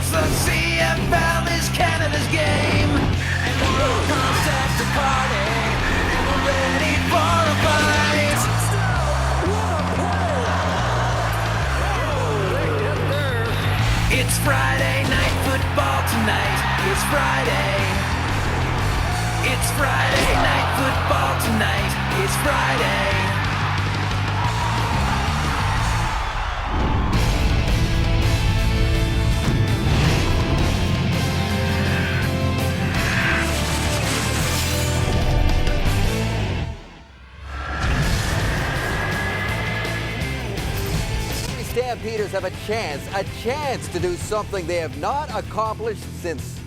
'cause the CFL is Canada's game. And the world comes out to party, and we're ready for a fight. It's Friday night football tonight. It's Friday. It's Friday night football tonight. It's Friday. Stampeders have a chance to do something they have not accomplished since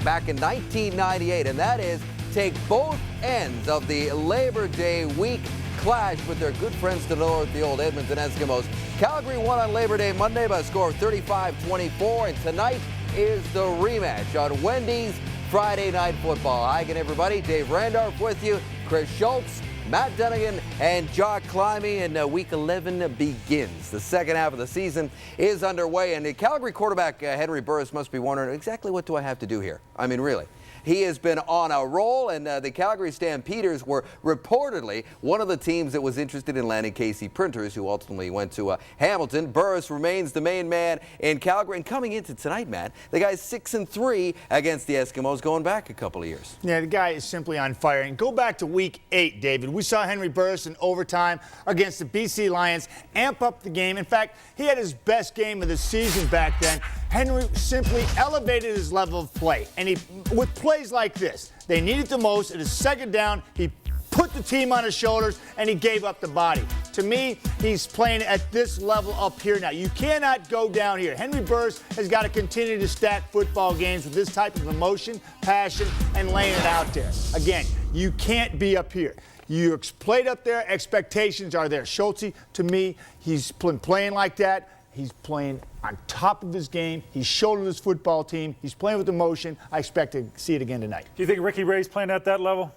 back in 1998, and that is take both ends of the Labor Day week clash with their good friends to the north, the old Edmonton Eskimos. Calgary won on Labor Day Monday by a score of 35-24, and tonight is the rematch on Wendy's Friday Night Football. Hi again, everybody. Dave Randolph with you, Chris Schultz, Matt Dunnigan, and Jock Climby, and Week 11 begins. The second half of the season is underway, and the Calgary quarterback Henry Burris must be wondering, exactly what do I have to do here? I mean, really. He has been on a roll, and the Calgary Stampeders were reportedly one of the teams that was interested in landing Casey Printers, who ultimately went to Hamilton. Burris remains the main man in Calgary, and coming into tonight, Matt, the guy's 6-3 against the Eskimos going back a couple of years. Yeah, the guy is simply on fire. And go back to Week 8, David. We saw Henry Burris in overtime against the BC Lions amp up the game. In fact, he had his best game of the season back then. Henry simply elevated his level of play, and with plays like this, they needed the most. It is second down. He put the team on his shoulders, and he gave up the body. To me, he's playing at this level up here now. You cannot go down here. Henry Burris has got to continue to stack football games with this type of emotion, passion, and laying it out there. Again, you can't be up here. You played up there. Expectations are there. Schultz, to me, he's playing like that. He's playing on top of his game. He's shouldered his football team. He's playing with emotion. I expect to see it again tonight. Do you think Ricky Ray's playing at that level?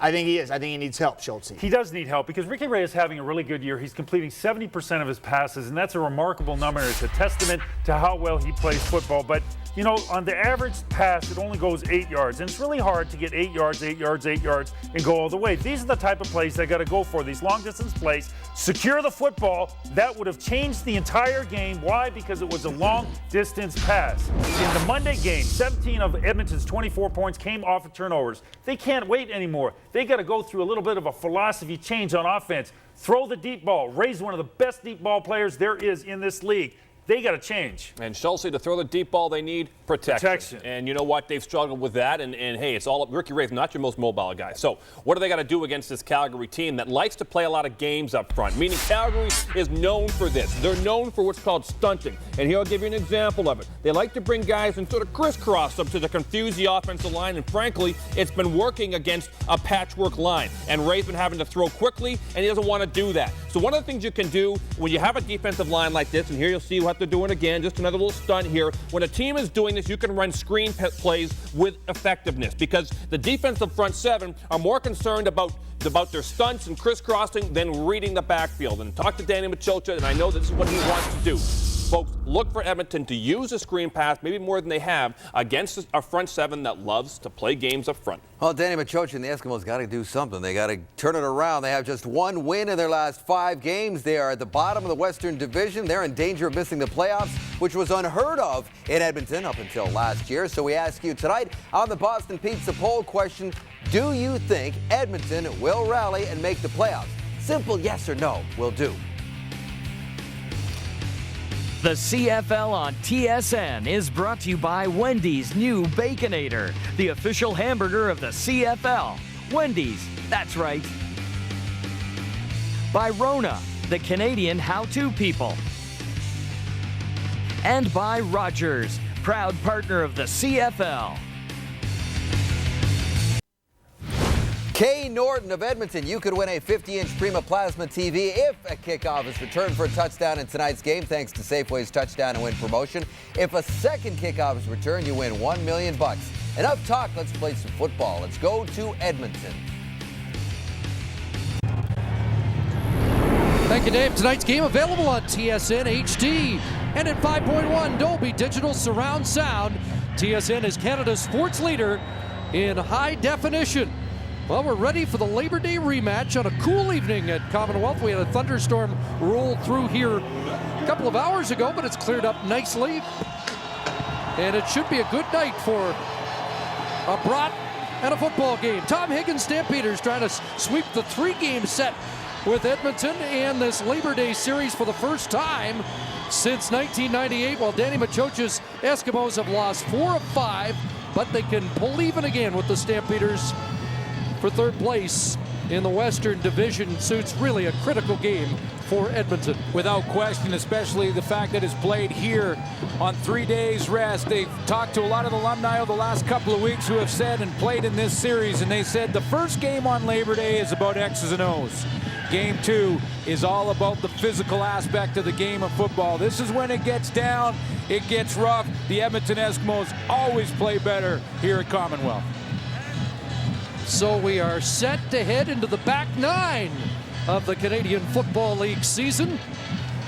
I think he is. I think he needs help, Schultz. He does need help because Ricky Ray is having a really good year. He's completing 70% of his passes, and that's a remarkable number. It's a testament to how well he plays football. But, you know, on the average pass, it only goes 8 yards. And it's really hard to get 8 yards, 8 yards, 8 yards, and go all the way. These are the type of plays they got to go for, these long-distance plays. Secure the football. That would have changed the entire game. Why? Because it was a long-distance pass. In the Monday game, 17 of Edmonton's 24 points came off of turnovers. They can't wait anymore. They got to go through a little bit of a philosophy change on offense. Throw the deep ball. Ray's one of the best deep ball players there is in this league. They got to change. And Schultz, to throw the deep ball, they need protection. And you know what? They've struggled with that. And hey, it's all Ricky Ray's not your most mobile guy. So what do they got to do against this Calgary team that likes to play a lot of games up front? Meaning Calgary is known for this. They're known for what's called stunting. And here I'll give you an example of it. They like to bring guys and sort of crisscross them to confuse the offensive line. And frankly, it's been working against a patchwork line. And Ray's been having to throw quickly, and he doesn't want to do that. So one of the things you can do when you have a defensive line like this, and here you'll see what they're doing again, just another little stunt here. When a team is doing this, you can run screen plays with effectiveness because the defensive front seven are more concerned about their stunts and crisscrossing than reading the backfield. And talk to Danny Machocha, and I know this is what he wants to do. Folks, look for Edmonton to use a screen pass, maybe more than they have, against a front seven that loves to play games up front. Well, Danny Machocha and the Eskimos got to do something. They got to turn it around. They have just one win in their last 5 games. They are at the bottom of the Western Division. They're in danger of missing the playoffs, which was unheard of in Edmonton up until last year. So we ask you tonight on the Boston Pizza poll question, do you think Edmonton will rally and make the playoffs? Simple yes or no will do. The CFL on TSN is brought to you by Wendy's new Baconator, the official hamburger of the CFL. Wendy's, that's right. By Rona, the Canadian how-to people. And by Rogers, proud partner of the CFL. Kay Norton of Edmonton, you could win a 50-inch Prima Plasma TV if a kickoff is returned for a touchdown in tonight's game, thanks to Safeway's Touchdown and Win promotion. If a second kickoff is returned, you win $1 million. Enough talk, let's play some football. Let's go to Edmonton. Thank you, Dave. Tonight's game available on TSN HD. And at 5.1 Dolby Digital Surround Sound, TSN is Canada's sports leader in high definition. Well, we're ready for the Labor Day rematch on a cool evening at Commonwealth. We had a thunderstorm roll through here a couple of hours ago, but it's cleared up nicely. And it should be a good night for a brat and a football game. Tom Higgins Stampeders trying to sweep the 3-game set with Edmonton and this Labor Day series for the first time since 1998, while Danny Machoch's Eskimos have lost 4 of 5, but they can pull even again with the Stampeders for third place in the Western Division. So it's really a critical game for Edmonton. Without question, especially the fact that it's played here on 3 days rest. They've talked to a lot of alumni over the last couple of weeks who have said and played in this series, and they said the first game on Labor Day is about X's and O's. Game 2 is all about the physical aspect of the game of football. This is when it gets down, it gets rough. The Edmonton Eskimos always play better here at Commonwealth. So we are set to head into the back 9 of the Canadian Football League season.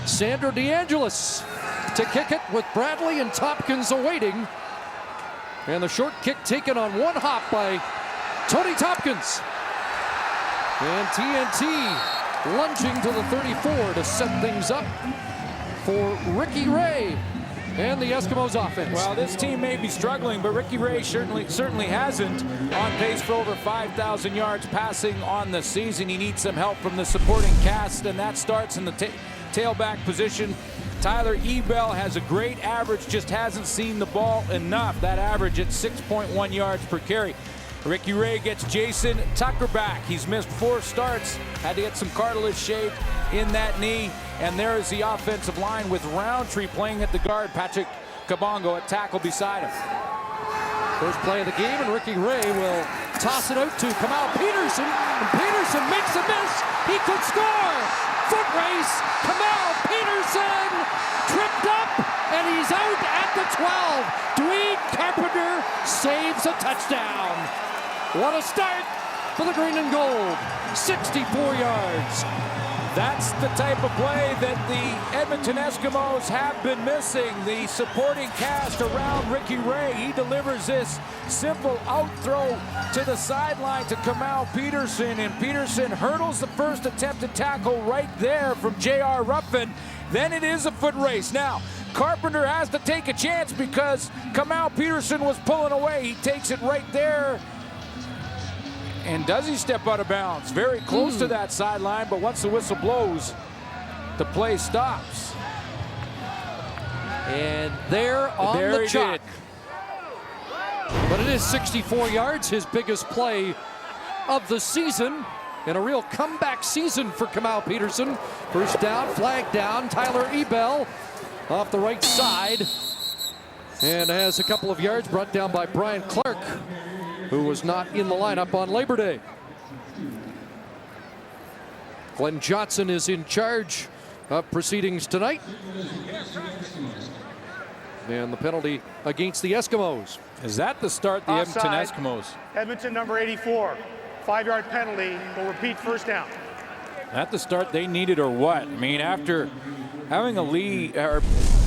Sandro DeAngelis to kick it with Bradley and Tompkins awaiting. And the short kick taken on one hop by Tony Tompkins. And TNT lunging to the 34 to set things up for Ricky Ray and the Eskimos offense. Well, this team may be struggling, but Ricky Ray certainly hasn't. On pace for over 5,000 yards passing on the season. He needs some help from the supporting cast, and that starts in the tailback position. Tyler Ebell has a great average, just hasn't seen the ball enough. That average at 6.1 yards per carry. Ricky Ray gets Jason Tucker back. He's missed 4 starts, had to get some cartilage shaved in that knee. And there is the offensive line with Roundtree playing at the guard. Patrick Kabongo at tackle beside him. First play of the game, and Ricky Ray will toss it out to Kamal Peterson. And Peterson makes a miss. He could score. Foot race. Kamal Peterson tripped up, and he's out at the 12. Dwayne Carpenter saves a touchdown. What a start for the green and gold. 64 yards. That's the type of play that the Edmonton Eskimos have been missing. The supporting cast around Ricky Ray. He delivers this simple out throw to the sideline to Kamal Peterson, and Peterson hurdles the first attempted tackle right there from J.R. Ruffin. Then it is a foot race. Now, Carpenter has to take a chance because Kamal Peterson was pulling away. He takes it right there. And does he step out of bounds? Very close to that sideline, but once the whistle blows, the play stops. And there on the chalk. But it is 64 yards, his biggest play of the season. And a real comeback season for Kamal Peterson. First down, flag down. Tyler Ebell off the right side. And has a couple of yards brought down by Brian Clark, who was not in the lineup on Labor Day. Glenn Johnson is in charge of proceedings tonight. And the penalty against the Eskimos. Is that the start the Edmonton Eskimos? Edmonton number 84. 5-yard penalty will repeat first down. At the start they needed or what? I mean, after having a lead or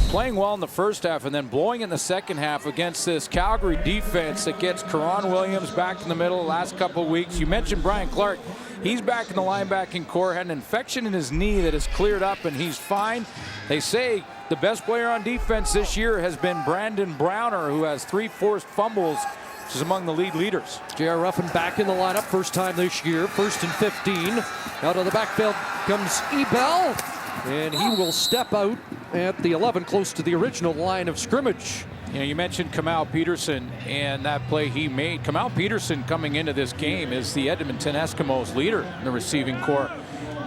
playing well in the first half and then blowing in the second half against this Calgary defense that gets Karan Williams back in the middle the last couple of weeks. You mentioned Brian Clark. He's back in the linebacking core, had an infection in his knee that has cleared up and he's fine. They say the best player on defense this year has been Brandon Browner, who has 3 forced fumbles, which is among the lead leaders. J.R. Ruffin back in the lineup, first time this year, 1st and 15. Out of the backfield comes Ebell, and he will step out at the 11, close to the original line of scrimmage. You know, you mentioned Kamal Peterson and that play he made. Kamal Peterson coming into this game is the Edmonton Eskimos leader in the receiving corps.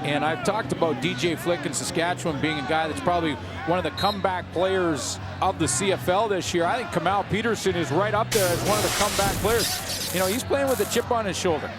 And I've talked about DJ Flick in Saskatchewan being a guy that's probably one of the comeback players of the CFL this year. I think Kamal Peterson is right up there as one of the comeback players. You know, he's playing with a chip on his shoulder.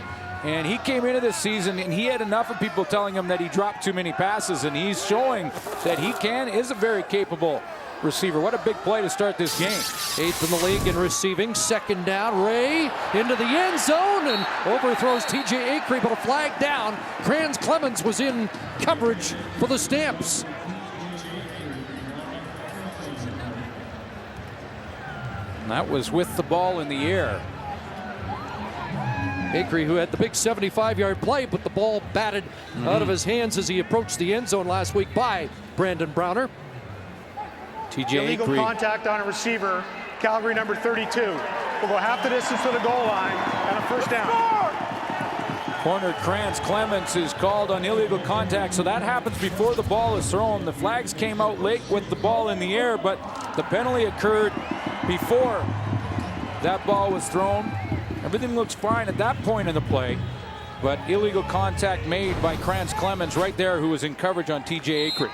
And he came into this season and he had enough of people telling him that he dropped too many passes, and he's showing that he is a very capable receiver. What a big play to start this game. 8th in the league in receiving. 2nd down. Ray into the end zone and overthrows TJ Acree, but a flag down. Kranz Clemens was in coverage for the Stamps. And that was with the ball in the air. Acri, who had the big 75-yard play, but the ball batted out of his hands as he approached the end zone last week by Brandon Browner. TJ Illegal Acri. contact on a receiver, Calgary number 32. Will go half the distance to the goal line and a first down. Corner Krantz Clements is called on illegal contact, so that happens before the ball is thrown. The flags came out late with the ball in the air, but the penalty occurred before that ball was thrown. Everything looks fine at that point in the play, but illegal contact made by Krantz Clements right there, who was in coverage on TJ Acri.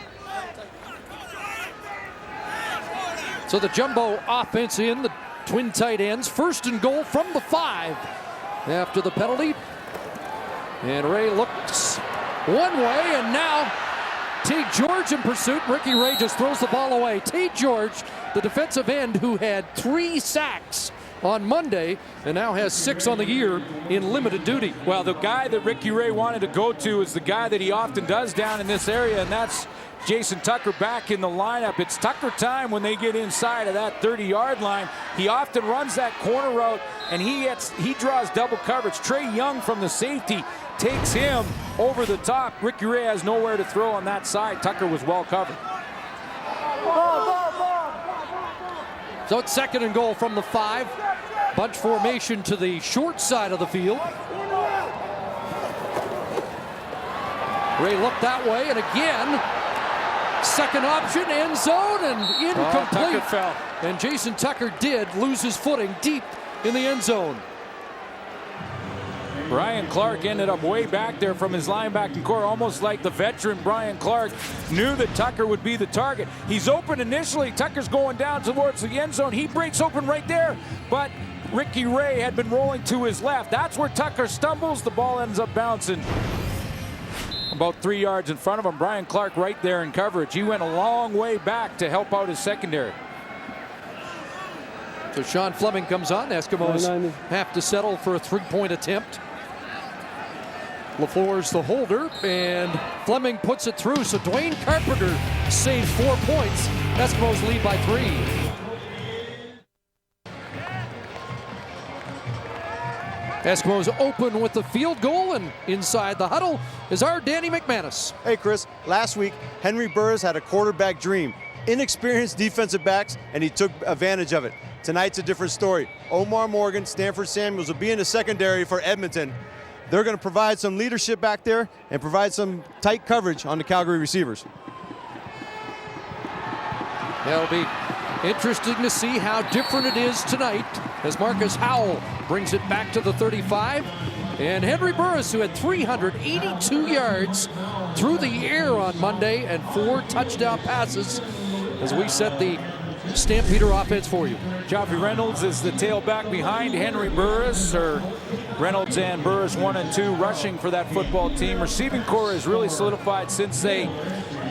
So the jumbo offense in, the twin tight ends, 1st and goal from the 5 after the penalty. And Ray looks one way, and now Tate George in pursuit. Ricky Ray just throws the ball away. Tate George, the defensive end who had 3 sacks on Monday and now has 6 on the year in limited duty. Well, the guy that Ricky Ray wanted to go to is the guy that he often does down in this area, and that's Jason Tucker back in the lineup. It's Tucker time when they get inside of that 30-yard line. He often runs that corner route, and he draws double coverage. Trey Young from the safety takes him over the top. Ricky Ray has nowhere to throw on that side. Tucker was well covered. So it's 2nd and goal from the 5. Bunch formation to the short side of the field. Ray looked that way, and again, second option, end zone, and incomplete. Tucker fell. And Jason Tucker did lose his footing deep in the end zone. Brian Clark ended up way back there from his linebacking core, almost like the veteran Brian Clark knew that Tucker would be the target. He's open initially. Tucker's going down towards the end zone. He breaks open right there, but Ricky Ray had been rolling to his left. That's where Tucker stumbles. The ball ends up bouncing about 3 yards in front of him. Brian Clark right there in coverage. He went a long way back to help out his secondary. So Sean Fleming comes on. The Eskimos have to settle for a 3-point attempt. LaFleur's the holder, and Fleming puts it through. So Dwayne Carpenter saves 4 points. Eskimos lead by 3. Eskimos open with the field goal, and inside the huddle is our Danny McManus. Hey Chris, last week Henry Burris had a quarterback dream. Inexperienced defensive backs, and he took advantage of it. Tonight's a different story. Omar Morgan, Stanford Samuels will be in the secondary for Edmonton. They're going to provide some leadership back there and provide some tight coverage on the Calgary receivers. That'll be interesting to see how different it is tonight as Marcus Howell brings it back to the 35. And Henry Burris, who had 382 yards through the air on Monday and 4 touchdown passes, as we set the Stampeder offense for you. Joffrey Reynolds is the tailback behind Henry Burris, or Reynolds and Burris 1 and 2 rushing for that football team. Receiving core has really solidified since they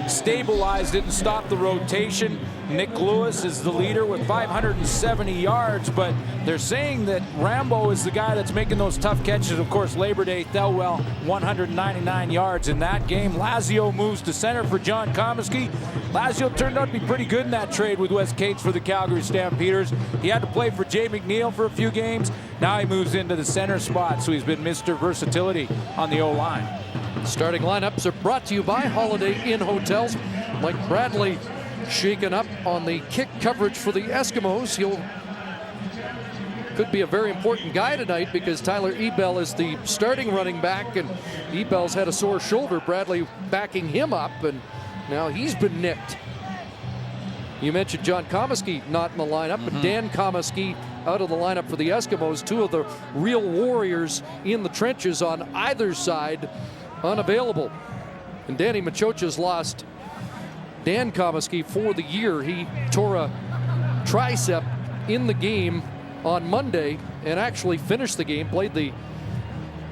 stabilized it and stopped the rotation. Nick Lewis is the leader with 570 yards, but they're saying that Rambo is the guy that's making those tough catches. Of course, Labor Day, Thelwell, 199 yards in that game. Lazio moves to center for John Comiskey. Lazio turned out to be pretty good in that trade with Wes Cates for the Calgary Stampeders. He had to play for Jay McNeil for a few games. Now he moves into the center spot, so he's been Mr. Versatility on the O-line. Starting lineups are brought to you by Holiday Inn Hotels. Mike Bradley shaken up on the kick coverage for the Eskimos. Could be a very important guy tonight because Tyler Ebel is the starting running back, and Ebel's had a sore shoulder. Bradley backing him up, and now he's been nicked. You mentioned John Comiskey not in the lineup, but Dan Comiskey out of the lineup for the Eskimos. 2 of the real warriors in the trenches on either side unavailable. And Danny Machocha's lost Dan Comiskey for the year. He tore a tricep in the game on Monday and actually finished the game, played the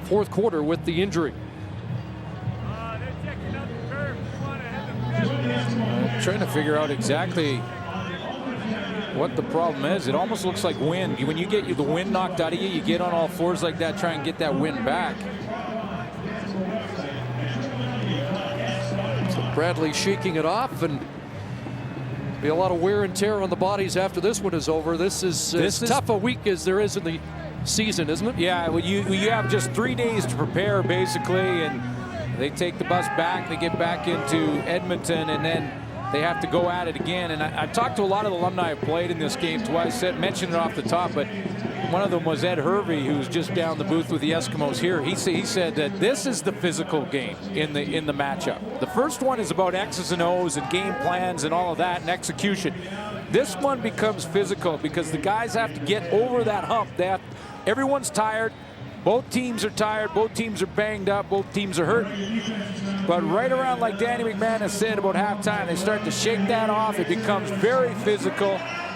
4th quarter with the injury. I'm trying to figure out exactly what the problem is. It almost looks like wind. When you get the wind knocked out of you, you get on all fours like that, try and get that wind back. So Bradley shaking it off, and Be a lot of wear and tear on the bodies after this one is over. This is as tough a week as there is in the season, isn't it? Yeah, well, you have just 3 days to prepare, basically, and they take the bus back. They get back into Edmonton, and then they have to go at it again. And I talked to a lot of the alumni who played in this game twice. Mentioned it off the top, but one of them was Ed Hervey, who's just down the booth with the Eskimos here. He said that this is the physical game in the matchup. The first one is about X's and O's and game plans and all of that and execution. This one becomes physical because the guys have to get over that hump. Everyone's tired. Both teams are tired. Both teams are banged up. Both teams are hurt. But right around, like Danny McManus said about halftime, they start to shake that off. It becomes very physical.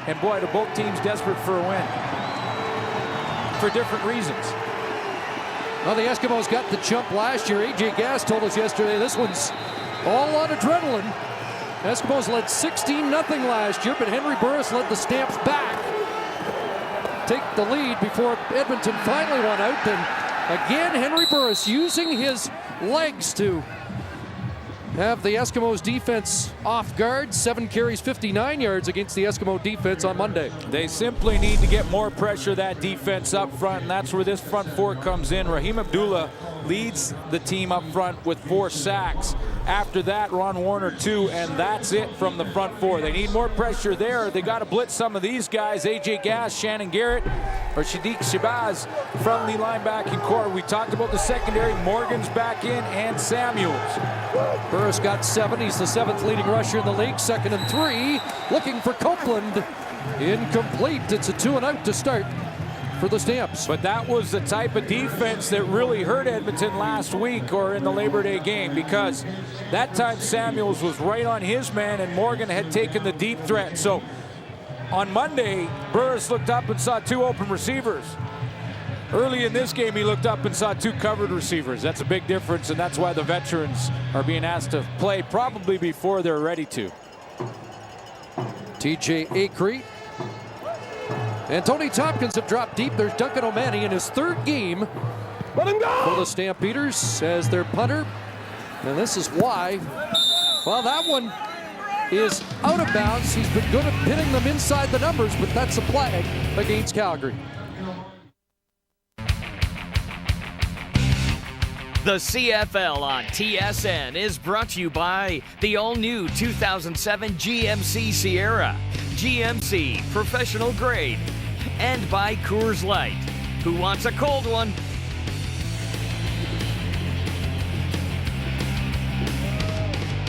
And boy, do both teams desperate for a win for different reasons. Well, the Eskimos got the jump last year. AJ Gass told us yesterday this one's all on adrenaline. Eskimos led 16-0 last year, but Henry Burris led the Stamps back. Take the lead before Edmonton finally won out. And again, Henry Burris using his legs to have the Eskimos defense off guard. 7 carries, 59 yards against the Eskimo defense on Monday. They simply need to get more pressure, that defense up front, and that's where this front four comes in. Raheem Abdullah leads the team up front with 4 sacks. After that, Ron Warner 2, and that's it from the front four. They need more pressure there. They got to blitz some of these guys. AJ Gass, Shannon Garrett, or Shadiq Shabazz from the linebacking core. We talked about the secondary. Morgan's back in, and Samuels. Burris got 7. He's the 7th leading rusher in the league. 2nd and 3. Looking for Copeland. Incomplete. It's a 2-and-out to start for the Stamps. But that was the type of defense that really hurt Edmonton last week or in the Labor Day game, because that time Samuels was right on his man and Morgan had taken the deep threat. So on Monday, Burris looked up and saw 2 open receivers. Early in this game, he looked up and saw 2 covered receivers. That's a big difference, and that's why the veterans are being asked to play probably before they're ready to. TJ Acree and Tony Tompkins have dropped deep. There's Duncan O'Mahony in his 3rd game for the Stampeders as their punter. And this is why. Well, that one is out of bounds. He's been good at hitting them inside the numbers, but that's a flag against Calgary. The CFL on TSN is brought to you by the all-new 2007 GMC Sierra, GMC Professional Grade, and by Coors Light. Who wants a cold one?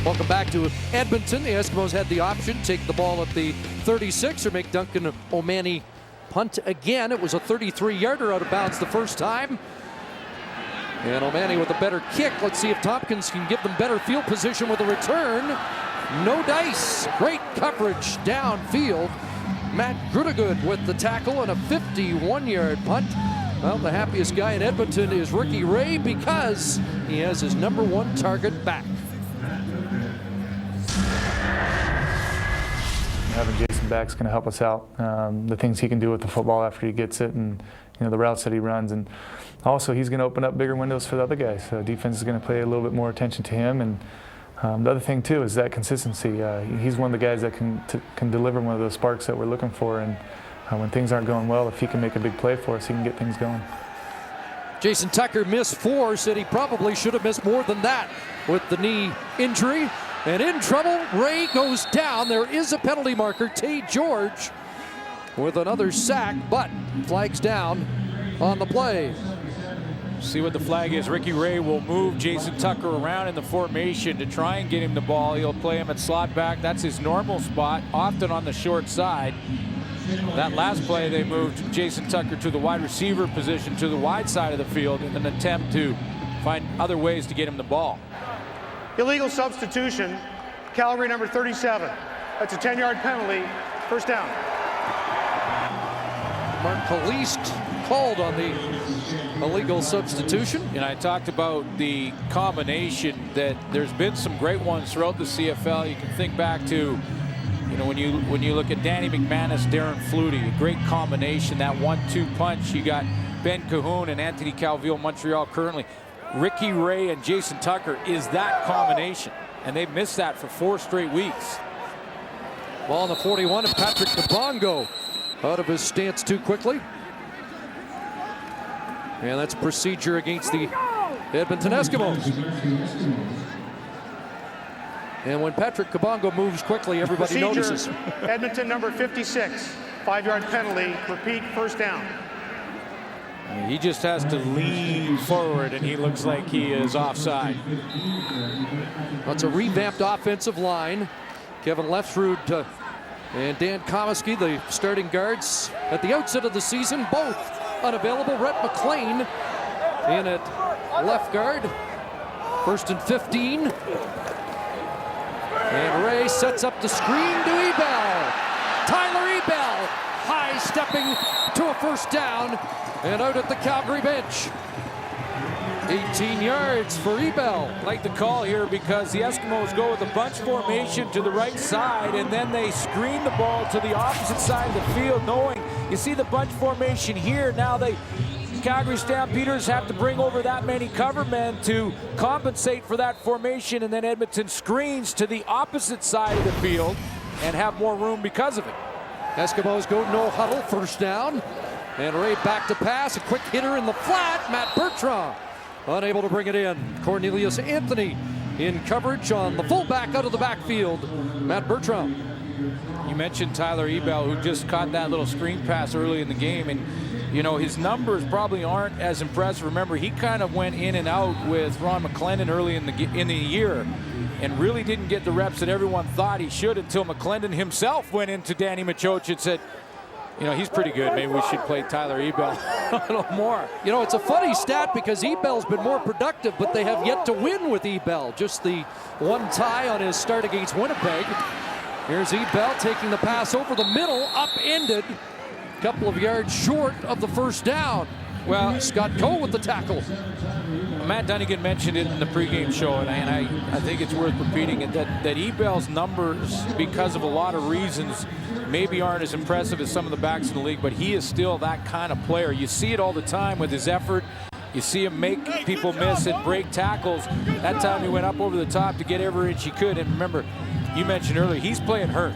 Welcome back to Edmonton. The Eskimos had the option, take the ball at the 36 or make Duncan O'Mahony punt again. It was a 33-yarder out of bounds the first time. And O'Mahony with a better kick. Let's see if Tompkins can give them better field position with a return. No dice. Great coverage downfield. Matt Grudegood with the tackle and a 51-yard punt. Well, the happiest guy in Edmonton is Ricky Ray because he has his #1 target back. Having Jason back is going to help us out. The things he can do with the football after he gets it, and the routes that he runs, and also he's going to open up bigger windows for the other guys. So defense is going to pay a little bit more attention to him, and the other thing too is that consistency. He's one of the guys that can deliver one of those sparks that we're looking for, and when things aren't going well, if he can make a big play for us, he can get things going. Jason Tucker missed 4, said he probably should have missed more than that with the knee injury. And in trouble, Ray goes down. There is a penalty marker. Tay George with another sack, but flags down on the play. See what the flag is. Ricky Ray will move Jason Tucker around in the formation to try and get him the ball. He'll play him at slot back. That's his normal spot, often on the short side. That last play, they moved Jason Tucker to the wide receiver position to the wide side of the field in an attempt to find other ways to get him the ball. Illegal substitution, Calgary number 37. That's a 10-yard penalty, first down. Mark Kalist called on the illegal substitution. And I talked about the combination that there's been some great ones throughout the CFL. You can think back to, when you look at Danny McManus, Darren Flutie, a great combination, that 1-2 punch. You got Ben Cahoon and Anthony Calvillo, Montreal currently. Ricky Ray and Jason Tucker is that combination, and they've missed that for 4 straight weeks. Ball on the 41, and Patrick Kabongo out of his stance too quickly. And that's procedure against the Edmonton Eskimos. And when Patrick Kabongo moves quickly, everybody notices. Edmonton number 56, 5-yard penalty, repeat, first down. He just has to lean forward, and he looks like he is offside. That's a revamped offensive line. Kevin Lefsrud and Dan Komisky, the starting guards at the outset of the season, both unavailable. Rhett McLean in at left guard. 1st and 15. And Ray sets up the screen to Ebel. Tyler Ebel, high stepping to a first down and out at the Calgary bench. 18 yards for Ebel. Like the call here because the Eskimos go with a bunch formation to the right side, and then they screen the ball to the opposite side of the field, knowing you see the bunch formation here. Now Calgary Stampeders have to bring over that many cover men to compensate for that formation, and then Edmonton screens to the opposite side of the field and have more room because of it. Eskimos go no huddle, first down. And Ray back to pass, a quick hitter in the flat, Matt Bertrand. Unable to bring it in. Cornelius Anthony in coverage on the fullback out of the backfield, Matt Bertrand. You mentioned Tyler Ebel, who just caught that little screen pass early in the game, and you know his numbers probably aren't as impressive. Remember, he kind of went in and out with Ron McClendon early in the year, and really didn't get the reps that everyone thought he should until McClendon himself went into Danny Machocha and said, you know, he's pretty good. Maybe we should play Tyler Ebel a little more. You know, it's a funny stat because Ebel's been more productive, but they have yet to win with Ebel. Just the one tie on his start against Winnipeg. Here's Ebel taking the pass over the middle, upended. A couple of yards short of the first down. Well, Scott Coe with the tackle. Matt Dunnigan mentioned it in the pregame show, and I think it's worth repeating it, that Ebel's numbers, because of a lot of reasons, maybe aren't as impressive as some of the backs in the league, but he is still that kind of player. You see it all the time with his effort. You see him make people miss and break tackles. That time he went up over the top to get every inch he could. And remember, you mentioned earlier, he's playing hurt.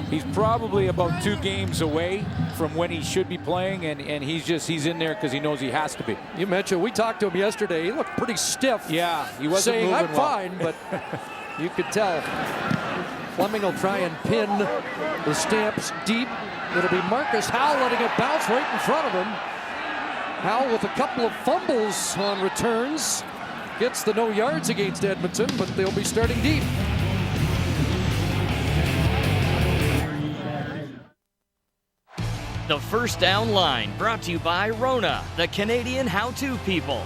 He's probably about 2 games away from when he should be playing, and he's in there because he knows he has to be. You mentioned, we talked to him yesterday. He looked pretty stiff. Yeah, he wasn't saying, moving I'm well. fine, but you could tell. Fleming will try and pin the Stamps deep. It'll be Marcus Howell letting it bounce right in front of him. Howell with a couple of fumbles on returns. Gets the no yards against Edmonton, but they'll be starting deep. The First Down Line, brought to you by Rona, the Canadian how-to people.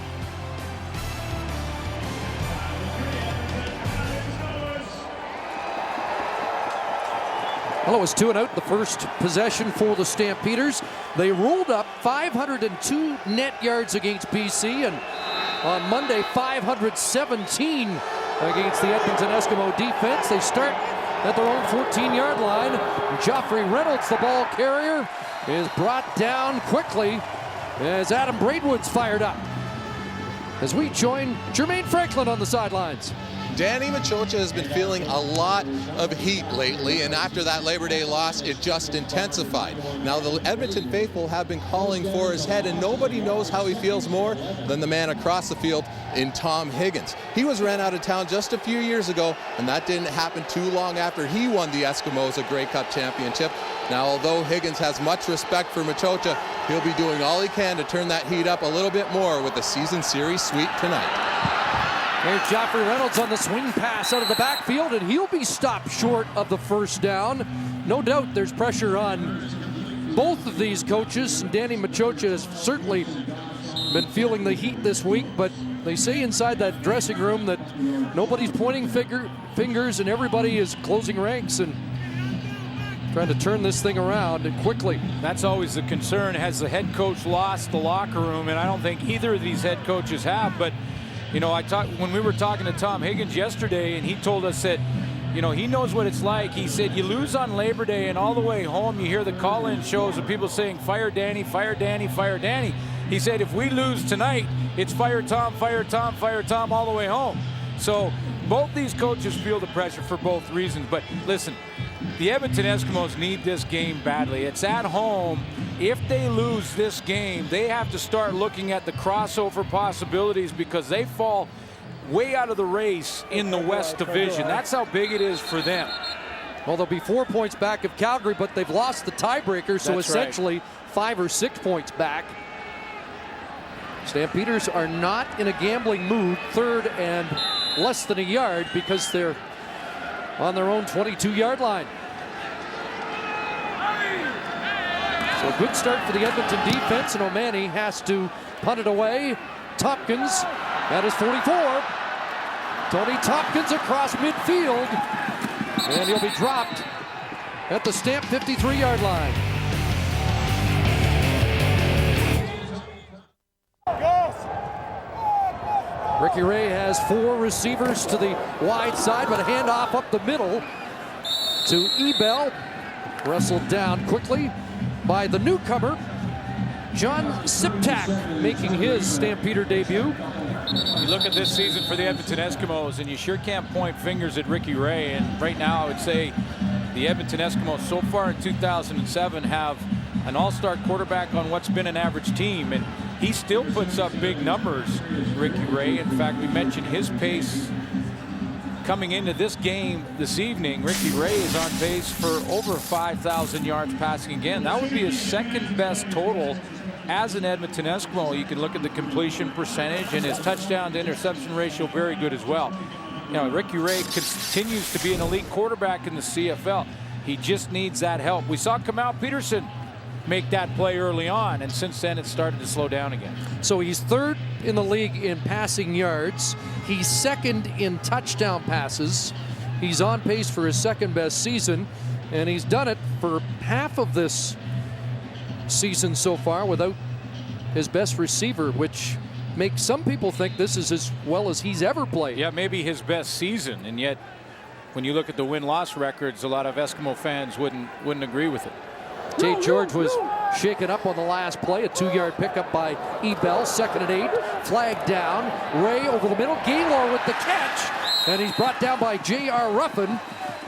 Well, it was 2 and out, the first possession for the Stampeders. They rolled up 502 net yards against BC, and on Monday, 517 against the Edmonton Eskimo defense. They start at their own 14-yard line. Joffrey Reynolds, the ball carrier, is brought down quickly as Adam Braidwood's fired up. As we join Jermaine Franklin on the sidelines. Danny Machocha has been feeling a lot of heat lately, and after that Labor Day loss, it just intensified. Now, the Edmonton faithful have been calling for his head, and nobody knows how he feels more than the man across the field in Tom Higgins. He was ran out of town just a few years ago, and that didn't happen too long after he won the Eskimos a Grey Cup championship. Now, although Higgins has much respect for Machocha, he'll be doing all he can to turn that heat up a little bit more with the season series sweep tonight. Here's Joffrey Reynolds on the swing pass out of the backfield, and he'll be stopped short of the first down. No doubt there's pressure on both of these coaches. Danny Machocha has certainly been feeling the heat this week, but they say inside that dressing room that nobody's pointing fingers and everybody is closing ranks and trying to turn this thing around quickly. That's always the concern. Has the head coach lost the locker room? And I don't think either of these head coaches have, but you know, when we were talking to Tom Higgins yesterday, and he told us that, you know, he knows what it's like. He said you lose on Labor Day, and all the way home you hear the call-in shows of people saying, fire Danny, fire Danny, fire Danny. He said if we lose tonight, it's fire Tom, fire Tom, fire Tom all the way home. So both these coaches feel the pressure for both reasons. But listen, the Edmonton Eskimos need this game badly. It's at home. If they lose this game, they have to start looking at the crossover possibilities because they fall way out of the race in the West Division. That's how big it is for them. Well, they'll be 4 points back of Calgary, but they've lost the tiebreaker, so That's essentially 5 or 6 points back. Stampeders are not in a gambling mood, third and less than a yard because they're on their own 22-yard line. So a good start for the Edmonton defense, and O'Mahony has to punt it away. Tompkins at his 44. Tony Tompkins across midfield, and he'll be dropped at the Stamp 53-yard line. Ricky Ray has 4 receivers to the wide side, but a handoff up the middle to Ebel. Wrestled down quickly by the newcomer, John Siptak, making his Stampeder debut. You look at this season for the Edmonton Eskimos, and you sure can't point fingers at Ricky Ray. And right now, I would say the Edmonton Eskimos so far in 2007 have an all-star quarterback on what's been an average team. And he still puts up big numbers, Ricky Ray. In fact, we mentioned his pace coming into this game this evening. Ricky Ray is on pace for over 5,000 yards passing again. That would be his second best total as an Edmonton Eskimo. You can look at the completion percentage, and his touchdown to interception ratio very good as well. You know, Ricky Ray continues to be an elite quarterback in the CFL. He just needs that help. We saw Kamal Peterson make that play early on, and since then it started to slow down again. So he's third in the league in passing yards. He's second in touchdown passes. He's on pace for his second best season, and he's done it for half of this season so far without his best receiver, which makes some people think this is as well as he's ever played. Yeah, maybe his best season, and yet when you look at the win-loss records, a lot of Eskimo fans wouldn't agree with it. Tate George was shaken up on the last play. A 2-yard pickup by Ebel. 2nd and 8. Flag down. Ray over the middle. Gaylor with the catch. And he's brought down by J.R. Ruffin.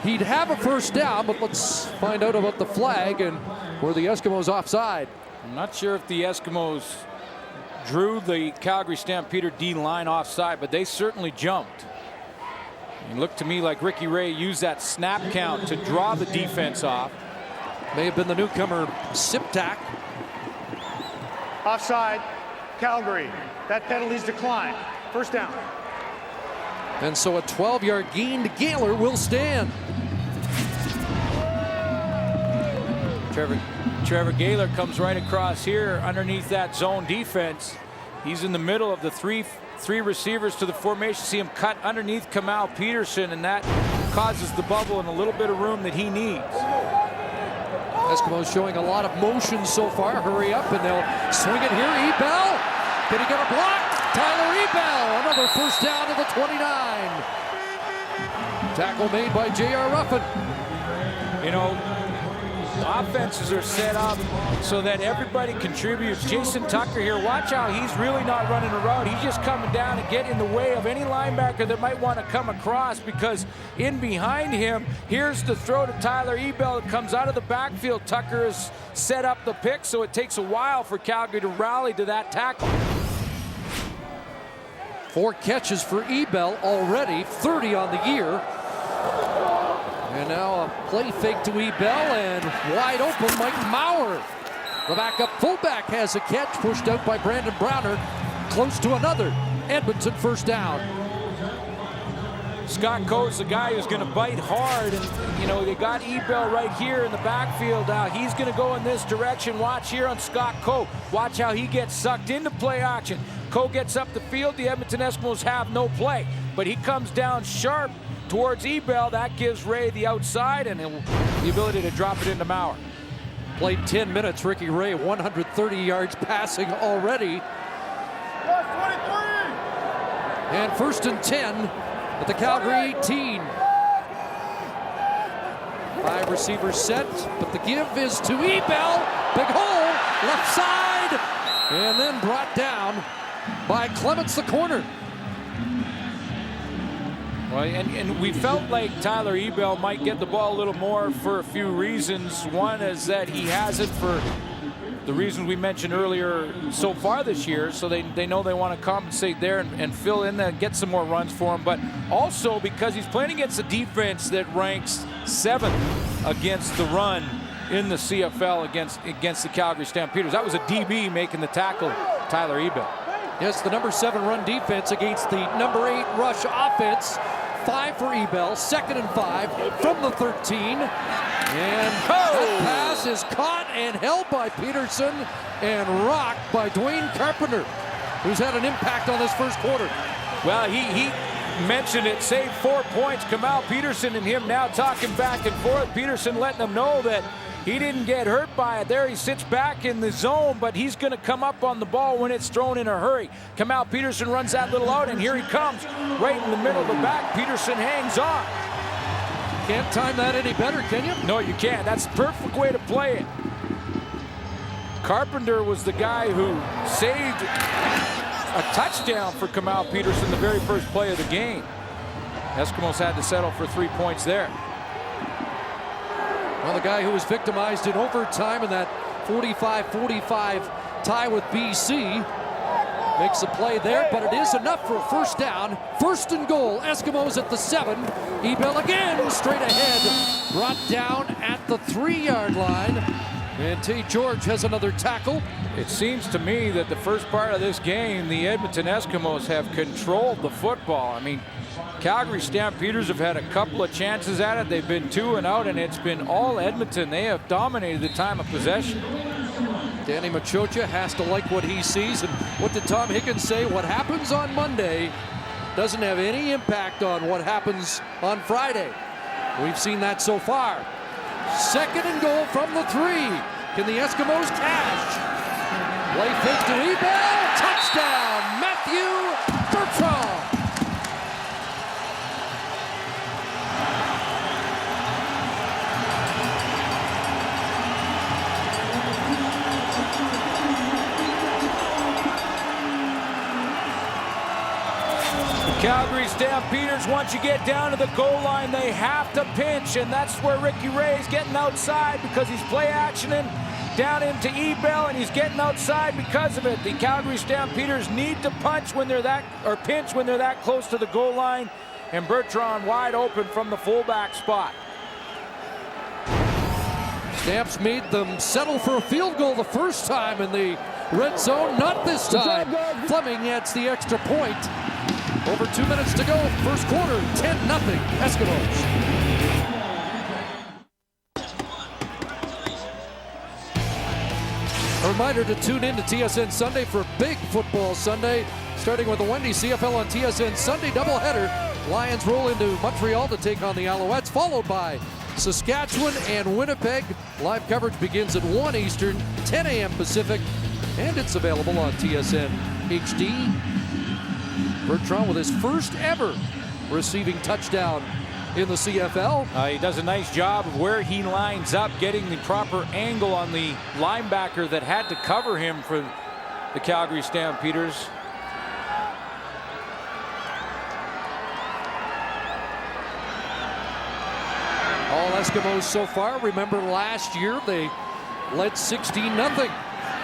He'd have a first down, but let's find out about the flag and were the Eskimos offside. I'm not sure if the Eskimos drew the Calgary Stampeder D line offside, but they certainly jumped. It looked to me like Ricky Ray used that snap count to draw the defense off. May have been the newcomer, Siptak. Offside, Calgary. That penalty's declined. First down. And so a 12-yard gain to Gaylor will stand. Trevor Gaylor comes right across here underneath that zone defense. He's in the middle of the three receivers to the formation. See him cut underneath Kamal Peterson, and that causes the bubble and a little bit of room that he needs. Eskimos showing a lot of motion so far. Hurry up, and they'll swing it here. Ebel. Did he get a block? Tyler Ebel. Another first down to the 29. Tackle made by J.R. Ruffin. You know, offenses are set up so that everybody contributes. Jason Tucker here, watch how he's really not running a route. He's just coming down and getting in the way of any linebacker that might want to come across, because in behind him, here's the throw to Tyler Ebel that comes out of the backfield. Tucker has set up the pick, so it takes a while for Calgary to rally to that tackle. 4 catches for Ebel already, 30 on the year. And now a play fake to Ebel, and wide open Mike Maurer. The backup fullback has a catch, pushed out by Brandon Browner. Close to another Edmonton first down. Scott Coe's the guy who's going to bite hard, and you know, they got Ebel right here in the backfield. Now he's going to go in this direction. Watch here on Scott Coe. Watch how he gets sucked into play action. Coe gets up the field. The Edmonton Eskimos have no play, but he comes down sharp towards Ebel. That gives Ray the outside and the ability to drop it into Maurer. Played 10 minutes. Ricky Ray, 130 yards passing already. And 1st and 10 at the Calgary 18. 5 receivers set, but the give is to Ebel. Big hole, left side, and then brought down by Clements, the corner. Well, and we felt like Tyler Ebel might get the ball a little more for a few reasons. One is that he has it for the reasons we mentioned earlier so far this year, so they know they want to compensate there and fill in and get some more runs for him, but also because he's playing against a defense that ranks 7th against the run in the CFL against the Calgary Stampeders. That was a DB making the tackle, Tyler Ebel. Yes, the number 7 run defense against the number 8 rush offense. 5 for Ebel, 2nd and 5 from the 13. And that pass is caught and held by Peterson and rocked by Dwayne Carpenter, who's had an impact on this first quarter. Well, he mentioned it, saved 4 points. Kamal Peterson and him now talking back and forth. Peterson letting them know that he didn't get hurt by it. There he sits back in the zone, but he's going to come up on the ball when it's thrown in a hurry. Kamal Peterson runs that little out, and here he comes right in the middle of the back. Peterson hangs on. Can't time that any better, can you? No, you can't. That's the perfect way to play it. Carpenter was the guy who saved a touchdown for Kamal Peterson the very first play of the game. Eskimos had to settle for 3 points there. Well, the guy who was victimized in overtime in that 45-45 tie with BC makes a play there, but it is enough for a first down. 1st and goal, Eskimos at the 7. Ebel again, straight ahead, brought down at the 3-yard line. And T. George has another tackle. It seems to me that the first part of this game, the Edmonton Eskimos have controlled the football. I mean, Calgary Stampeders have had a couple of chances at it. They've been 2 and out, and it's been all Edmonton. They have dominated the time of possession. Danny Machocha has to like what he sees. And what did Tom Higgins say? What happens on Monday doesn't have any impact on what happens on Friday. We've seen that so far. 2nd and goal from the 3. Can the Eskimos cash? Play fake to Ebel. Touchdown, Matthew Bertrand. Calgary Stampeders, once you get down to the goal line, they have to pinch, and that's where Ricky Ray is getting outside because he's play actioning down into Ebel, and he's getting outside because of it. The Calgary Stampeders need to punch when they're that, or pinch when they're that close to the goal line, and Bertrand wide open from the fullback spot. Stamps made them settle for a field goal the first time in the red zone, not this time. Fleming adds the extra point. Over 2 minutes to go, first quarter, 10-0 Eskimos. A reminder to tune in to TSN Sunday for a big football Sunday, starting with the Wendy CFL on TSN Sunday doubleheader. Lions roll into Montreal to take on the Alouettes, followed by Saskatchewan and Winnipeg. Live coverage begins at 1 Eastern, 10 a.m. Pacific, and it's available on TSN HD. Bertrand with his first ever receiving touchdown in the CFL. He does a nice job of where he lines up, getting the proper angle on the linebacker that had to cover him for the Calgary Stampeders. All Eskimos so far. Remember last year they led 16-0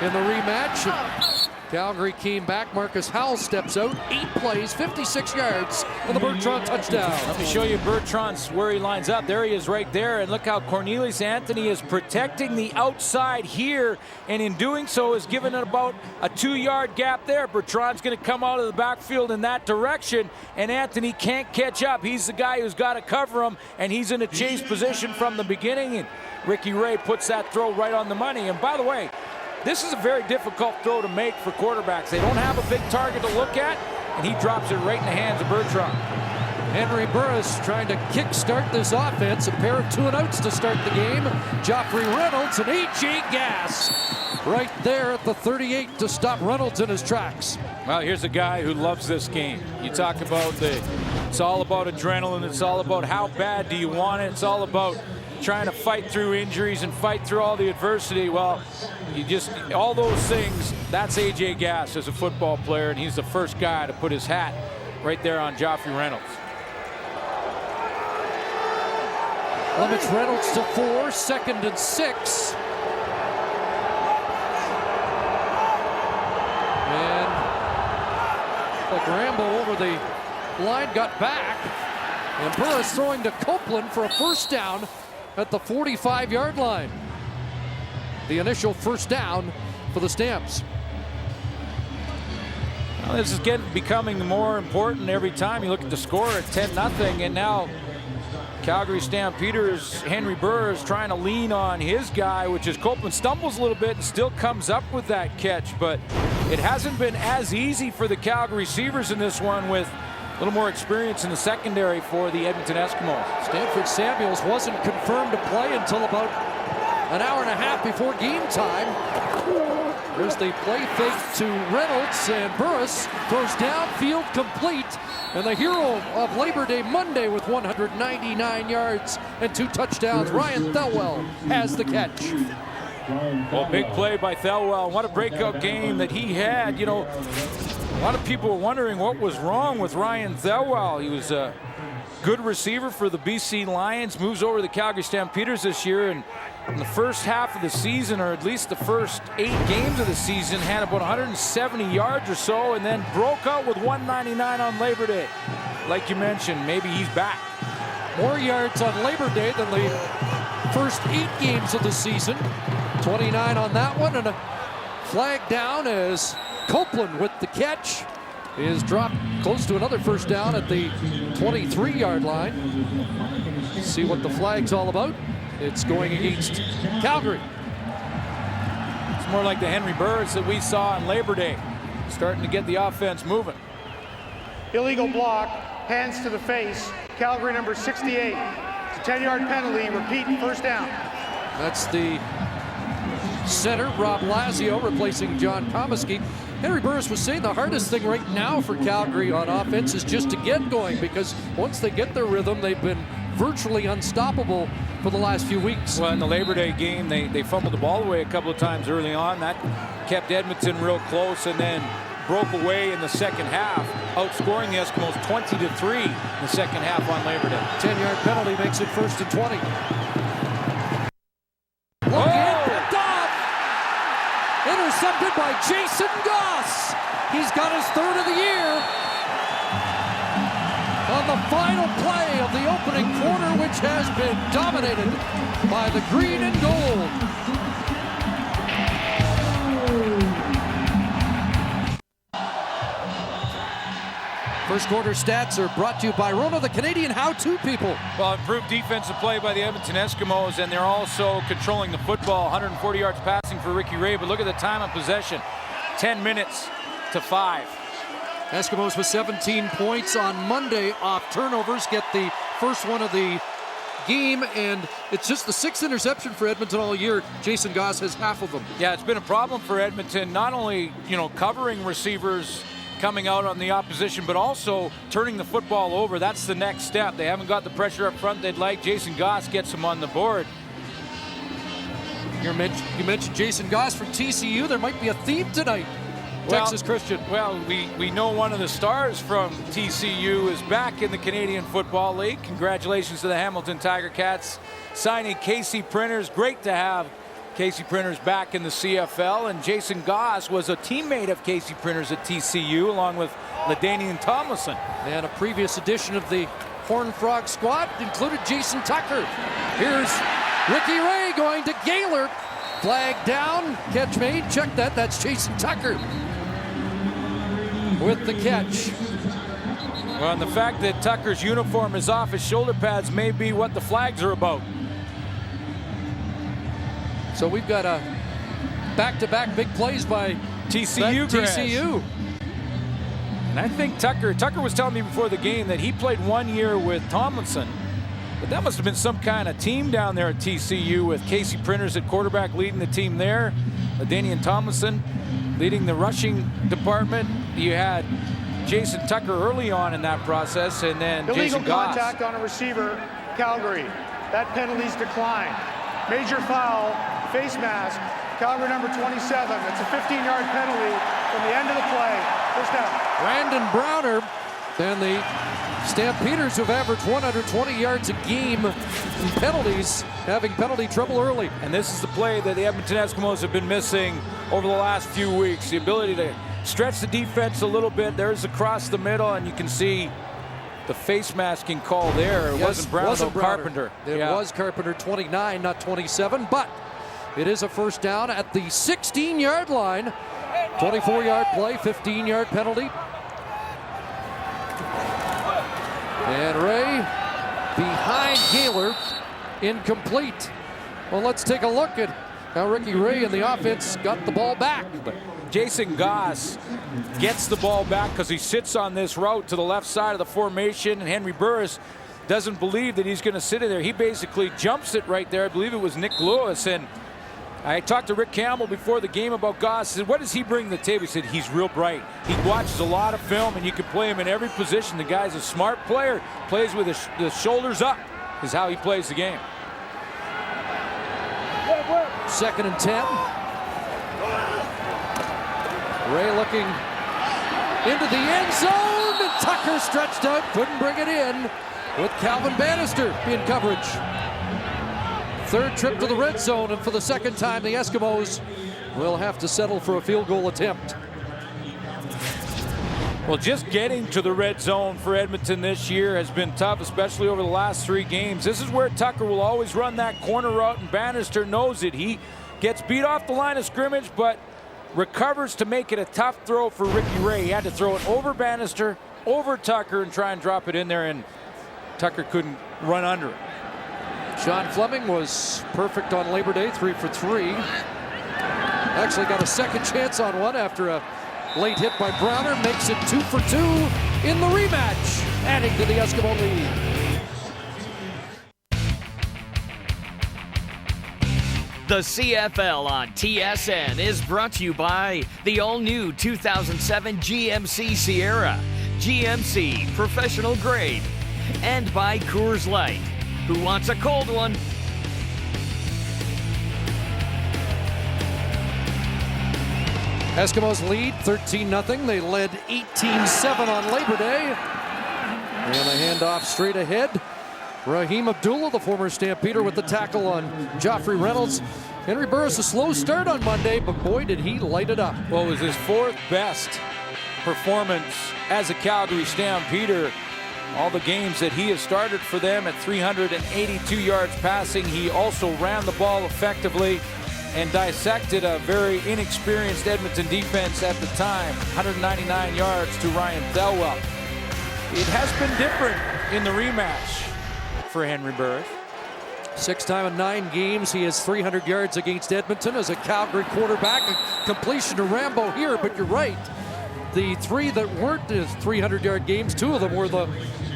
in the rematch. Calgary came back. Marcus Howell steps out. 8 plays, 56 yards for the Bertrand touchdown. Let me show you Bertrand's where he lines up. There he is right there. And look how Cornelius Anthony is protecting the outside here. And in doing so is given it about a 2-yard gap there. Bertrand's going to come out of the backfield in that direction. And Anthony can't catch up. He's the guy who's got to cover him. And he's in a chase position from the beginning. And Ricky Ray puts that throw right on the money. And by the way, this is a very difficult throw to make for quarterbacks. They don't have a big target to look at, and he drops it right in the hands of Bertrand. Henry Burris trying to kickstart this offense. A pair of 2-and-outs to start the game. Joffrey Reynolds and A.J. Gass right there at the 38 to stop Reynolds in his tracks. Well, here's a guy who loves this game. You talk about it's all about adrenaline. It's all about how bad do you want it. It's all about trying to fight through injuries and fight through all the adversity. Well, all those things, that's A.J. Gass as a football player, and he's the first guy to put his hat right there on Joffrey Reynolds. Limits Reynolds to 4, 2nd and 6. And the Grambo over the line got back. And Burris throwing to Copeland for a first down at the 45-yard line. The initial first down for the Stamps. Well, this is becoming more important every time. You look at the score at 10-0, and now Calgary Stampeders, Henry Burris trying to lean on his guy, which is Copeland. Stumbles a little bit and still comes up with that catch, but it hasn't been as easy for the Calgary receivers in this one, with a little more experience in the secondary for the Edmonton Eskimos. Stanford Samuels wasn't confirmed to play until about an hour and a half before game time. There's the play fake to Reynolds, and Burris throws downfield complete. And the hero of Labor Day Monday with 199 yards and 2 touchdowns, Ryan Thelwell, has the catch. Well, big play by Thelwell. What a breakout game that he had. You know, a lot of people were wondering what was wrong with Ryan Thelwell. He was a good receiver for the BC Lions, moves over to the Calgary Stampeders this year, and in the first half of the season, or at least the first 8 games of the season, had about 170 yards or so, and then broke out with 199 on Labor Day. Like you mentioned, maybe he's back. More yards on Labor Day than the first 8 games of the season. 29 on that one, and a flag down as Copeland with the catch is dropped close to another first down at the 23-yard line. See what the flag's all about. It's going against Calgary. It's more like the Henry Burris that we saw on Labor Day, starting to get the offense moving. Illegal block, hands to the face, Calgary number 68. It's a 10-yard penalty, repeat, first down. That's the center, Rob Lazio, replacing John Comiskey. Henry Burris was saying the hardest thing right now for Calgary on offense is just to get going, because once they get their rhythm, they've been virtually unstoppable for the last few weeks. Well, in the Labor Day game, they fumbled the ball away a couple of times early on. That kept Edmonton real close, and then broke away in the second half, outscoring the Eskimos 20-3 in the second half on Labor Day. 10-yard penalty makes it 1st and 20. Picked off! Intercepted by Jason Goss. He's got his 3rd of the year. On the final play of the opening quarter, which has been dominated by the green and gold. First quarter stats are brought to you by Rona, the Canadian how-to people. Well, improved defensive play by the Edmonton Eskimos, and they're also controlling the football. 140 yards passing for Ricky Ray, but look at the time of possession. 10 minutes to 5. Eskimos with 17 points on Monday off turnovers, get the first one of the game, and it's just the 6th interception for Edmonton all year. Jason Goss has half of them. Yeah, it's been a problem for Edmonton, not only, covering receivers coming out on the opposition, but also turning the football over. That's the next step. They haven't got the pressure up front they'd like. Jason Goss gets them on the board. You mentioned Jason Goss from TCU. There might be a theme tonight. Texas Christian. Well, we know one of the stars from TCU is back in the Canadian Football League. Congratulations to the Hamilton Tiger Cats signing Casey Printers. Great to have Casey Printers back in the CFL, and Jason Goss was a teammate of Casey Printers at TCU, along with LaDainian Tomlinson. And a previous edition of the Horned Frog squad included Jason Tucker. Here's Ricky Ray going to Gaylor. Flag down, catch made, check that, that's Jason Tucker with the catch. Well, and the fact that Tucker's uniform is off his shoulder pads may be what the flags are about. So we've got a back-to-back big plays by TCU. And I think Tucker was telling me before the game that he played 1 year with Tomlinson, but that must have been some kind of team down there at TCU with Casey Printers at quarterback leading the team there, LaDainian Tomlinson leading the rushing department. You had Jason Tucker early on in that process, and then Illegal Jason Goss. contact on a receiver, Calgary. That penalty's declined. Major foul, face mask, Calgary number 27. It's a 15-yard penalty from the end of the play. First down. Brandon Browner And the Stampeders, who've averaged 120 yards a game in penalties, having penalty trouble early. And this is the play that the Edmonton Eskimos have been missing over the last few weeks. The ability to stretch the defense a little bit. There's across the middle, and you can see the face masking call there. It wasn't Brown, wasn't though, Carpenter. It was Carpenter, 29, not 27, but it is a first down at the 16-yard line. 24-yard play, 15-yard penalty. And Ray behind Gaylor, incomplete. Well, let's take a look at how Ricky Ray and the offense got the ball back. Jason Goss gets the ball back because he sits on this route to the left side of the formation, and Henry Burris doesn't believe that he's going to sit in there. He basically jumps it right there. I believe it was Nick Lewis, and I talked to Rick Campbell before the game about Goss. I said, what does he bring to the table? He said, he's real bright. He watches a lot of film, and you can play him in every position. The guy's a smart player, plays with the shoulders up is how he plays the game. 2nd and 10. Ray looking into the end zone, and Tucker stretched out, couldn't bring it in, with Calvin Bannister in coverage. 3rd trip to the red zone, and for the 2nd time, the Eskimos will have to settle for a field goal attempt. Well, just getting to the red zone for Edmonton this year has been tough, especially over the last 3 games. This is where Tucker will always run that corner route, and Bannister knows it. He gets beat off the line of scrimmage, but recovers to make it a tough throw for Ricky Ray. He had to throw it over Bannister, over Tucker, and try and drop it in there, and Tucker couldn't run under it. Sean Fleming was perfect on Labor Day, 3 for 3. Actually got a second chance on one after a late hit by Browner. Makes it 2 for 2 in the rematch, adding to the Eskimo lead. The CFL on TSN is brought to you by the all-new 2007 GMC Sierra, GMC Professional Grade, and by Coors Light. Who wants a cold one? Eskimos lead 13-0. They led 18-7 on Labor Day. And a handoff straight ahead. Raheem Abdullah, the former Stampeder, with the tackle on Joffrey Reynolds. Henry Burris, a slow start on Monday, but boy, did he light it up. Well, it was his 4th best performance as a Calgary Stampeder. All the games that he has started for them at 382 yards passing. He also ran the ball effectively and dissected a very inexperienced Edmonton defense at the time. 199 yards to Ryan Thelwell. It has been different in the rematch for Henry Burris. 6th time in 9 games, he has 300 yards against Edmonton as a Calgary quarterback. A completion to Rambo here, but you're right. The 3 that weren't his 300-yard games, 2 of them were the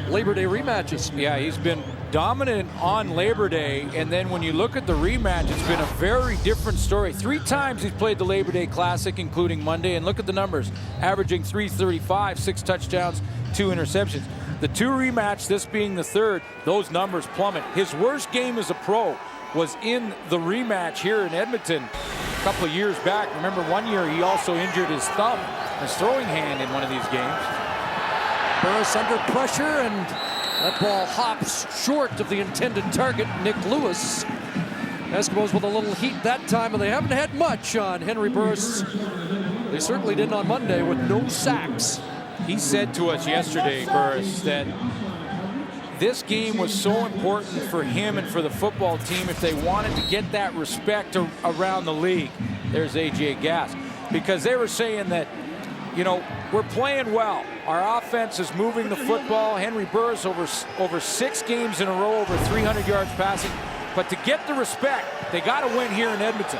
Labor Day rematches. Yeah, he's been dominant on Labor Day, and then when you look at the rematch, it's been a very different story. 3 times he's played the Labor Day Classic, including Monday, and look at the numbers. Averaging 335, 6 touchdowns, 2 interceptions. The 2 rematch, this being the 3rd, those numbers plummet. His worst game as a pro was in the rematch here in Edmonton a couple of years back. Remember, one year he also injured his thumb, his throwing hand in one of these games. Burris under pressure, and that ball hops short of the intended target, Nick Lewis. Eskimos with a little heat that time, and they haven't had much on Henry Burris. They certainly didn't on Monday with no sacks. He said to us yesterday, Burris, that this game was so important for him and for the football team if they wanted to get that respect around the league. There's A.J. Gass. Because they were saying that, you know, we're playing well. Our offense is moving the football. Henry Burris over 6 games in a row, over 300 yards passing. But to get the respect, they got to win here in Edmonton.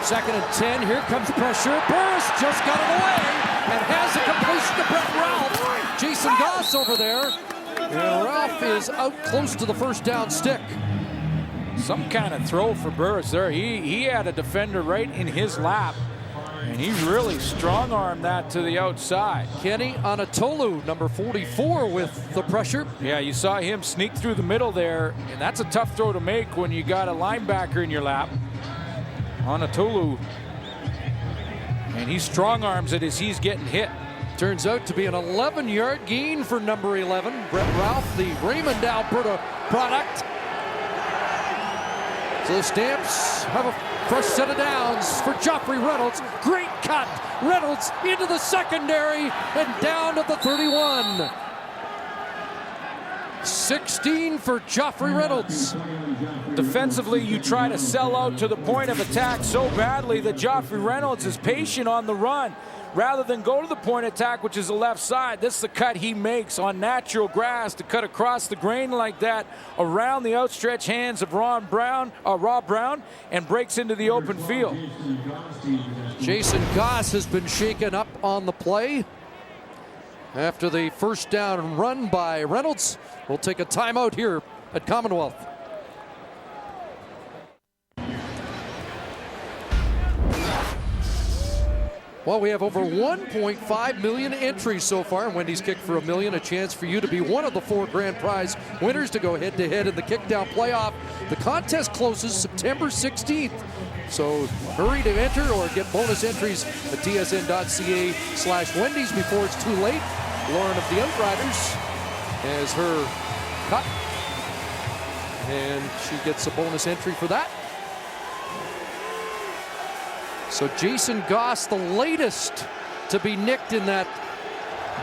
2nd and 10, here comes pressure. Burris just got it away and has a completion to Brett Ralph. Jason Goss over there. And Ralph is out close to the first down stick. Some kind of throw for Burris there. He had a defender right in his lap, and he really strong-armed that to the outside. Kenny Anatolu, number 44, with the pressure. Yeah, you saw him sneak through the middle there, and that's a tough throw to make when you got a linebacker in your lap. Anatolu, and he strong arms it as he's getting hit. Turns out to be an 11-yard gain for number 11, Brett Ralph, the Raymond, Alberta product. So the Stamps have a fresh set of downs for Joffrey Reynolds. Great cut. Reynolds into the secondary and down to the 31. 16 for Joffrey Reynolds. Defensively, you try to sell out to the point of attack so badly that Joffrey Reynolds is patient on the run. Rather than go to the point attack, which is the left side, this is the cut he makes on natural grass to cut across the grain like that around the outstretched hands of Rob Brown, and breaks into the open field. Jason Goss has been shaken up on the play after the first down run by Reynolds. We'll take a timeout here at Commonwealth. Well, we have over 1.5 million entries so far. Wendy's Kick for $1 million, a chance for you to be one of the 4 grand prize winners to go head-to-head in the Kickdown playoff. The contest closes September 16th. So hurry to enter or get bonus entries at tsn.ca/Wendy's before it's too late. Lauren of the Outriders has her cut, and she gets a bonus entry for that. So Jason Goss, the latest to be nicked in that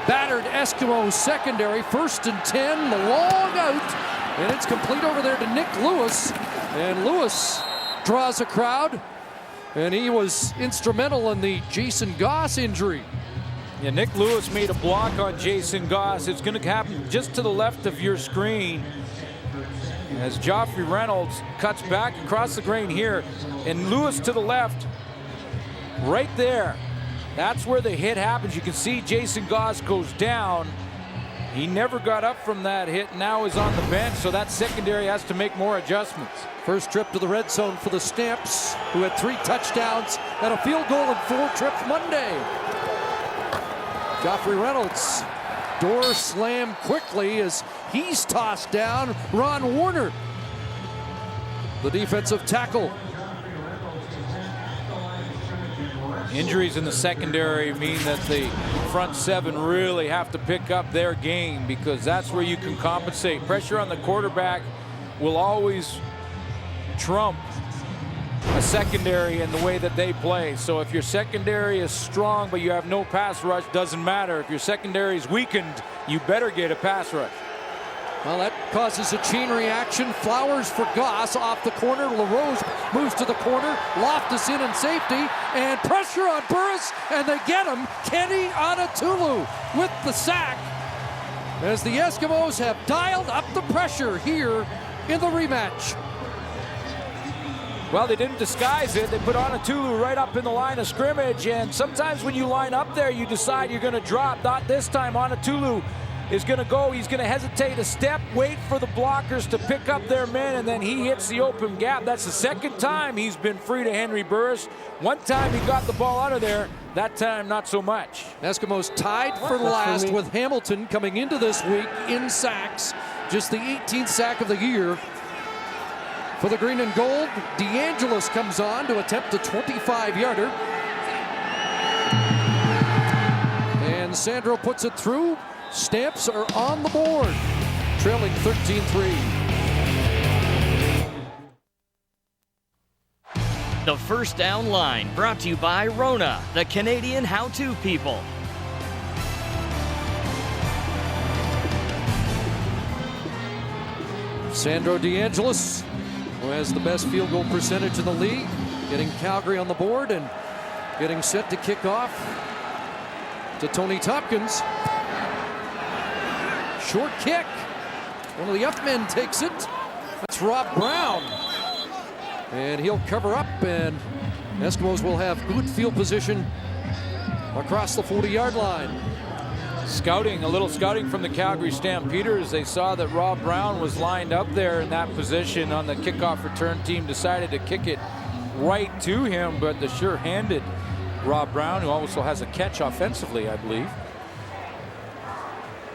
battered Eskimo secondary. 1st and 10, the long out, and it's complete over there to Nick Lewis. And Lewis draws a crowd, and he was instrumental in the Jason Goss injury. Yeah, Nick Lewis made a block on Jason Goss. It's going to happen just to the left of your screen as Joffrey Reynolds cuts back across the grain here, and Lewis to the left. Right there, that's where the hit happens. You can see Jason Goss goes down. He never got up from that hit, now is on the bench, so that secondary has to make more adjustments. First trip to the red zone for the Stamps, who had 3 touchdowns and a field goal in 4 trips Monday. Joffrey Reynolds, door slammed quickly as he's tossed down. Ron Warner, the defensive tackle. Injuries in the secondary mean that the front 7 really have to pick up their game, because that's where you can compensate. Pressure on the quarterback will always trump a secondary in the way that they play. So if your secondary is strong but you have no pass rush, doesn't matter. If your secondary is weakened, you better get a pass rush. Well, that causes a chain reaction. Flowers for Goss off the corner. LaRose moves to the corner. Loftus in safety. And pressure on Burris. And they get him. Kenny Anatulu with the sack. As the Eskimos have dialed up the pressure here in the rematch. Well, they didn't disguise it. They put Anatulu right up in the line of scrimmage. And sometimes when you line up there, you decide you're going to drop. Not this time. Anatulu is going to go. He's going to hesitate a step, wait for the blockers to pick up their men, and then he hits the open gap. That's the second time he's been free to Henry Burris. One time he got the ball out of there. That time, not so much. Eskimos tied for last with Hamilton coming into this week in sacks. Just the 18th sack of the year. For the green and gold, DeAngelis comes on to attempt a 25-yarder. And Sandro puts it through. Stamps are on the board, trailing 13-3. The First Down Line, brought to you by Rona, the Canadian how-to people. Sandro DeAngelis, who has the best field goal percentage in the league, getting Calgary on the board and getting set to kick off to Tony Tompkins. Short kick. One of the up men takes it. That's Rob Brown. And he'll cover up, and Eskimos will have good field position across the 40-yard line. Scouting, a little scouting from the Calgary Stampeders. They saw that Rob Brown was lined up there in that position on the kickoff return team. Decided to kick it right to him, but the sure-handed Rob Brown, who also has a catch offensively, I believe.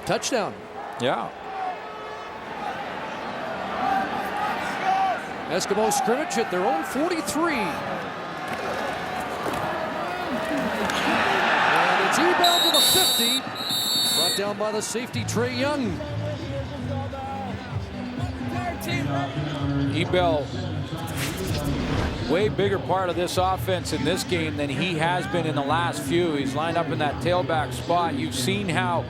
Touchdown. Yeah. Eskimo scrimmage at their own 43. And it's rebound to the 50. Brought down by the safety, Trey Young. Ebel, way bigger part of this offense in this game than he has been in the last few. He's lined up in that tailback spot. You've seen how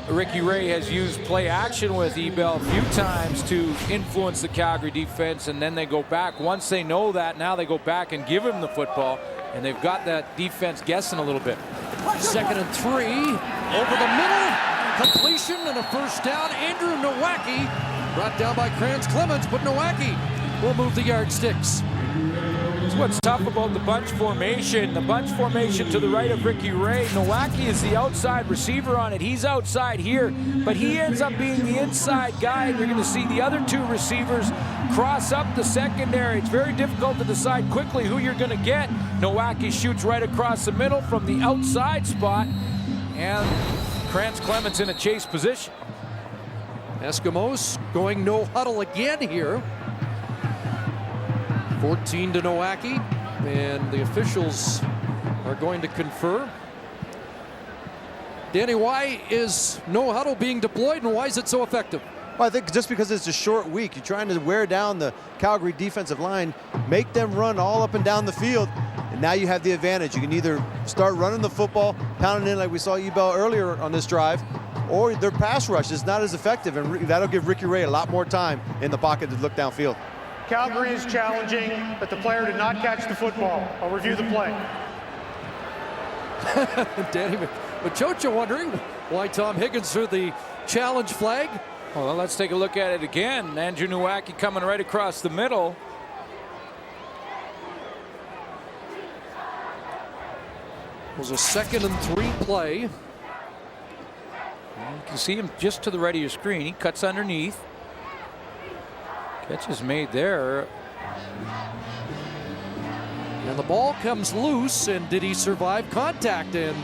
Ricky Ray has used play action with Ebel a few times to influence the Calgary defense, and then they go back. Once they know that, now they go back and give him the football, and they've got that defense guessing a little bit. 2nd and 3, over the middle, completion and a first down. Andrew Nowacki brought down by Krantz Clemens, but Nowacki will move the yardsticks. That's what's tough about the bunch formation. The bunch formation to the right of Ricky Ray. Nowacki is the outside receiver on it. He's outside here, but he ends up being the inside guy. And you're going to see the other two receivers cross up the secondary. It's very difficult to decide quickly who you're going to get. Nowacki shoots right across the middle from the outside spot, and Krantz Clemens in a chase position. Eskimos going no huddle again here. 14 to Nowacki, and the officials are going to confer. Danny, why is no huddle being deployed, and why is it so effective? Well, I think just because it's a short week, you're trying to wear down the Calgary defensive line, make them run all up and down the field, and now you have the advantage. You can either start running the football, pounding in like we saw Ebel earlier on this drive, or their pass rush is not as effective, and that'll give Ricky Ray a lot more time in the pocket to look downfield. Calgary is challenging that the player did not catch the football. I'll review the play. Danny Machocha wondering why Tom Higgins threw the challenge flag. Well, let's take a look at it again. Andrew Nowacki coming right across the middle. It was a 2nd and 3 play. You can see him just to the right of your screen. He cuts underneath. Catch is made there. And the ball comes loose, and did he survive contact? And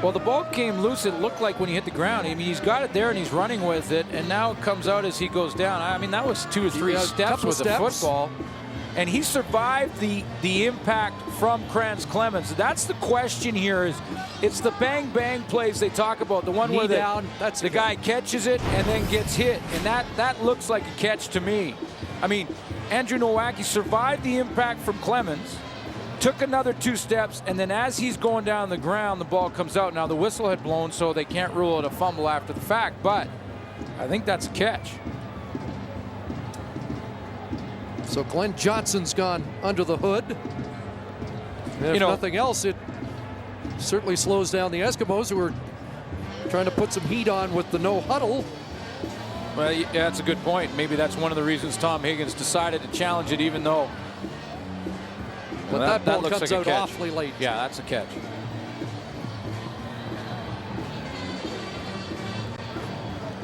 well, the ball came loose, it looked like, when he hit the ground. I mean, he's got it there and he's running with it, and now it comes out as he goes down. I mean, that was 2 or 3 steps with the football. And he survived the impact from Krantz Clemens. That's the question here. Is it's the bang bang plays they talk about, the one where the guy catches it and then gets hit, and that looks like a catch to me. I mean, Andrew Nowacki survived the impact from Clemens, took another 2 steps, and then as he's going down the ground, the ball comes out. Now the whistle had blown, so they can't rule it a fumble after the fact, but I think that's a catch. So Glenn Johnson's gone under the hood. And if nothing else, it certainly slows down the Eskimos, who are trying to put some heat on with the no huddle. Well, yeah, that's a good point. Maybe that's one of the reasons Tom Higgins decided to challenge it, even though. But that ball looks comes like out awfully late. Yeah, that's a catch.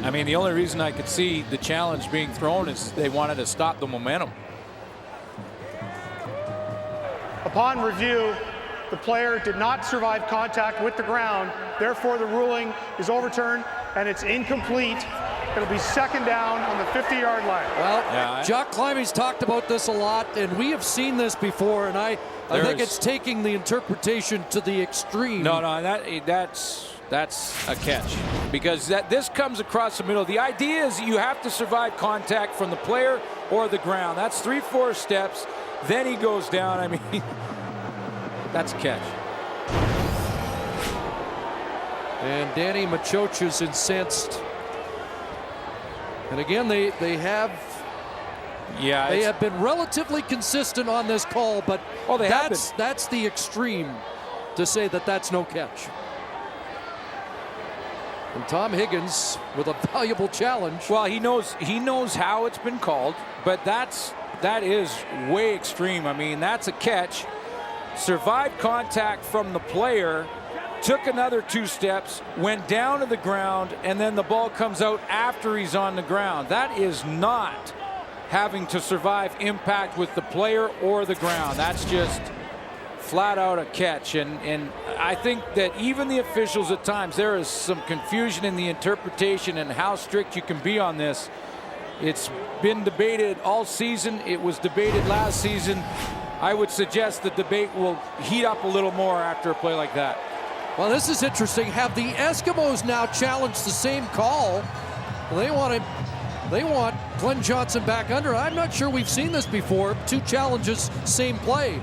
I mean, the only reason I could see the challenge being thrown is they wanted to stop the momentum. Upon review, the player did not survive contact with the ground. Therefore, the ruling is overturned and it's incomplete. It'll be 2nd down on the 50-yard line. Well, Jock Climby's talked about this a lot, and we have seen this before, and I think it's taking the interpretation to the extreme. No, that's a catch, because this comes across the middle. The idea is you have to survive contact from the player or the ground. That's 3-4 steps. Then he goes down. I mean, that's a catch. And Danny Machocha's incensed. And again, they have been relatively consistent on this call, but that's the extreme to say that that's no catch. And Tom Higgins with a valuable challenge. Well, he knows how it's been called, but that is way extreme. I mean, that's a catch. Survived contact from the player, took another 2 steps, went down to the ground, and then the ball comes out after he's on the ground. That is not having to survive impact with the player or the ground. That's just flat out a catch. And I think that even the officials at times, there is some confusion in the interpretation and how strict you can be on this. It's been debated all season. It was debated last season. I would suggest the debate will heat up a little more after a play like that. Well, this is interesting. Have the Eskimos now challenged the same call? They want Glenn Johnson back under. I'm not sure we've seen this before. 2 challenges, same play.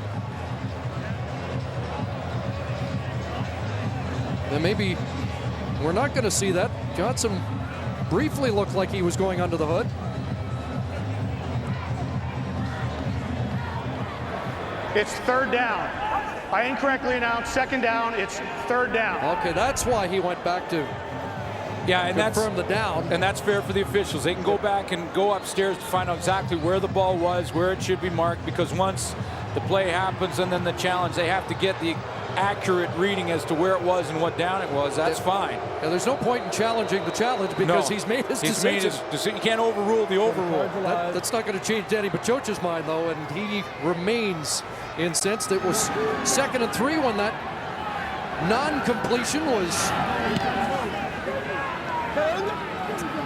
And maybe we're not going to see that. Johnson briefly looked like he was going under the hood. It's 3rd down. I incorrectly announced 2nd down. It's 3rd down. Okay, that's why he went back to confirm the down. And that's fair for the officials. They can go back and go upstairs to find out exactly where the ball was, where it should be marked, because once the play happens and then the challenge, they have to get the accurate reading as to where it was and what down it was. That's fine. Yeah, there's no point in challenging the challenge because he's made his decision. You can't overrule the overrule. That's not going to change Danny Bachoc's mind, though, and he remains incensed. It was 2nd and 3 when that non-completion was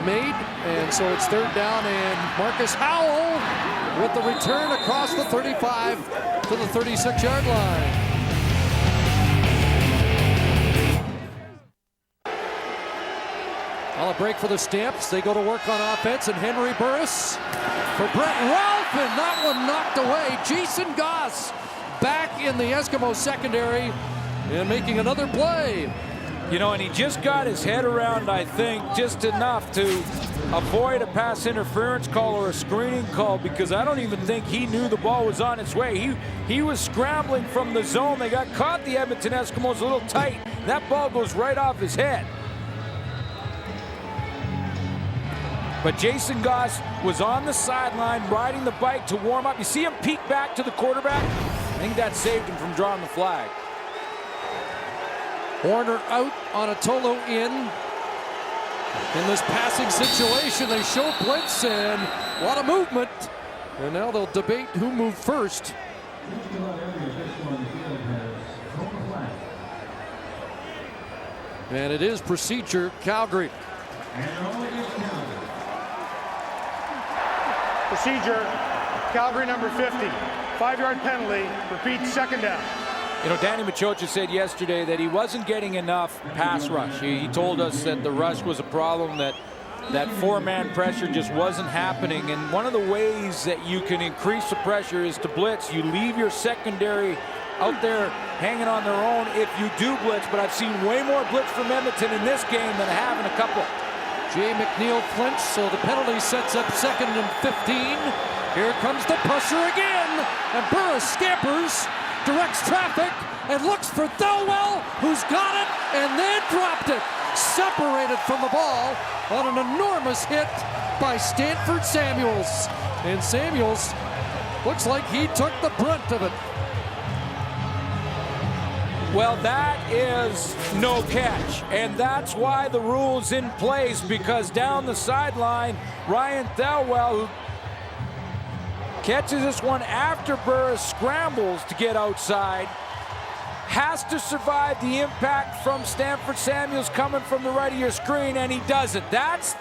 made, and so it's 3rd down, and Marcus Howell with the return across the 35 to the 36-yard line. Well, a break for the Stamps. They go to work on offense, and Henry Burris for Brett Ralph, and that one knocked away. Jason Goss back in the Eskimo secondary and making another play. You know, and he just got his head around, I think, just enough to avoid a pass interference call or a screening call, because I don't even think he knew the ball was on its way. He was scrambling from the zone. They got caught, the Edmonton Eskimos, a little tight. That ball goes right off his head. But Jason Goss was on the sideline riding the bike to warm up. You see him peek back to the quarterback? I think that saved him from drawing the flag. Warner out on Atolo in this passing situation. They show blitz and a lot of movement. And now they'll debate who moved first. And it is procedure, Calgary. Procedure, Calgary number 50. 5-yard penalty, repeat 2nd down. You know, Danny Machocha said yesterday that he wasn't getting enough pass rush. He told us that the rush was a problem, that 4-man pressure just wasn't happening. And one of the ways that you can increase the pressure is to blitz. You leave your secondary out there hanging on their own if you do blitz, but I've seen way more blitz from Edmonton in this game than I have in a couple. Jay McNeil flinch, so the penalty sets up 2nd and 15. Here comes the pressure again, and Burris scampers, directs traffic, and looks for Thelwell, who's got it, and then dropped it. Separated from the ball on an enormous hit by Stanford Samuels. And Samuels looks like he took the brunt of it. Well, that is no catch, and that's why the rule's in place, because down the sideline, Ryan Thelwell, who catches this one after Burris scrambles to get outside, has to survive the impact from Stanford Samuels coming from the right of your screen, and he doesn't. That's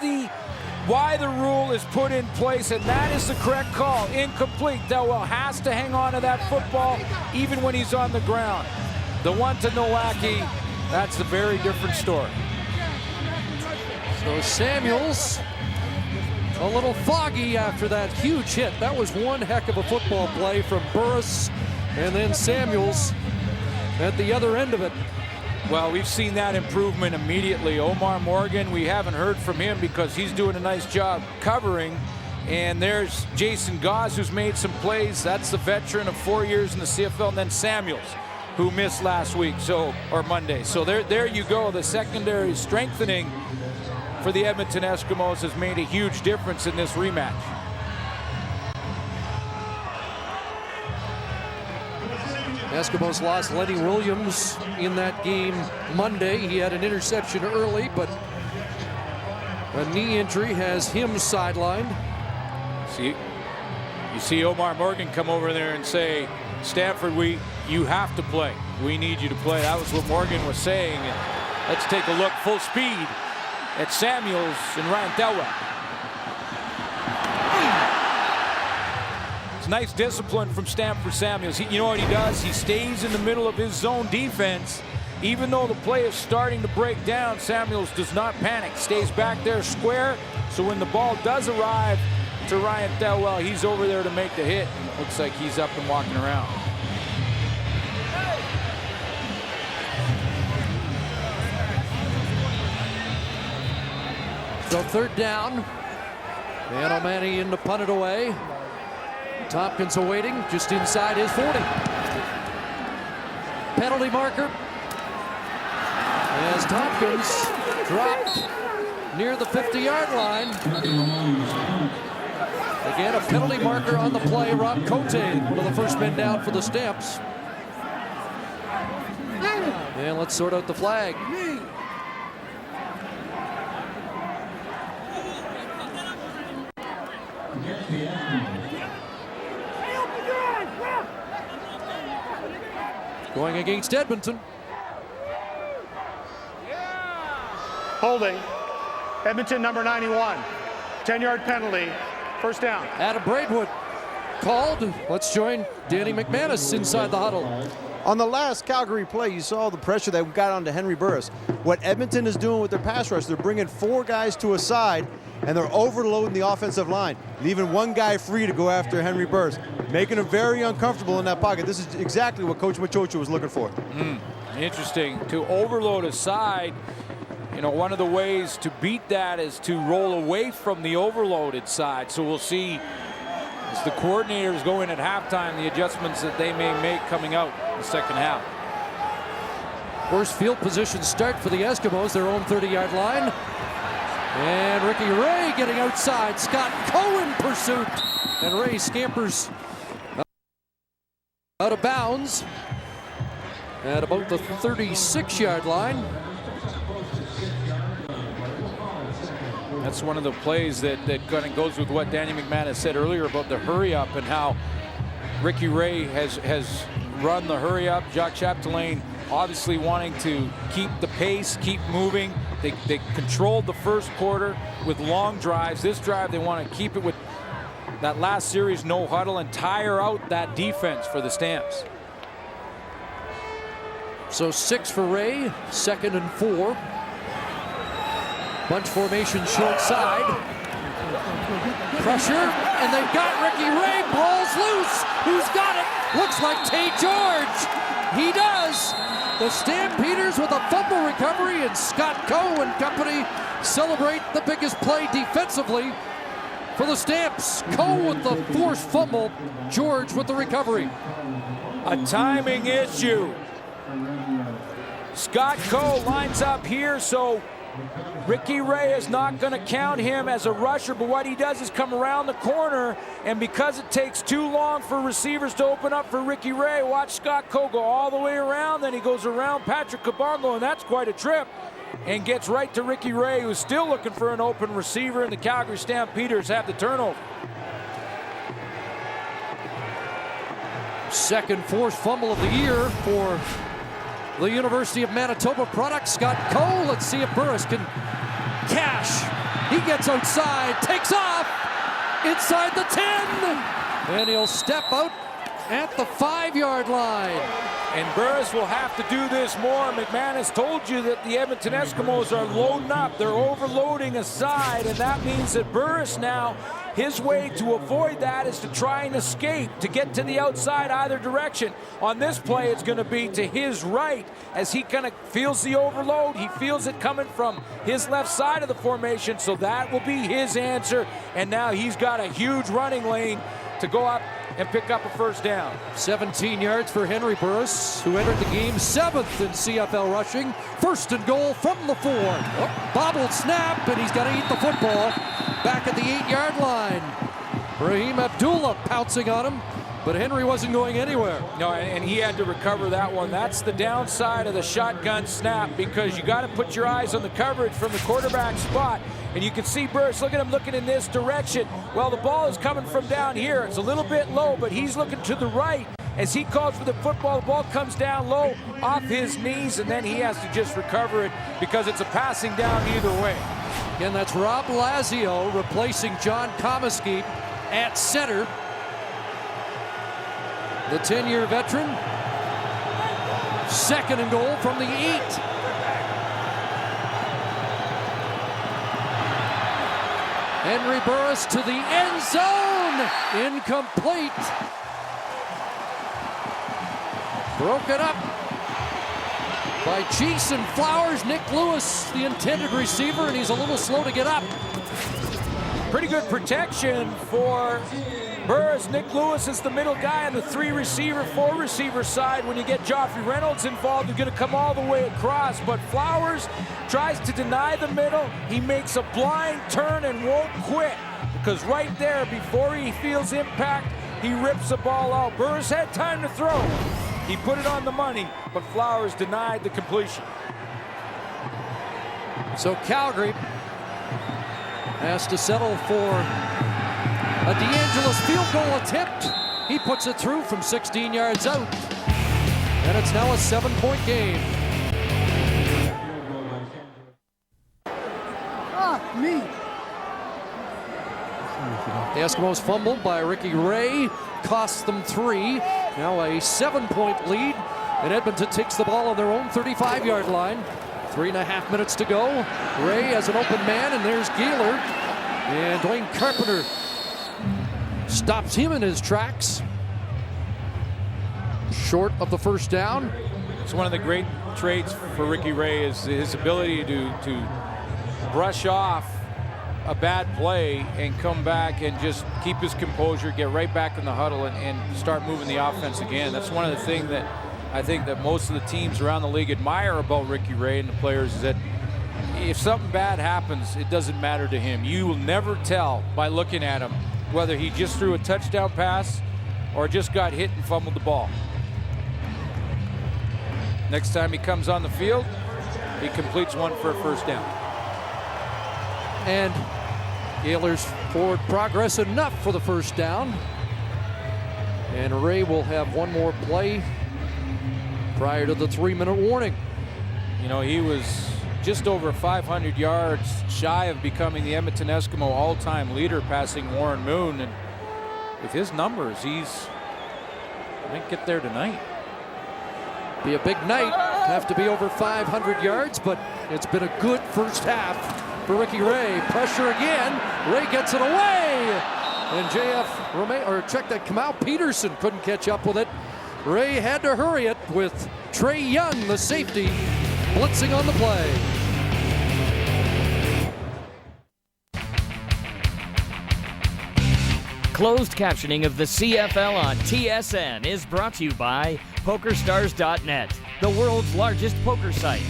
why the rule is put in place, and that is the correct call. Incomplete. Thelwell has to hang on to that football even when he's on the ground. The one to Nowacki, that's a very different story. So Samuels a little foggy after that huge hit. That was one heck of a football play from Burris, and then Samuels at the other end of it. Well, we've seen that improvement immediately. Omar Morgan, we haven't heard from him because he's doing a nice job covering. And there's Jason Goss, who's made some plays. That's the veteran of 4 years in the CFL. And then Samuels, who missed last week, or Monday. So there you go. The secondary strengthening for the Edmonton Eskimos has made a huge difference in this rematch. Eskimos lost Lenny Williams in that game Monday. He had an interception early, but a knee injury has him sidelined. You see Omar Morgan come over there and say, Stanford, you have to play. We need you to play. That was what Morgan was saying. And let's take a look full speed at Samuels and Ryan Thelwell. It's nice discipline from Stanford Samuels. You know what he does? He stays in the middle of his zone defense, Even though the play is starting to break down, Samuels does not panic. Stays back there square, so when the ball does arrive to Ryan Thelwell, he's over there to make the hit. Looks like he's up and walking around. So third down. And O'Mahony in to punt it away. Tompkins awaiting just inside his 40. Penalty marker as Tompkins dropped near the 50-yard line. Again, a penalty marker on the play. Rob Cote, one of the first men down for the Stamps. And let's sort out the flag. Going against Edmonton. Holding. Edmonton number 91. 10-yard penalty. First down. Adam Braidwood called. Let's join Danny McManus inside the huddle. On the last Calgary play, you saw the pressure that we got onto Henry Burris. What Edmonton is doing with their pass rush, they're bringing 4 guys to a side, and they're overloading the offensive line, leaving 1 guy free to go after Henry Burris, making him very uncomfortable in that pocket. This is exactly what Coach Machocha was looking for. Interesting. To overload a side, you know, one of the ways to beat that is to roll away from the overloaded side. So we'll see as the coordinators go in at halftime the adjustments that they may make coming out in the second half. Worst field position start for the Eskimos, their own 30-yard line. And Ricky Ray getting outside. Scott Coe in pursuit. And Ray scampers out of bounds at about the 36-yard line. That's one of the plays that kind of goes with what Danny McManus said earlier about the hurry up and how Ricky Ray has run the hurry up. Jacques Chapdelaine obviously wanting to keep the pace, keep moving. They controlled the first quarter with long drives. This drive they want to keep it with that last series no huddle and tire out that defense for the Stamps. So 6 for Ray, 2nd and 4. Bunch formation short side. Pressure, and they've got Ricky Ray. Ball's loose. Who's got it? Looks like Tay George. He does. The Stampeders with a fumble recovery, and Scott Coe and company celebrate the biggest play defensively for the Stamps. Coe with the forced fumble. George with the recovery. A timing issue. Scott Coe lines up here, so Ricky Ray is not going to count him as a rusher, but what he does is come around the corner, and because it takes too long for receivers to open up for Ricky Ray, watch Scott Coe go all the way around, then he goes around Patrick Kabongo, and that's quite a trip, and gets right to Ricky Ray, who's still looking for an open receiver, and the Calgary Stampeders have the turnover. Second forced fumble of the year for the University of Manitoba product, Scott Coe. Let's see if Burris can cash. He gets outside, takes off, inside the 10, and he'll step out at the 5-yard line. And Burris will have to do this more. McManus told you that the Edmonton Eskimos are loading up. They're overloading a side, and that means that Burris now, his way to avoid that is to try and escape, to get to the outside either direction. On this play, it's going to be to his right as he kind of feels the overload. He feels it coming from his left side of the formation, so that will be his answer. And now he's got a huge running lane to go up and pick up a first down. 17 yards for Henry Burris, who entered the game 7th in CFL rushing. 1st and goal from the 4. Bobbled snap, and he's got to eat the football. Back at the 8-yard line. Raheem Abdullah pouncing on him, but Henry wasn't going anywhere. No, and he had to recover that one. That's the downside of the shotgun snap, because you got to put your eyes on the coverage from the quarterback spot. And you can see Burris, look at him looking in this direction. Well, the ball is coming from down here. It's a little bit low, but he's looking to the right. As he calls for the football, the ball comes down low off his knees, and then he has to just recover it because it's a passing down either way. Again, that's Rob Lazio replacing John Comiskey at center. The 10-year veteran Second and goal from the 8. Henry Burris to the end zone. Incomplete. Broken up by Jason Flowers. Nick Lewis, the intended receiver, and he's a little slow to get up. Pretty good protection for Burris. Nick Lewis is the middle guy on the 3-receiver, 4-receiver side. When you get Joffrey Reynolds involved, you're going to come all the way across. But Flowers tries to deny the middle. He makes a blind turn and won't quit, because right there, before he feels impact, he rips the ball out. Burris had time to throw. He put it on the money, but Flowers denied the completion. So Calgary has to settle for a DeAngelis field goal attempt. He puts it through from 16 yards out. And it's now a 7-point game. The Eskimos fumbled by Ricky Ray. Costs them 3. Now a 7-point lead. And Edmonton takes the ball on their own 35-yard line. 3.5 minutes to go. Ray has an open man, and there's Gaylor. And Dwayne Carpenter stops him in his tracks. Short of the first down. It's one of the great traits for Ricky Ray is his ability to brush off a bad play and come back and just keep his composure, get right back in the huddle and start moving the offense again. That's one of the things that I think that most of the teams around the league admire about Ricky Ray and the players, is that if something bad happens, it doesn't matter to him. You will never tell by looking at him whether he just threw a touchdown pass or just got hit and fumbled the ball. Next time he comes on the field, he completes one for a first down. And Gaylor's forward progress enough for the first down. And Ray will have one more play prior to the 3-minute warning. You know, he was just over 500 yards shy of becoming the Edmonton Eskimo all-time leader, passing Warren Moon. And with his numbers, he might get there tonight. Be a big night. Have to be over 500 yards, but it's been a good first half for Ricky Ray. Pressure again. Ray gets it away. And Kamau Peterson couldn't catch up with it. Ray had to hurry it with Trey Young, the safety, blitzing on the play. Closed captioning of the CFL on TSN is brought to you by PokerStars.net, the world's largest poker site.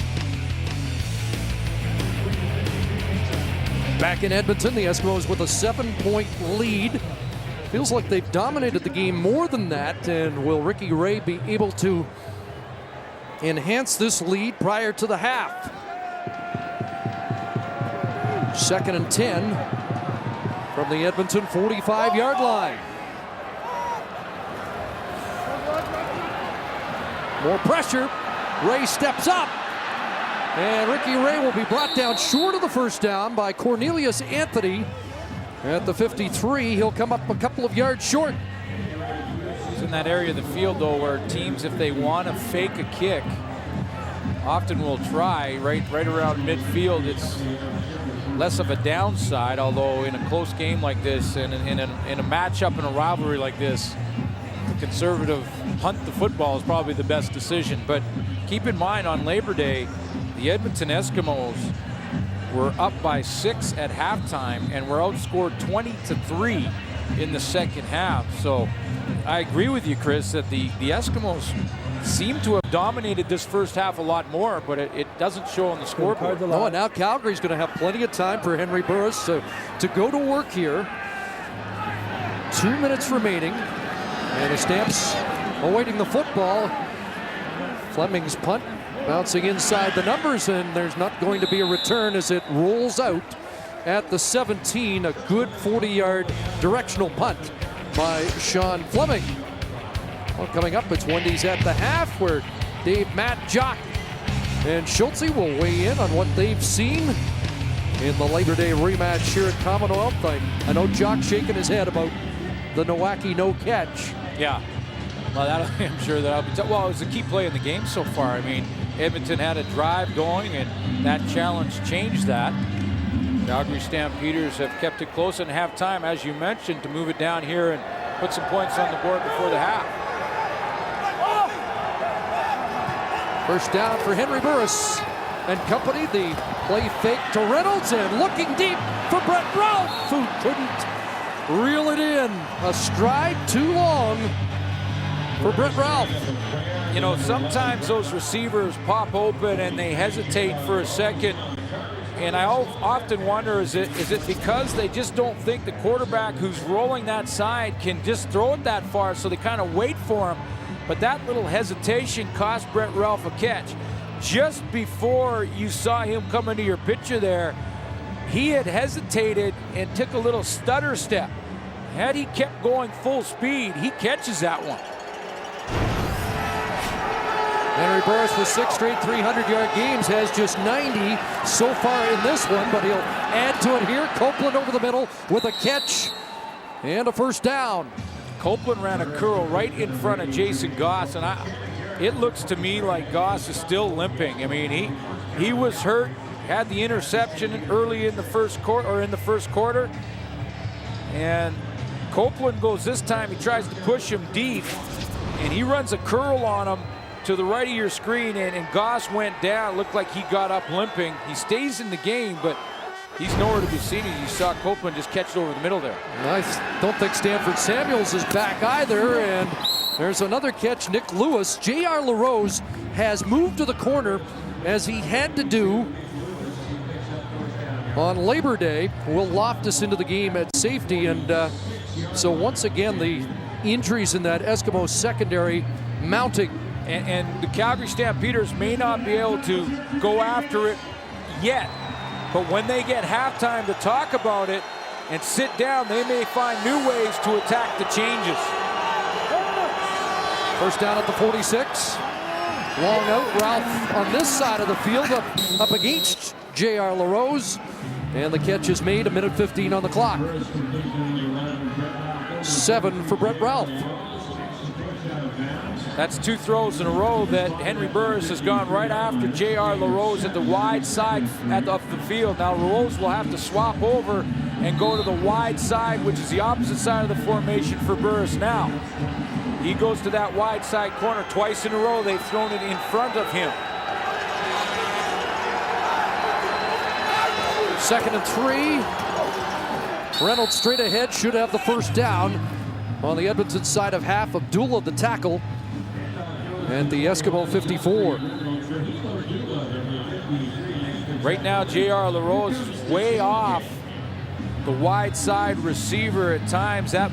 Back in Edmonton, the Eskimos with a 7-point lead. Feels like they've dominated the game more than that, and will Ricky Ray be able to enhance this lead prior to the half? 2nd and 10 from the Edmonton 45-yard line. More pressure. Ray steps up. And Ricky Ray will be brought down short of the first down by Cornelius Anthony at the 53. He'll come up a couple of yards short. It's in that area of the field, though, where teams, if they want to fake a kick, often will try right around midfield. It's less of a downside, although in a close game like this and in a matchup and a rivalry like this, the conservative punt the football is probably the best decision. But keep in mind, on Labor Day, the Edmonton Eskimos were up by 6 at halftime and were outscored 20-3 in the second half. So I agree with you, Chris, that the Eskimos seem to have dominated this first half a lot more, but it doesn't show on the scoreboard. Oh, and now Calgary's going to have plenty of time for Henry Burris to go to work here. 2 minutes remaining, and the Stamps awaiting the football. Fleming's punt bouncing inside the numbers, and there's not going to be a return as it rolls out at the 17. A good 40-yard directional punt by Sean Fleming. Well, coming up, it's Wendy's at the half, where Matt, Jock, and Schultze will weigh in on what they've seen in the Labor Day rematch here at Commonwealth. I know Jock shaking his head about the Nowacki no catch. Yeah. Well, I'm sure that'll be tough. Well, it was a key play in the game so far. I mean, Edmonton had a drive going, and that challenge changed that. Calgary Stampeders have kept it close in halftime, as you mentioned, to move it down here and put some points on the board before the half. First down for Henry Burris and company. The play fake to Reynolds, and looking deep for Brett Ralph, who couldn't reel it in. A stride too long for Brett Ralph. You know, sometimes those receivers pop open and they hesitate for a second. And I often wonder, is it because they just don't think the quarterback who's rolling that side can just throw it that far, so they kind of wait for him? But that little hesitation cost Brett Ralph a catch. Just before you saw him come into your picture there, he had hesitated and took a little stutter step. Had he kept going full speed, he catches that one. Henry Burris with 6 straight 300-yard games has just 90 so far in this one, but he'll add to it here. Copeland over the middle with a catch and a first down. Copeland ran a curl right in front of Jason Goss, and it looks to me like Goss is still limping. I mean, he was hurt, had the interception early in the first quarter, and Copeland goes this time. He tries to push him deep, and he runs a curl on him to the right of your screen, and Goss went down. Looked like he got up limping. He stays in the game, but he's nowhere to be seen. You saw Copeland just catch it over the middle there. I don't think Stanford Samuels is back either, and there's another catch. Nick Lewis. J.R. LaRose has moved to the corner, as he had to do on Labor Day. Will Loftus into the game at safety, and so once again the injuries in that Eskimos secondary mounting. And the Calgary Stampeders may not be able to go after it yet, but when they get halftime to talk about it and sit down, they may find new ways to attack the changes. First down at the 46. Long out, Ralph on this side of the field, up against J.R. LaRose. And the catch is made, 1:15 on the clock. 7 for Brett Ralph. That's 2 throws in a row that Henry Burris has gone right after J.R. LaRose at the wide side of the field. Now LaRose will have to swap over and go to the wide side, which is the opposite side of the formation for Burris now. He goes to that wide side corner. Twice in a row they've thrown it in front of him. 2nd and 3. Reynolds straight ahead, should have the first down. On the Edmonton side of half, Abdullah the tackle at the Eskimo 54. Right now, J.R. LaRose is way off the wide side receiver at times. That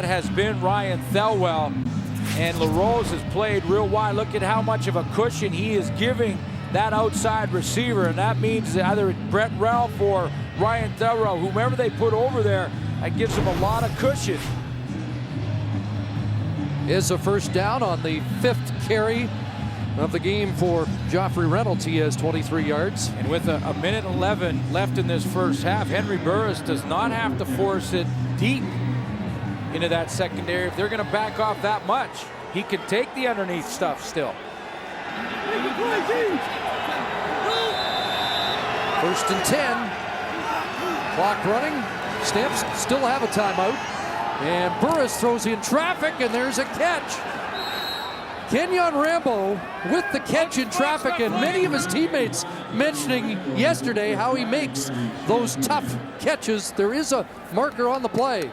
has been Ryan Thelwell, and LaRose has played real wide. Look at how much of a cushion he is giving that outside receiver, and that means either Brett Ralph or Ryan Thelwell, whomever they put over there, that gives him a lot of cushion. Is a first down on the 5th carry of the game for Joffrey Reynolds. He has 23 yards. And with a 1:11 left in this first half, Henry Burris does not have to force it deep into that secondary. If they're going to back off that much, he can take the underneath stuff still. 1st and 10. Clock running. Stamps still have a timeout. And Burris throws in traffic, and there's a catch. Kenyon Rambo with the catch in traffic, and many of his teammates mentioning yesterday how he makes those tough catches. There is a marker on the play.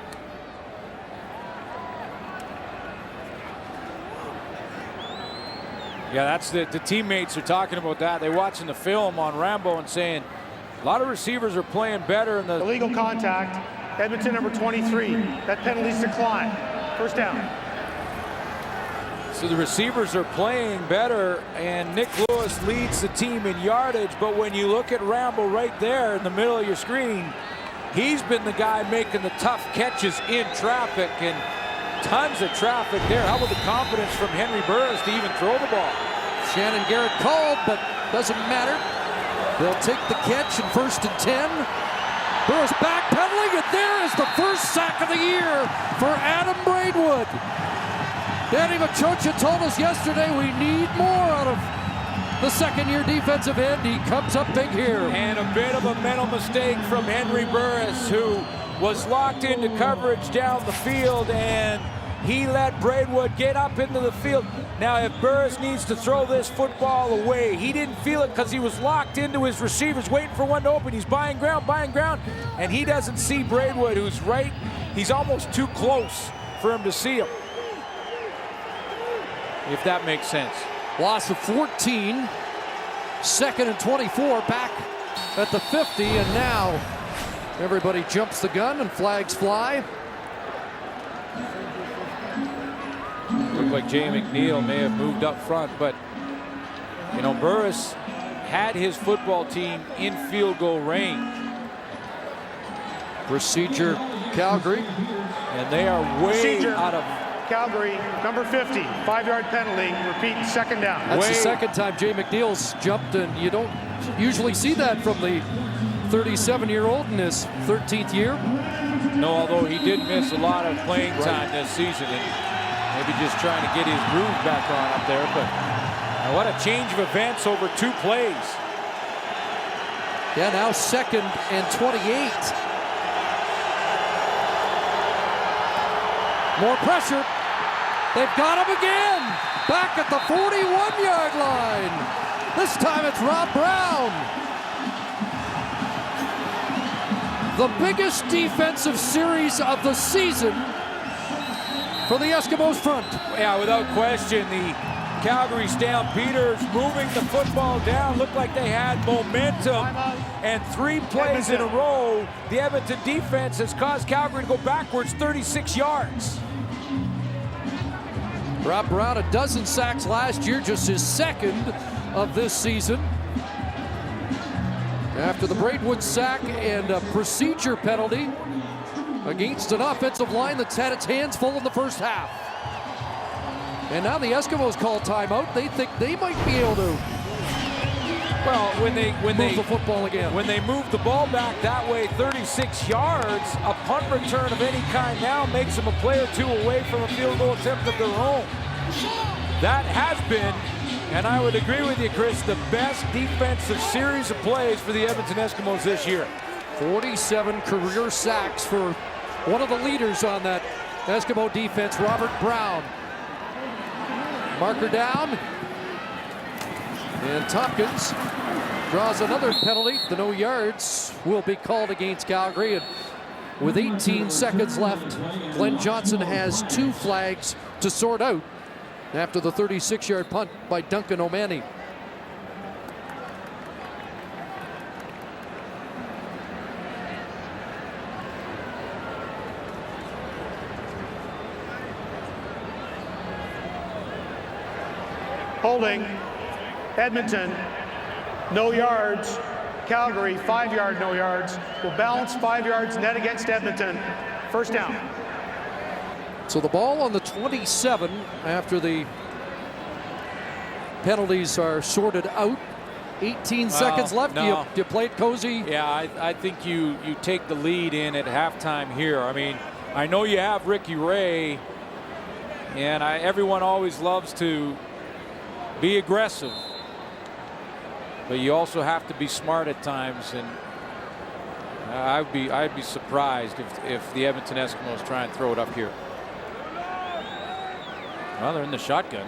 Yeah, that's the teammates are talking about that. They're watching the film on Rambo and saying a lot of receivers are playing better in the illegal contact. Edmonton number 23. That penalty's declined. First down. So the receivers are playing better, and Nick Lewis leads the team in yardage. But when you look at Rambo right there in the middle of your screen, he's been the guy making the tough catches in traffic, and tons of traffic there. How about the confidence from Henry Burris to even throw the ball? Shannon Garrett called, but doesn't matter. They'll take the catch in 1st and 10. Burris backpedaling, and there is the first sack of the year for Adam Braidwood. Danny Machocha told us yesterday we need more out of the second-year defensive end. He comes up big here. And a bit of a mental mistake from Henry Burris, who was locked into coverage down the field, and he let Braidwood get up into the field. Now, if Burris needs to throw this football away, he didn't feel it because he was locked into his receivers, waiting for one to open. He's buying ground, and he doesn't see Braidwood, who's right. He's almost too close for him to see him, if that makes sense. Loss of 14, 2nd and 24, back at the 50, and now everybody jumps the gun and flags fly. Looked like Jay McNeil may have moved up front, but you know, Burris had his football team in field goal range. Procedure, Calgary. And they are way Procedure. out of Calgary, number 50, 5-yard penalty. Repeat, 2nd down. That's the second time Jay McNeil's jumped, and you don't usually see that from the 37-year-old in his 13th year. No, although he did miss a lot of playing time this season, and maybe just trying to get his groove back on up there. But what a change of events over 2 plays. Yeah, now 2nd and 28. More pressure. They've got him again. Back at the 41-yard line. This time it's Rob Brown. The biggest defensive series of the season for the Eskimos front. Yeah, without question, the Calgary Stampeders moving the football down. Looked like they had momentum. And 3 plays in a row, the Edmonton defense has caused Calgary to go backwards 36 yards. Rob Brown, a dozen sacks last year, just his 2nd of this season. After the Braidwood sack and a procedure penalty against an offensive line that's had its hands full in the first half. And now the Eskimos call timeout. They think they might be able to move the football again. When they move the ball back that way 36 yards, a punt return of any kind now makes them a play or 2 away from a field goal attempt of their own. That has been, and I would agree with you, Chris, the best defensive series of plays for the Edmonton Eskimos this year. 47 career sacks for one of the leaders on that Eskimo defense, Robert Brown. Marker down. And Tompkins draws another penalty. The no yards will be called against Calgary. And with 18 seconds left, Glenn Johnson has 2 flags to sort out after the 36-yard punt by Duncan O'Mahony. Holding. Edmonton, no yards. Calgary, 5-yard no yards. Will balance 5 yards net against Edmonton. 1st down. So the ball on the 27 after the penalties are sorted out. 18 seconds left. No. You play it cozy. Yeah, I think you take the lead in at halftime here. I mean, I know you have Ricky Ray, and everyone always loves to be aggressive, but you also have to be smart at times, and I'd be surprised if the Edmonton Eskimos try and throw it up here. Well, they're in the shotgun.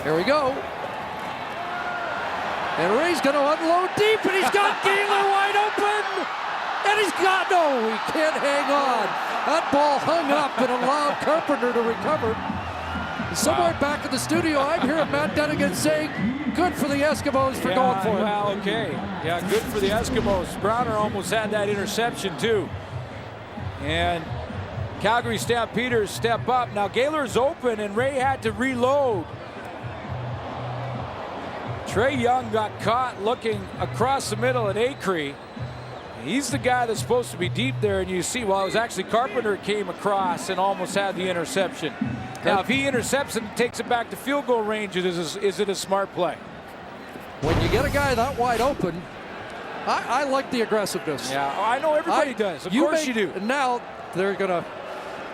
Here we go. And Ray's going to unload deep, and he's got Gaylor wide open. And he can't hang on. That ball hung up and allowed Carpenter to recover. Somewhere back in the studio, I'm hearing Matt Dunnigan saying, good for the Eskimos for going for it. Well, okay. Yeah, good for the Eskimos. Browner almost had that interception, too. And Calgary Stampeders step up. Now, Gaylor's open, and Ray had to reload. Trey Young got caught looking across the middle at Acree. He's the guy that's supposed to be deep there, and you see, well, it was actually Carpenter came across and almost had the interception. Now, if he intercepts it and takes it back to field goal range, is it a smart play? When you get a guy that wide open, I like the aggressiveness. Yeah, I know everybody does. Of course you do. Now, they're going to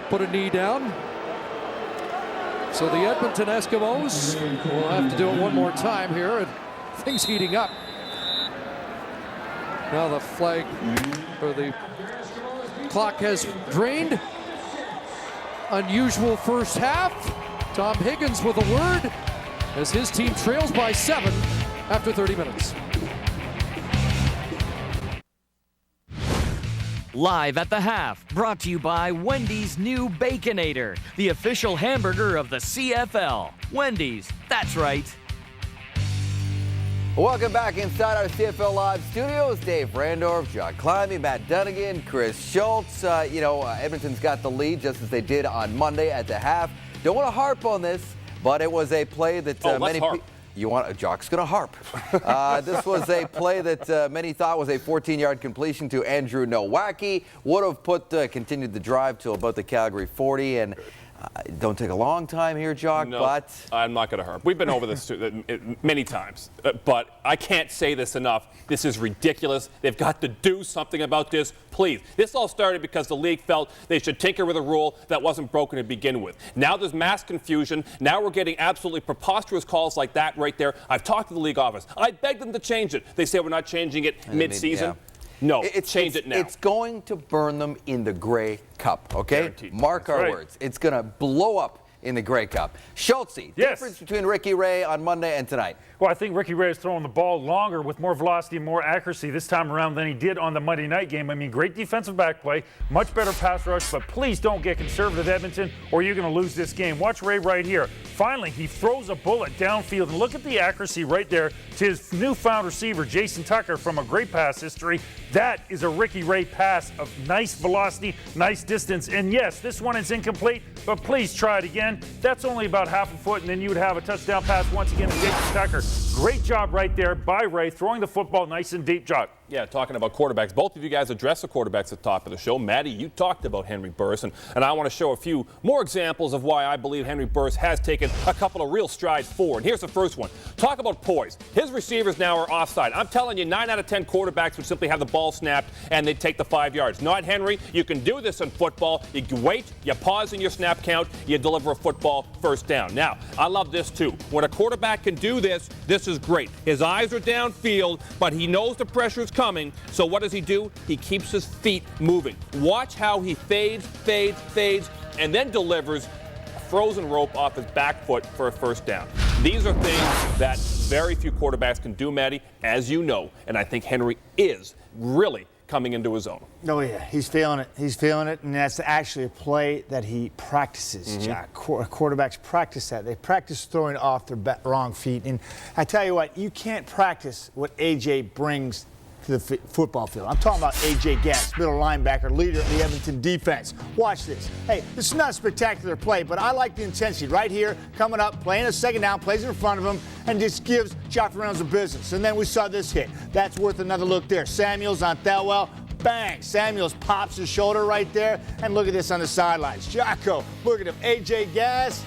put a knee down. So the Edmonton Eskimos will have to do it one more time here, and things heating up. Now the flag, or the clock has drained. Unusual first half. Tom Higgins with a word as his team trails by 7 after 30 minutes. Live at the half, brought to you by Wendy's new Baconator, the official hamburger of the CFL. Wendy's, that's right. Welcome back inside our CFL Live studios. Dave Randorf, John Climbing, Matt Dunnigan, Chris Schultz. Edmonton's got the lead just as they did on Monday at the half. Don't want to harp on this, but it was a play that many people... Jock's going to harp. This was a play that many thought was a 14-yard completion to Andrew Nowacki. Would have continued the drive to about the Calgary 40, and don't take a long time here, Jock, no, but... I'm not going to harp. We've been over this many times, but I can't say this enough. This is ridiculous. They've got to do something about this, please. This all started because the league felt they should tinker with a rule that wasn't broken to begin with. Now there's mass confusion. Now we're getting absolutely preposterous calls like that right there. I've talked to the league office. I begged them to change it. They say we're not changing it mid-season. No, change it now. It's going to burn them in the Grey Cup, okay? Guaranteed. Mark our words. It's going to blow up in the Grey Cup. Schultz, difference between Ricky Ray on Monday and tonight? Well, I think Ricky Ray is throwing the ball longer with more velocity and more accuracy this time around than he did on the Monday night game. I mean, great defensive back play, much better pass rush, but please don't get conservative, Edmonton, or you're going to lose this game. Watch Ray right here. Finally, he throws a bullet downfield, and look at the accuracy right there to his newfound receiver, Jason Tucker, from a great pass history. That is a Ricky Ray pass of nice velocity, nice distance. And yes, this one is incomplete, but please try it again. That's only about half a foot, and then you would have a touchdown pass once again to Jason Tucker. Great job right there by Ray, throwing the football nice and deep, Jock. Yeah, talking about quarterbacks. Both of you guys addressed the quarterbacks at the top of the show. Maddie, you talked about Henry Burris, and I want to show a few more examples of why I believe Henry Burris has taken a couple of real strides forward. Here's the first one. Talk about poise. His receivers now are offside. I'm telling you, 9 out of 10 quarterbacks would simply have the ball snapped and they'd take the 5 yards. Not Henry. You can do this in football. You wait, you pause in your snap count, you deliver a football first down. Now, I love this too. When a quarterback can do this, this is great. His eyes are downfield, but he knows the pressure is coming. So what does he do? He keeps his feet moving. Watch how he fades, and then delivers a frozen rope off his back foot for a first down. These are things that very few quarterbacks can do, Maddie, as you know, and I think Henry is really coming into his own. Oh, yeah, he's feeling it. He's feeling it, and that's actually a play that he practices, Jack. Quarterbacks practice that. They practice throwing off their wrong feet. And I tell you what, you can't practice what A.J. brings to the football field. I'm talking about A.J. Gass, middle linebacker, leader of the Edmonton defense. Watch this. Hey, this is not a spectacular play, but I like the intensity right here, coming up, playing a second down, plays in front of him, and just gives Jock Reynolds a business. And then we saw this hit. That's worth another look there. Samuels on Thelwell. Bang! Samuels pops his shoulder right there. And look at this on the sidelines. Jocko, look at him. A.J. Gass.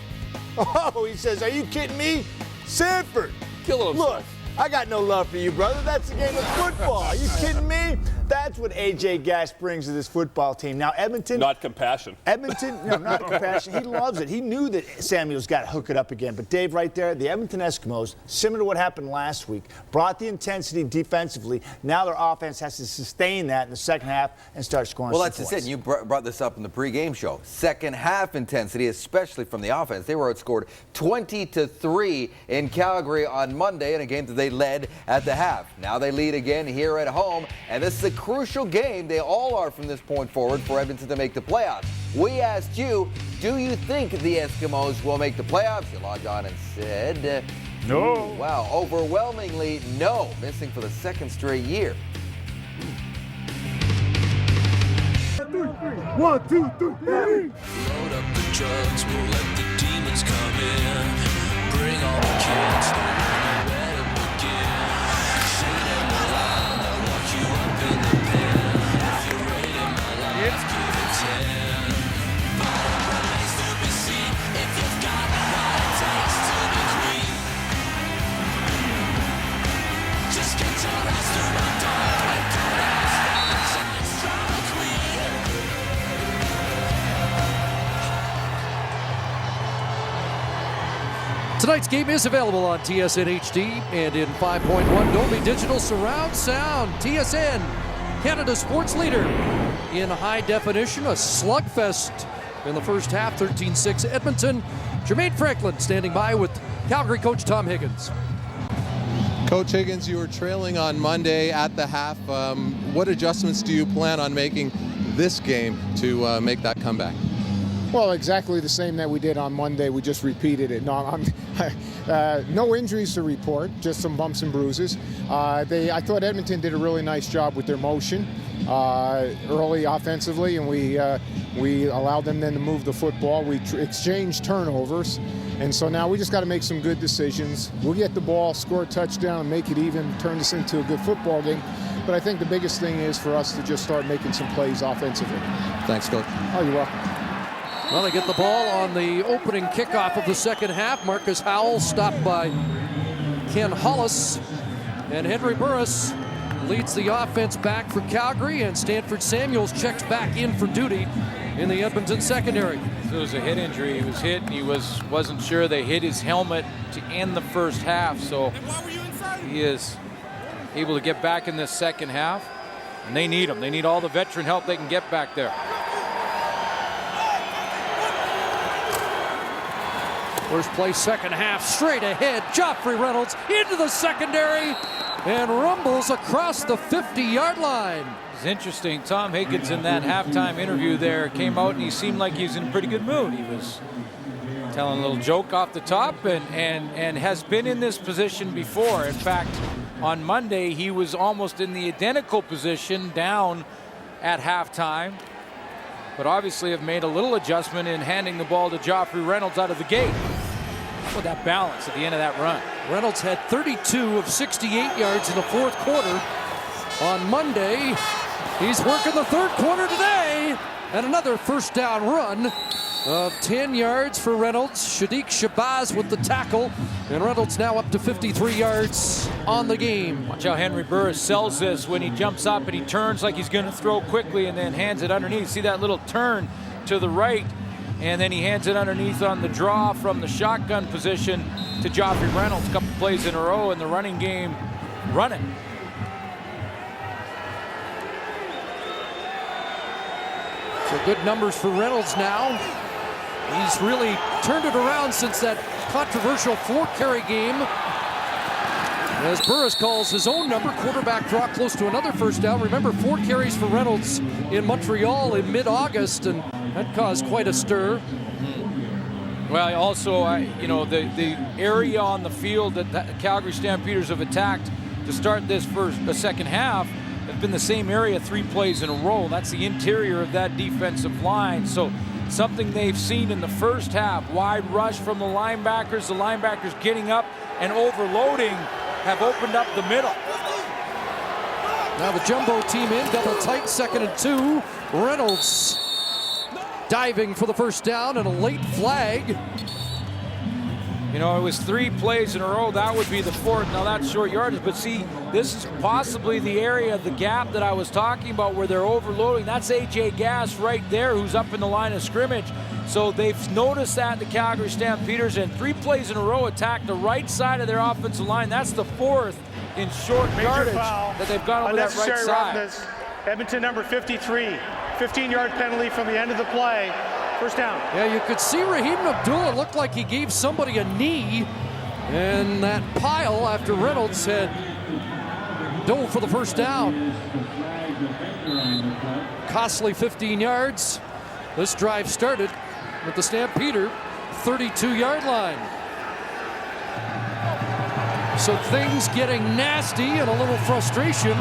Oh, he says, are you kidding me? Sanford. Kill him. Look. I got no love for you, brother. That's a game of football. Are you kidding me? That's what A.J. Gass brings to this football team. Now, Edmonton... Not compassion. Edmonton, no, not compassion. He loves it. He knew that Samuels got to hook it up again. But, Dave, right there, the Edmonton Eskimos, similar to what happened last week, brought the intensity defensively. Now their offense has to sustain that in the second half and start scoring some points. Well, that's just it. You brought this up in the pregame show. Second half intensity, especially from the offense. They were outscored 20-3 in Calgary on Monday in a game that they led at the half. Now they lead again here at home, and this is a crucial game. They all are from this point forward for Edmonton to make the playoffs. We asked you, do you think the Eskimos will make the playoffs? You logged on and said no. Wow, overwhelmingly no, missing for the second straight year. 1, 2, 3. Load up the drugs, we'll let the demons come in. Bring all the kids, let them begin. Shoot them the line, I'll lock you up in the pen. If you're rating my life, give it 10. Bottom remains to be seen. If you've got what it takes to be queen, just get your ass to my door and put us. Shine strong, queen. Tonight's game is available on TSN HD and in 5.1 Dolby Digital Surround Sound. TSN, Canada sports leader in high definition. A slugfest in the first half, 13-6 Edmonton. Jermaine Franklin standing by with Calgary coach Tom Higgins. Coach Higgins, you were trailing on Monday at the half. What adjustments do you plan on making this game to make that comeback? Well, exactly the same that we did on Monday. We just repeated it. No injuries to report, just some bumps and bruises. I thought Edmonton did a really nice job with their motion early offensively, and we allowed them then to move the football. We exchanged turnovers, and so now we just got to make some good decisions. We'll get the ball, score a touchdown, make it even, turn this into a good football game. But I think the biggest thing is for us to just start making some plays offensively. Thanks, Coach. Oh, you're welcome. Well, they get the ball on the opening kickoff of the second half. Marcus Howell stopped by Ken Hollis. And Henry Burris leads the offense back for Calgary. And Stanford Samuels checks back in for duty in the Edmonton secondary. It was a hit injury. He was hit and he wasn't sure. They hit his helmet to end the first half. So he is able to get back in this second half. And they need him. They need all the veteran help they can get back there. First play, second half, straight ahead. Joffrey Reynolds into the secondary and rumbles across the 50-yard line. It's interesting. Tom Higgins in that halftime interview there came out and he seemed like he was in a pretty good mood. He was telling a little joke off the top and has been in this position before. In fact, on Monday, he was almost in the identical position down at halftime, but obviously have made a little adjustment in handing the ball to Joffrey Reynolds out of the gate. With that balance at the end of that run. Reynolds had 32 of 68 yards in the fourth quarter on Monday. He's working the third quarter today. And another first down run of 10 yards for Reynolds. Shadiq Shabazz with the tackle. And Reynolds now up to 53 yards on the game. Watch how Henry Burris sells this when he jumps up and he turns like he's going to throw quickly and then hands it underneath. See that little turn to the right? And then he hands it underneath on the draw from the shotgun position to Joffrey Reynolds. A couple plays in a row in the running game running. So good numbers for Reynolds now. He's really turned it around since that controversial 4-carry game. As Burris calls his own number, quarterback draw close to another first down. Remember, 4 carries for Reynolds in Montreal in mid-August, and that caused quite a stir. Well, also, the area on the field that the Calgary Stampeders have attacked to start the second half has been the same area 3 plays in a row. That's the interior of that defensive line. So something they've seen in the first half, wide rush from the linebackers getting up and overloading, have opened up the middle. Now the jumbo team in, double tight, 2nd and 2. Reynolds diving for the first down and a late flag. You know, it was 3 plays in a row. That would be the 4th. Now that's short yardage, but see, this is possibly the area, the gap that I was talking about where they're overloading. That's A.J. Gass right there who's up in the line of scrimmage. So they've noticed that, the Calgary Stampeders, and 3 plays in a row attack the right side of their offensive line. That's the 4th in short yardage that they've got over that right side. Roughness. Edmonton number 53, 15-yard penalty from the end of the play. First down. Yeah, you could see Raheem Abdullah looked like he gave somebody a knee in that pile after Reynolds had dove for the first down. Costly 15 yards. This drive started with the Stampeder 32-yard line. So things getting nasty and a little frustration.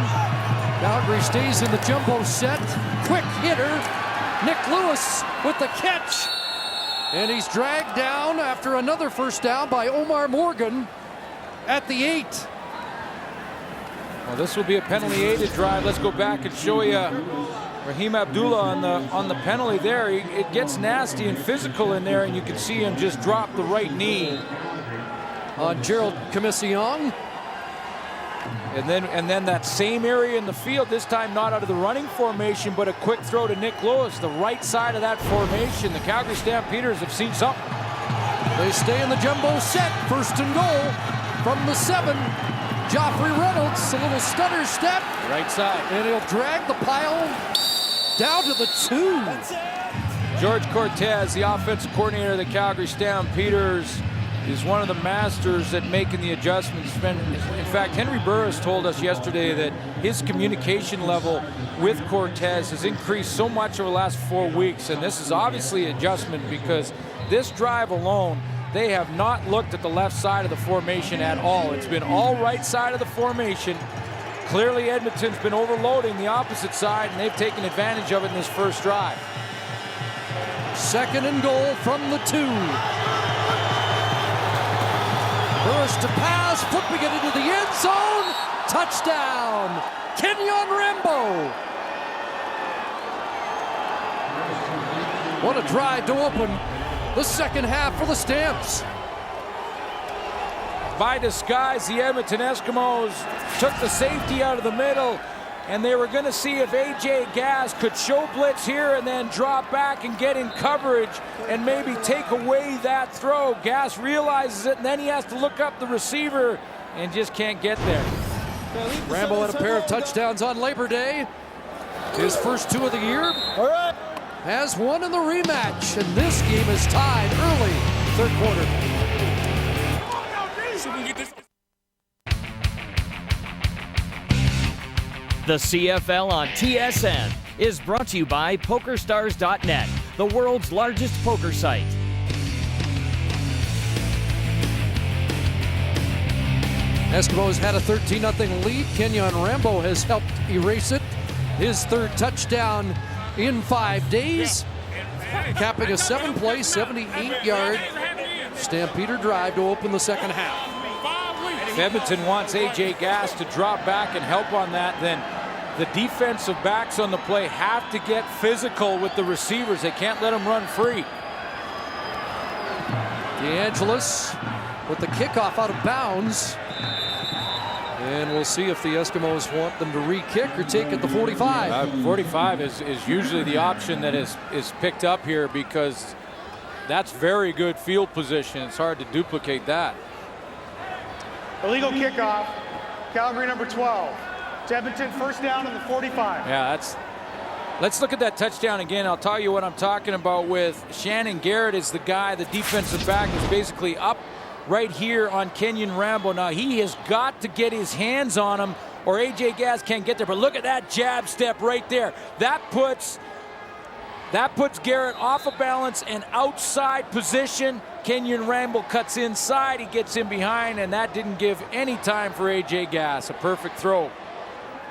Calgary stays in the jumbo set. Quick hitter. Nick Lewis with the catch. And he's dragged down after another first down by Omar Morgan at the 8. Well, this will be a penalty-aided drive. Let's go back and show you Raheem Abdullah on the penalty there. It gets nasty and physical in there, and you can see him just drop the right knee on Gerald Commission. And then that same area in the field, this time not out of the running formation, but a quick throw to Nick Lewis, the right side of that formation. The Calgary Stampeders have seen something. They stay in the jumbo set. First and goal from the 7. Joffrey Reynolds, a little stutter step. Right side. And he'll drag the pile down to the 2. George Cortez, the offensive coordinator of the Calgary Stampeders, is one of the masters at making the adjustments. In fact, Henry Burris told us yesterday that his communication level with Cortez has increased so much over the last 4 weeks, and this is obviously an adjustment because this drive alone, they have not looked at the left side of the formation at all. It's been all right side of the formation. Clearly Edmonton's been overloading the opposite side, and they've taken advantage of it in this first drive. Second and goal from the 2. Burris to pass, flipping it into the end zone. Touchdown, Kenyon Rambo. What a drive to open the second half for the Stamps. By disguise, the Edmonton Eskimos took the safety out of the middle, and they were going to see if A.J. Gass could show blitz here and then drop back and get in coverage and maybe take away that throw. Gass realizes it, and then he has to look up the receiver and just can't get there. Rambo had a pair of touchdowns on Labor Day. His first 2 of the year. Has one in the rematch, and this game is tied early, third quarter. The CFL on TSN is brought to you by PokerStars.net, the world's largest poker site. Eskimos had a 13-0 lead. Kenyon Rambo has helped erase it. His 3rd touchdown in 5 days, capping a 7-play, 78-yard Stampeder drive to open the second half. If Edmonton wants A.J. Gass to drop back and help on that, then the defensive backs on the play have to get physical with the receivers. They can't let them run free. DeAngelis with the kickoff out of bounds. And we'll see if the Eskimos want them to re-kick or take at the 45. 45 is usually the option that is picked up here because that's very good field position. It's hard to duplicate that. Illegal kickoff, Calgary number 12. It's Edmonton, first down on the 45. Yeah, let's look at that touchdown again. I'll tell you what I'm talking about with Shannon Garrett is the guy, the defensive back is basically up right here on Kenyon Rambo. Now he has got to get his hands on him or A.J. Gass can't get there, but look at that jab step right there. That puts Garrett off of balance and outside position. Kenyon Rambo cuts inside, he gets in behind, and that didn't give any time for A.J. Gass. A perfect throw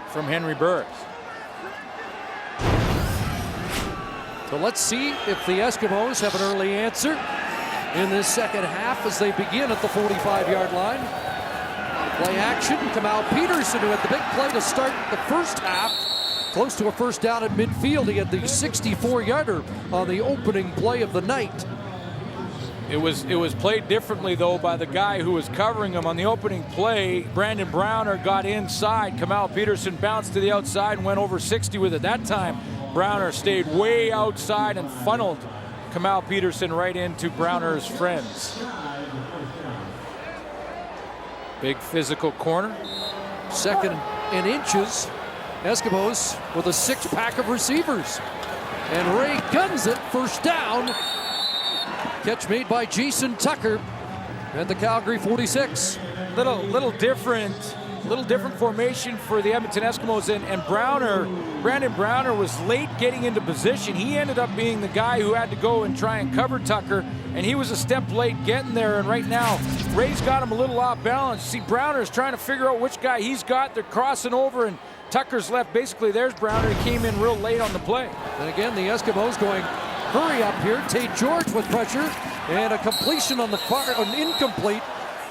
from Henry Burris. So let's see if the Eskimos have an early answer in this second half as they begin at the 45-yard line. Play action, Kamal Peterson, who had the big play to start the first half. Close to a first down at midfield. He had the 64-yarder on the opening play of the night. It was played differently, though, by the guy who was covering him on the opening play. Brandon Browner got inside. Kamal Peterson bounced to the outside and went over 60 with it. That time, Browner stayed way outside and funneled Kamal Peterson right into Browner's friends. Big physical corner. Second and inches. Eskimos with a 6-pack of receivers. And Ray guns it, first down. Catch made by Jason Tucker at the Calgary 46. Little different formation for the Edmonton Eskimos, and Brandon Browner was late getting into position. He ended up being the guy who had to go and try and cover Tucker, and he was a step late getting there, and right now Ray's got him a little off balance. See, Browner's trying to figure out which guy he's got. They're crossing over, and Tucker's left. Basically, there's Browner. He came in real late on the play. And again, the Eskimos going hurry up here. Tate George with pressure, and a completion on the far, an incomplete.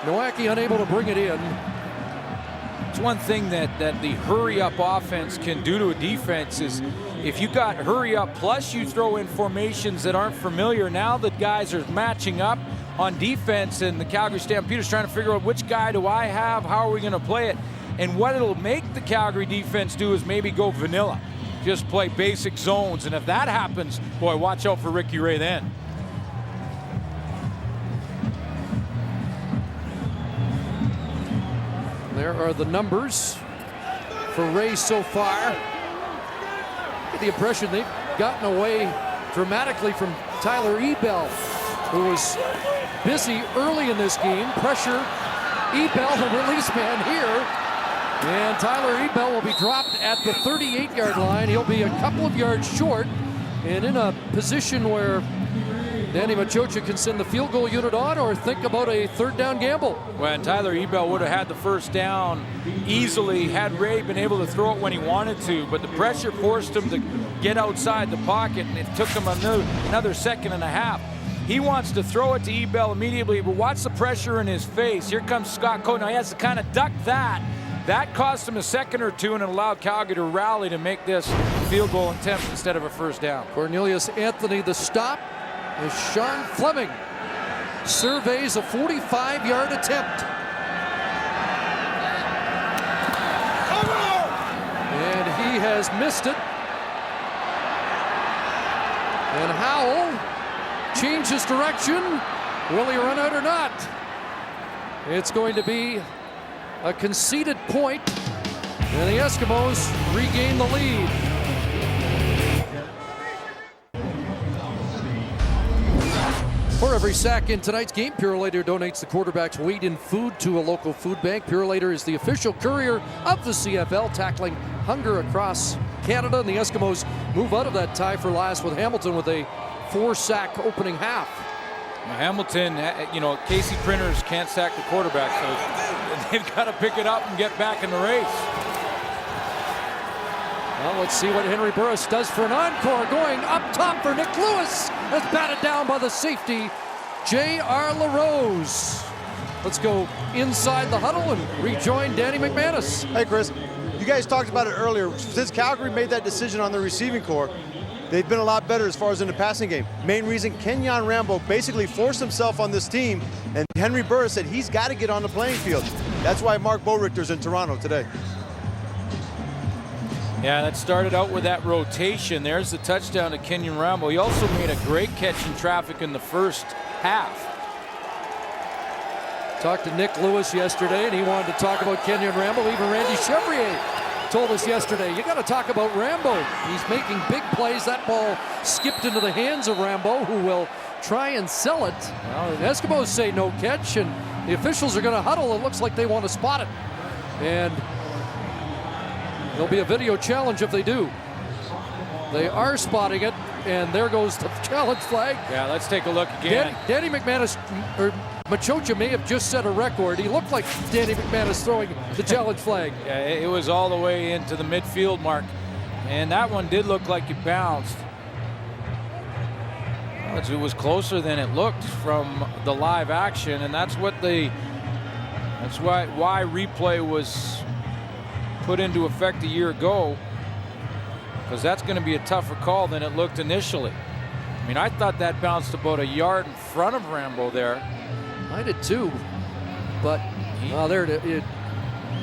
Nowacki unable to bring it in. It's one thing that the hurry-up offense can do to a defense is if you got hurry-up plus you throw in formations that aren't familiar, now the guys are matching up on defense, and the Calgary Stampeders trying to figure out which guy do I have, how are we going to play it? And what it'll make the Calgary defense do is maybe go vanilla. Just play basic zones, and if that happens, boy, watch out for Ricky Ray then. There are the numbers for Ray so far. Get the impression they've gotten away dramatically from Tyler Ebell, who was busy early in this game. Pressure, Ebell, the release man here. And Tyler Ebell will be dropped at the 38-yard line. He'll be a couple of yards short and in a position where Danny Machocha can send the field goal unit on or think about a third down gamble. When Tyler Ebell would have had the first down easily had Ray been able to throw it when he wanted to, but the pressure forced him to get outside the pocket, and it took him another second and a half. He wants to throw it to Ebell immediately, but watch the pressure in his face. Here comes Scott Coe. Now he has to kind of duck that. That cost him a second or two and allowed Calgary to rally to make this field goal attempt instead of a first down. Cornelius Anthony, the stop, as Sean Fleming surveys a 45-yard attempt. And he has missed it. And Howell changes direction. Will he run out or not? It's going to be a conceded point, and the Eskimos regain the lead. For every sack in tonight's game, Purolator donates the quarterback's weight in food to a local food bank. Purolator is the official courier of the CFL, tackling hunger across Canada, and the Eskimos move out of that tie for last with Hamilton with a 4-sack opening half. Hamilton, you know, Casey Printers can't sack the quarterback, so they've got to pick it up and get back in the race. Well, let's see what Henry Burris does for an encore. Going up top for Nick Lewis. That's batted down by the safety, J.R. LaRose. Let's go inside the huddle and rejoin Danny McManus. Hey, Chris, you guys talked about it earlier. Since Calgary made that decision on the receiving core, they've been a lot better as far as in the passing game. Main reason, Kenyon Rambo basically forced himself on this team, and Henry Burris said he's got to get on the playing field. That's why Mark Boerichter's in Toronto today. Yeah, that started out with that rotation. There's the touchdown to Kenyon Rambo. He also made a great catch in traffic in the first half. Talked to Nick Lewis yesterday, and he wanted to talk about Kenyon Rambo. Even Randy Chevrier told us yesterday, you got to talk about Rambo. He's making big plays. That ball skipped into the hands of Rambo, who will try and sell it. Well, the Eskimos say no catch, and the officials are going to huddle. It looks like they want to spot it. And there'll be a video challenge if they do. They are spotting it, and there goes the challenge flag. Yeah, let's take a look again. Danny McManus, or Machocha may have just set a record. He looked like Danny McManus throwing the challenge flag. Yeah, it was all the way into the midfield mark, and that one did look like it bounced. Well, it was closer than it looked from the live action, and that's why replay was put into effect a year ago, because that's going to be a tougher call than it looked initially. I mean, I thought that bounced about a yard in front of Rambo there. I did too, but there it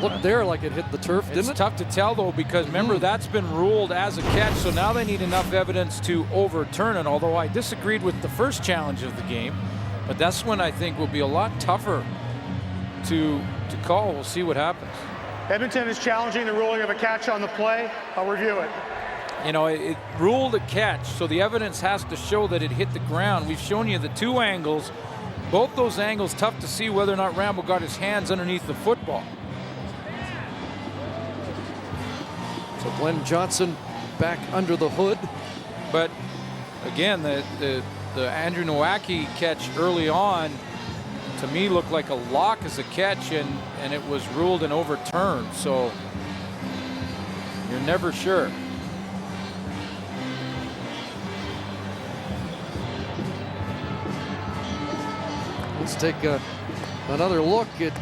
looked there like it hit the turf, didn't it? It's tough to tell though, because remember that's been ruled as a catch, so now they need enough evidence to overturn it, although I disagreed with the first challenge of the game, but that's when I think will be a lot tougher to call. We'll see what happens. Edmonton is challenging the ruling of a catch on the play. I'll review it. You know, it ruled a catch, so the evidence has to show that it hit the ground. We've shown you the two angles. Both those angles, tough to see whether or not Rambo got his hands underneath the football. So Glenn Johnson back under the hood. But again, the Andrew Nowacki catch early on, to me, looked like a lock as a catch, and it was ruled and overturned. So you're never sure. Let's take another look at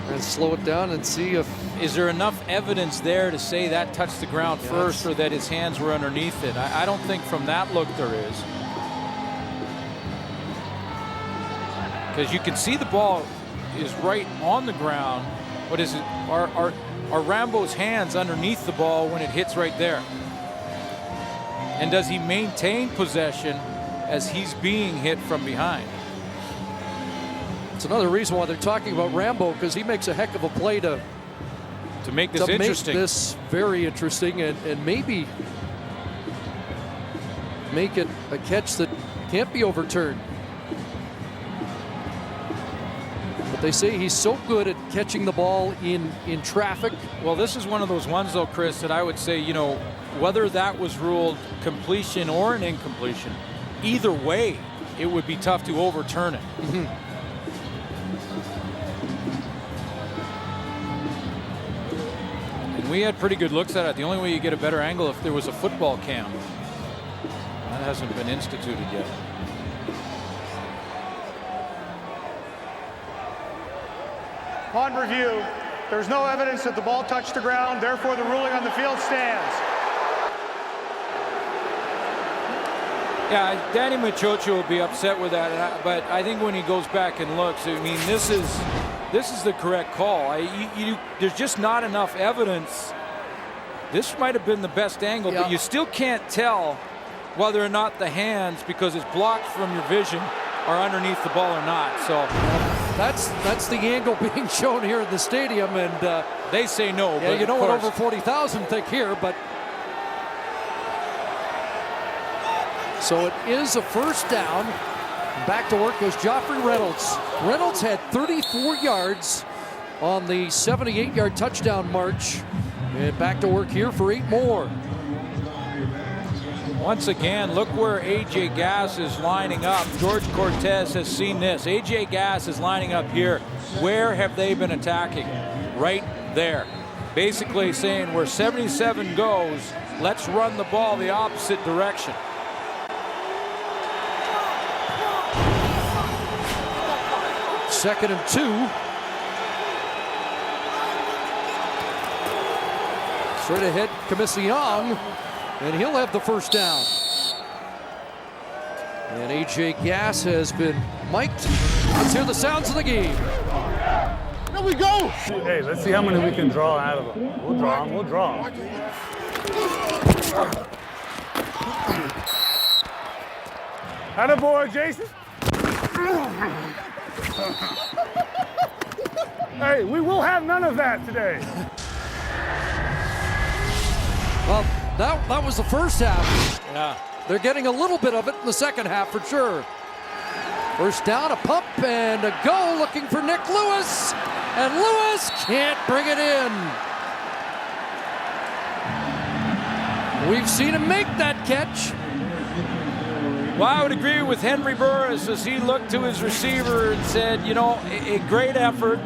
and slow it down and see if... Is there enough evidence there to say that touched the ground first or that his hands were underneath it? I don't think from that look there is. Because you can see the ball is right on the ground. What is it? Are Rambo's hands underneath the ball when it hits right there? And does he maintain possession as he's being hit from behind? It's another reason why they're talking about Rambo, because he makes a heck of a play to make this interesting. Make this very interesting, and maybe make it a catch that can't be overturned. But they say he's so good at catching the ball in traffic. Well, this is one of those ones, though, Chris, that I would say, you know, whether that was ruled completion or an incompletion, either way, it would be tough to overturn it. And we had pretty good looks at it. The only way you get a better angle if there was a football cam. That hasn't been instituted yet. Upon review, there's no evidence that the ball touched the ground, therefore the ruling on the field stands. Yeah, Danny Machocho will be upset with that, but I think when he goes back and looks, I mean, this is the correct call. There's just not enough evidence. This might have been the best angle, but you still can't tell whether or not the hands, because it's blocked from your vision, are underneath the ball or not. So that's the angle being shown here in the stadium, and they say no. Yeah, but you know what over 40,000 think here, but. So it is a first down. Back to work goes Joffrey Reynolds. Reynolds had 34 yards on the 78-yard touchdown march. And back to work here for 8 more. Once again, look where A.J. Gass is lining up. George Cortez has seen this. A.J. Gass is lining up here. Where have they been attacking? Right there. Basically saying where 77 goes, let's run the ball the opposite direction. Second and 2. Straight ahead, Commission, and he'll have the first down. And A.J. Gass has been mic'd. Let's hear the sounds of the game. There we go! Hey, let's see how many we can draw out of them. We'll draw them, we'll draw them. Attaboy, Jason. Hey, we will have none of that today. Well, that was the first half. Yeah. They're getting a little bit of it in the second half for sure. First down, a pump and a go, looking for Nick Lewis. And Lewis can't bring it in. We've seen him make that catch. Well, I would agree with Henry Burris as he looked to his receiver and said, you know, a great effort,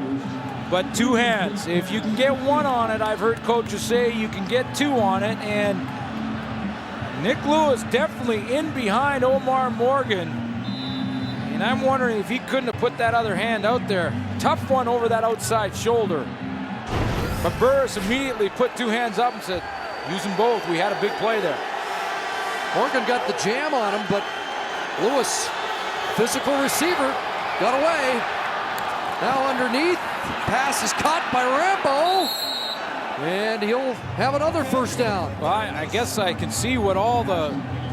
but 2 hands. If you can get 1 on it, I've heard coaches say you can get 2 on it, and Nick Lewis definitely in behind Omar Morgan. And I'm wondering if he couldn't have put that other hand out there. Tough one over that outside shoulder. But Burris immediately put 2 hands up and said, use them both. We had a big play there. Morgan got the jam on him, but Lewis, physical receiver, got away. Now underneath, pass is caught by Rambo, and he'll have another first down. Well, I guess I can see what all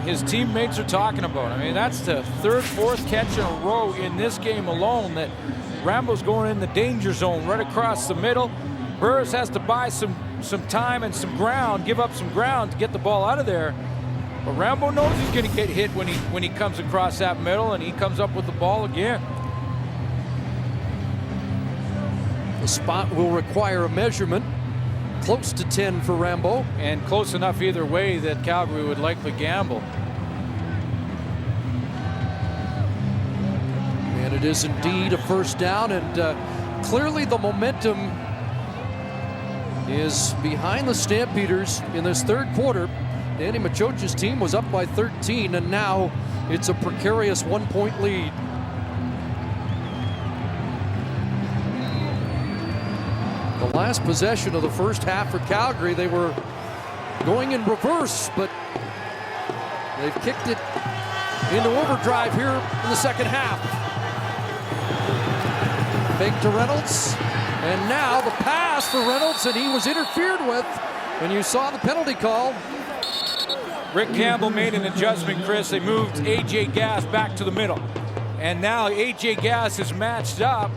his teammates are talking about. I mean, that's the 3rd, 4th catch in a row in this game alone that Rambo's going in the danger zone right across the middle. Burris has to buy some time and some ground, give up some ground to get the ball out of there. But Rambo knows he's going to get hit when he comes across that middle, and he comes up with the ball again. The spot will require a measurement. Close to 10 for Rambo. And close enough either way that Calgary would likely gamble. And it is indeed a first down, and clearly the momentum is behind the Stampeders in this 3rd quarter. Danny Machocho's team was up by 13, and now it's a precarious 1-point lead. The last possession of the first half for Calgary, they were going in reverse, but they've kicked it into overdrive here in the second half. Fake to Reynolds, and now the pass for Reynolds, and he was interfered with, and you saw the penalty call. Rick Campbell made an adjustment, Chris. They moved A.J. Gass back to the middle. And now A.J. Gass is matched up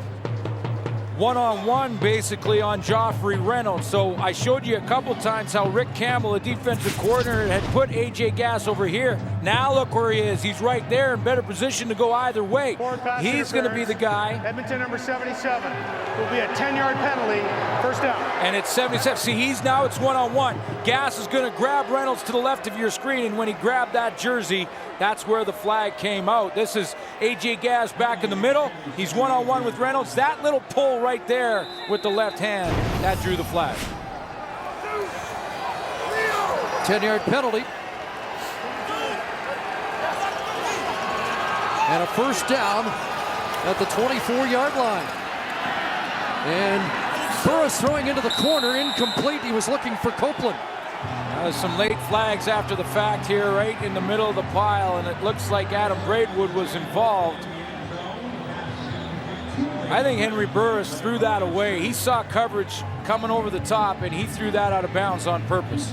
one-on-one basically on Joffrey Reynolds. So I showed you a couple times how Rick Campbell, a defensive coordinator, had put A.J. Gass over here. Now look where he is. He's right there in better position to go either way. He's going to be the guy. Edmonton number 77 will be a 10-yard penalty, first down. And it's 77. See, it's one-on-one. Gass is going to grab Reynolds to the left of your screen, and when he grabbed that jersey, that's where the flag came out. This is A.J. Gass back in the middle. He's one-on-one with Reynolds. That little pull right there with the left hand, that drew the flag. 10-yard penalty. And a first down at the 24-yard line. And Burris throwing into the corner, incomplete. He was looking for Copeland. Some late flags after the fact here, right in the middle of the pile, and it looks like Adam Braidwood was involved. I think Henry Burris threw that away. He saw coverage coming over the top, and he threw that out of bounds on purpose.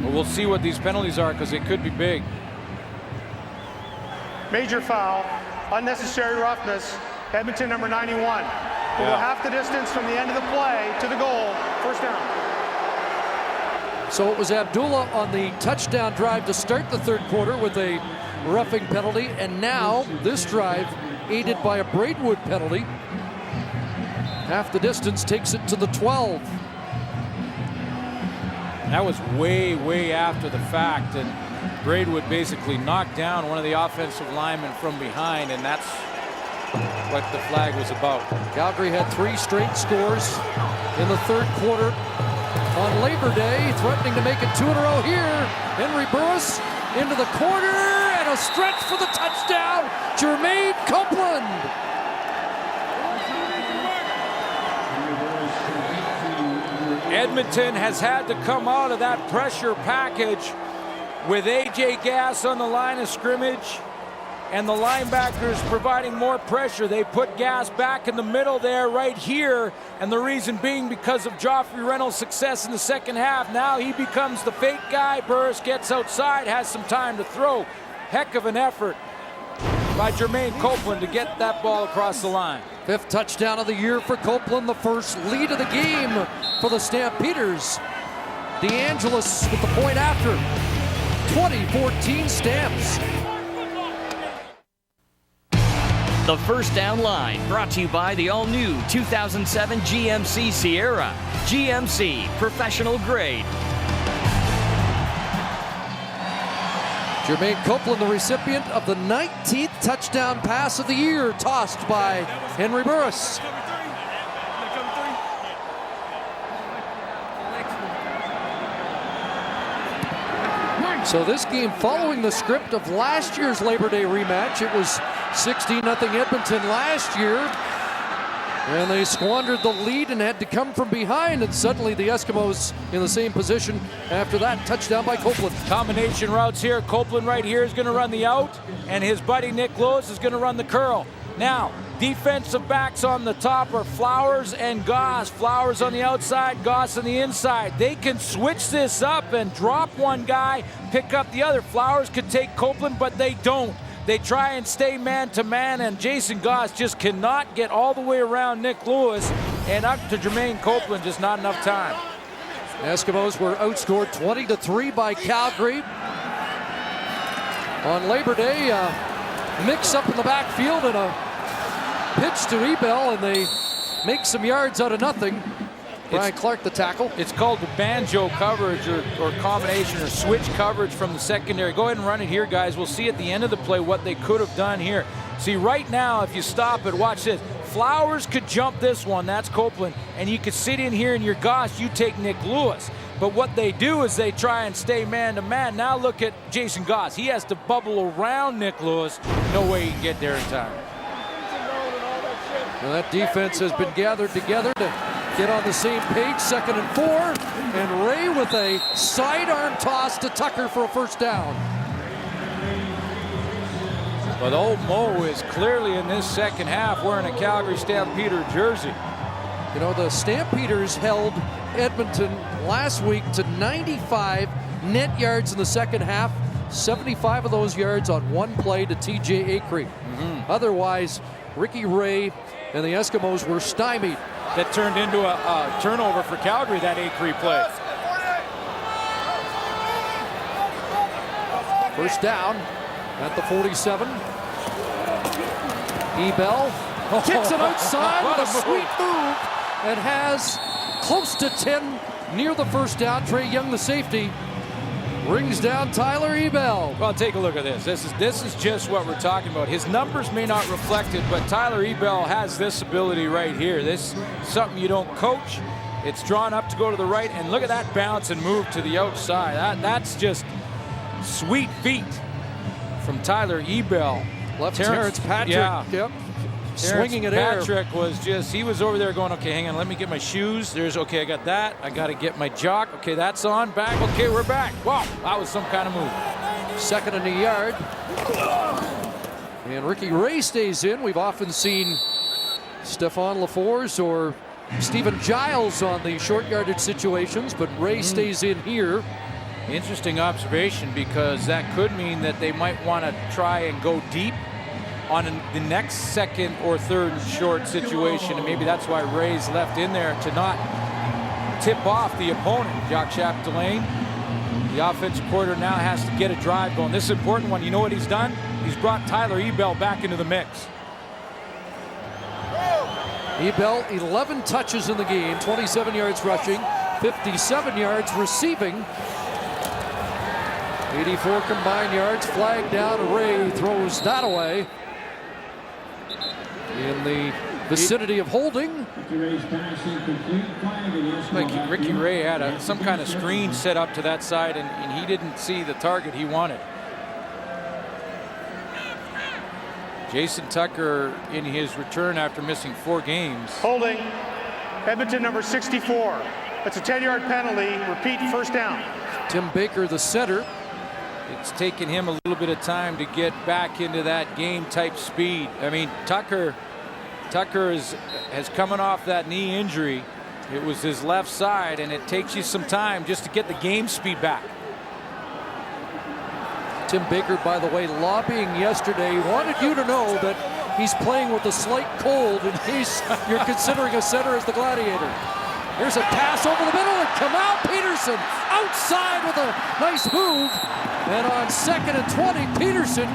But we'll see what these penalties are, because they could be big. Major foul, unnecessary roughness, Edmonton number 91. Will go half the distance from the end of the play to the goal, first down. So it was Abdullah on the touchdown drive to start the third quarter with a roughing penalty, and now this drive aided by a Braidwood penalty. Half the distance takes it to the 12. That was way, way after the fact, and Braidwood basically knocked down one of the offensive linemen from behind, and that's what the flag was about. Calgary had 3 straight scores in the third quarter on Labor Day, threatening to make it 2 in a row here. Henry Burris into the corner, and a stretch for the touchdown, Jermaine Copeland. Edmonton has had to come out of that pressure package with A.J. Gass on the line of scrimmage and the linebackers providing more pressure. They put Gass back in the middle there, right here, and the reason being because of Joffrey Reynolds' success in the second half. Now he becomes the fake guy. Burris gets outside, has some time to throw. Heck of an effort by Jermaine Copeland to get that ball across the line. 5th touchdown of the year for Copeland, the first lead of the game for the Stampeders. DeAngelis with the point after. 2014 Stamps. The First Down Line, brought to you by the all-new 2007 GMC Sierra. GMC, professional grade. Jermaine Copeland, the recipient of the 19th touchdown pass of the year, tossed by Henry Burris. So this game following the script of last year's Labor Day rematch. It was 16-0 Edmonton last year, and they squandered the lead and had to come from behind, and suddenly the Eskimos in the same position after that touchdown by Copeland. Combination routes here. Copeland right here is going to run the out, and his buddy Nick Lewis is going to run the curl. Now, defensive backs on the top are Flowers and Goss. Flowers on the outside, Goss on the inside. They can switch this up and drop one guy, pick up the other. Flowers could take Copeland, but they don't. They try and stay man-to-man, and Jason Goss just cannot get all the way around Nick Lewis and up to Jermaine Copeland, just not enough time. Eskimos were outscored 20-3 by Calgary. On Labor Day, mix up in the backfield and a pitch to Ebel, and they make some yards out of nothing. Brian Clark, the tackle. It's called the banjo coverage or combination or switch coverage from the secondary. Go ahead and run it here, guys. We'll see at the end of the play what they could have done here. See, right now, if you stop it, watch this. Flowers could jump this one. That's Copeland. And you could sit in here in your Goss, you take Nick Lewis. But what they do is they try and stay man-to-man. Now look at Jason Goss. He has to bubble around Nick Lewis. No way he can get there in time. Well, that defense has been gathered together to get on the same page. 2nd and 4, and Ray with a sidearm toss to Tucker for a first down. But old Mo is clearly in this second half wearing a Calgary Stampeder jersey. You know, the Stampeders held Edmonton last week to 95 net yards in the second half, 75 of those yards on one play to TJ Acree. Otherwise, Ricky Ray and the Eskimos were stymied. That turned into a turnover for Calgary, that Acree play. First down at the 47. Ebel kicks it outside with a sweet move and has close to 10 near the first down. Trey Young, the safety, brings down Tyler Ebel. Well, take a look at this. This is just what we're talking about. His numbers may not reflect it, but Tyler Ebel has this ability right here. This is something you don't coach. It's drawn up to go to the right, and look at that bounce and move to the outside. That's just sweet feet from Tyler Ebel. Left Terrence Patrick. Yeah. Yep. Swinging it air. Patrick was just, he was over there going, okay, hang on, let me get my shoes. Okay, I got that. I got to get my jock. Okay, that's on. Back. Okay, we're back. Wow, that was some kind of move. 2nd and a yard. And Ricky Ray stays in. We've often seen Stefan LaForce or Stephen Giles on the short yardage situations, but Ray stays in here. Interesting observation, because that could mean that they might want to try and go deep on the next second or third short situation, and maybe that's why Ray's left in there to not tip off the opponent. Jacques Chapdelaine, the offensive coordinator, now has to get a drive going. This is an important one. You know what he's done? He's brought Tyler Ebel back into the mix. Ebel, 11 touches in the game, 27 yards rushing, 57 yards receiving. 84 combined yards, flag down. Ray throws that away in the vicinity of holding. Like Ricky Ray had some kind of screen set up to that side, and he didn't see the target he wanted. Jason Tucker in his return after missing 4 games. Holding, Edmonton number 64. That's a 10-yard penalty. Repeat, first down. Tim Baker, the center. It's taken him a little bit of time to get back into that game type speed. I mean, Tucker has coming off that knee injury. It was his left side, and it takes you some time just to get the game speed back. Tim Baker, by the way, lobbying yesterday, wanted you to know that he's playing with a slight cold in case you're considering a center as the gladiator. Here's a pass over the middle, and Kamau Peterson outside with a nice move. And on 2nd and 20, Peterson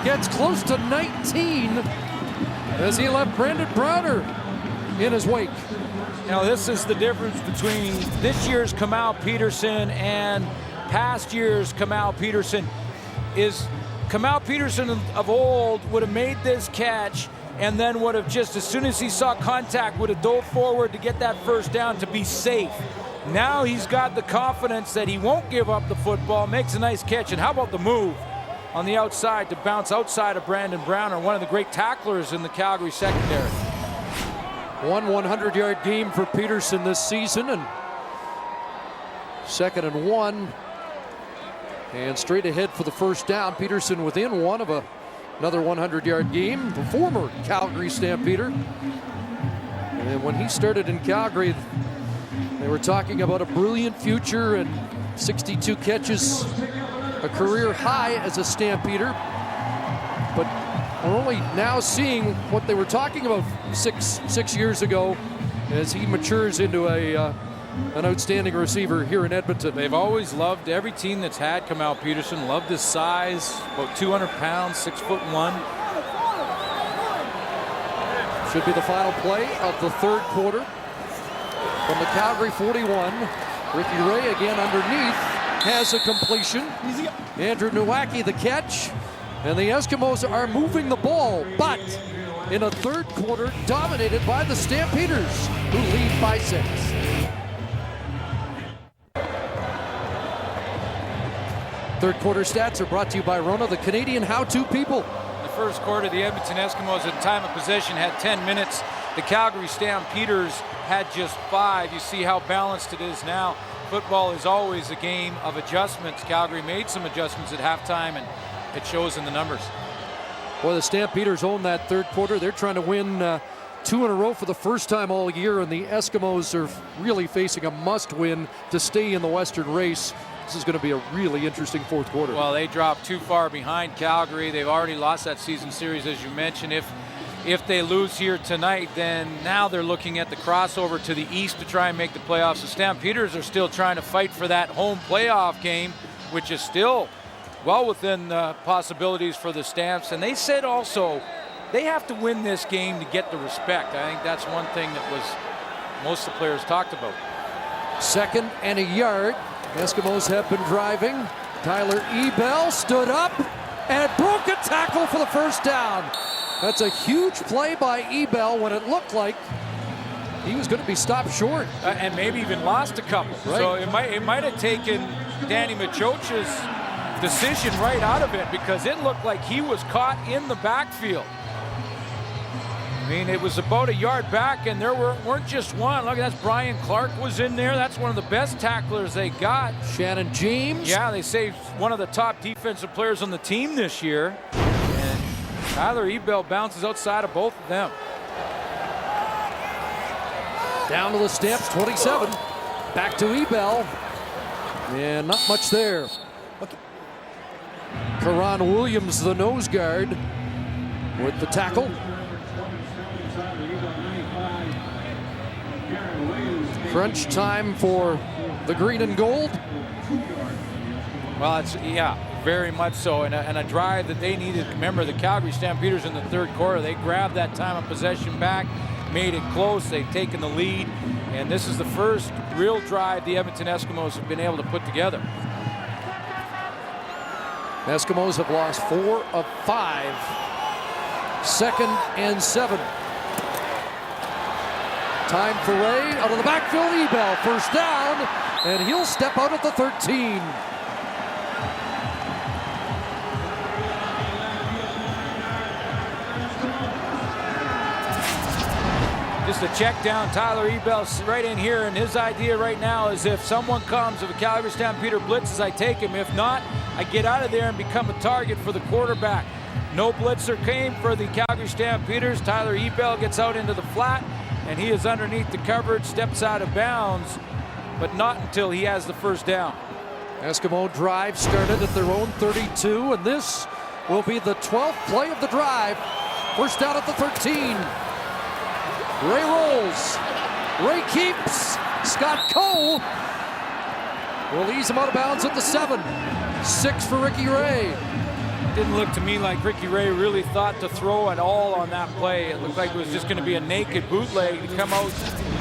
gets close to 19 as he left Brandon Browner in his wake. Now, this is the difference between this year's Kamau Peterson and past year's Kamau Peterson. Is Kamau Peterson of old would have made this catch and then would have just, as soon as he saw contact, would have dove forward to get that first down to be safe. Now he's got the confidence that he won't give up the football, makes a nice catch, and how about the move on the outside to bounce outside of Brandon Browner, one of the great tacklers in the Calgary secondary. One 100-yard game for Peterson this season, and 2nd and 1. And straight ahead for the first down. Peterson within one of another 100-yard game. The former Calgary Stampeder. And when he started in Calgary, they were talking about a brilliant future and 62 catches, a career high as a Stampeder. But we're only now seeing what they were talking about six years ago as he matures into an outstanding receiver here in Edmonton. They've always loved, every team that's had Kamau Peterson, loved his size, about 200 pounds, 6'1". Should be the final play of the third quarter. From the Calgary 41, Ricky Ray again underneath, has a completion. Andrew Nowacki the catch, and the Eskimos are moving the ball, but in a third quarter dominated by the Stampeders, who lead by 6. Third quarter stats are brought to you by Rona, the Canadian how-to people. The first quarter, the Edmonton Eskimos in time of possession had 10 minutes. The Calgary Stampeders had just 5. You see how balanced it is now. Football is always a game of adjustments. Calgary made some adjustments at halftime, and it shows in the numbers. Well, the Stampeders own that third quarter. They're trying to win 2 in a row for the first time all year, and the Eskimos are really facing a must-win to stay in the Western race This is going to be a really interesting fourth quarter. Well, they dropped too far behind Calgary. They've already lost that season series, as you mentioned. If they lose here tonight, then now they're looking at the crossover to the east to try and make the playoffs. The Stampeders are still trying to fight for that home playoff game, which is still well within possibilities for the Stamps. And they said also they have to win this game to get the respect. I think that's one thing that was most of the players talked about. 2nd and a yard. Eskimos have been driving. Tyler Ebel stood up and broke a tackle for the first down. That's a huge play by Ebel when it looked like he was going to be stopped short. And maybe even lost a couple. Right. So it might have taken Danny Machoch's decision right out of it, because it looked like he was caught in the backfield. I mean, it was about a yard back, and there weren't just one. Look, that's Brian Clark was in there. That's one of the best tacklers they got. Shannon James. Yeah, they say one of the top defensive players on the team this year. And Tyler Ebel bounces outside of both of them. Down to the Stamps, 27. Back to Ebel. And not much there. Karan Williams, the nose guard, with the tackle. Crunch time for the green and gold. Well, very much so. And a drive that they needed. Remember, the Calgary Stampeders in the third quarter, they grabbed that time of possession back, made it close. They've taken the lead. And this is the first real drive the Edmonton Eskimos have been able to put together. Eskimos have lost 4 of 5. 2nd and 7. Time for Ray, out of the backfield, Ebel, first down, and he'll step out at the 13. Just a check down, Tyler Ebel right in here, and his idea right now is if someone comes, if a Calgary Stampeder blitzes, I take him. If not, I get out of there and become a target for the quarterback. No blitzer came for the Calgary Stampeders. Tyler Ebel gets out into the flat, and he is underneath the coverage, steps out of bounds, but not until he has the first down. Eskimo drive started at their own 32, and this will be the 12th play of the drive. First down at the 13. Ray rolls. Ray keeps. Scott Cole will ease him out of bounds at the 7. 6 for Ricky Ray. Didn't look to me like Ricky Ray really thought to throw at all on that play. It looked like it was just going to be a naked bootleg to come out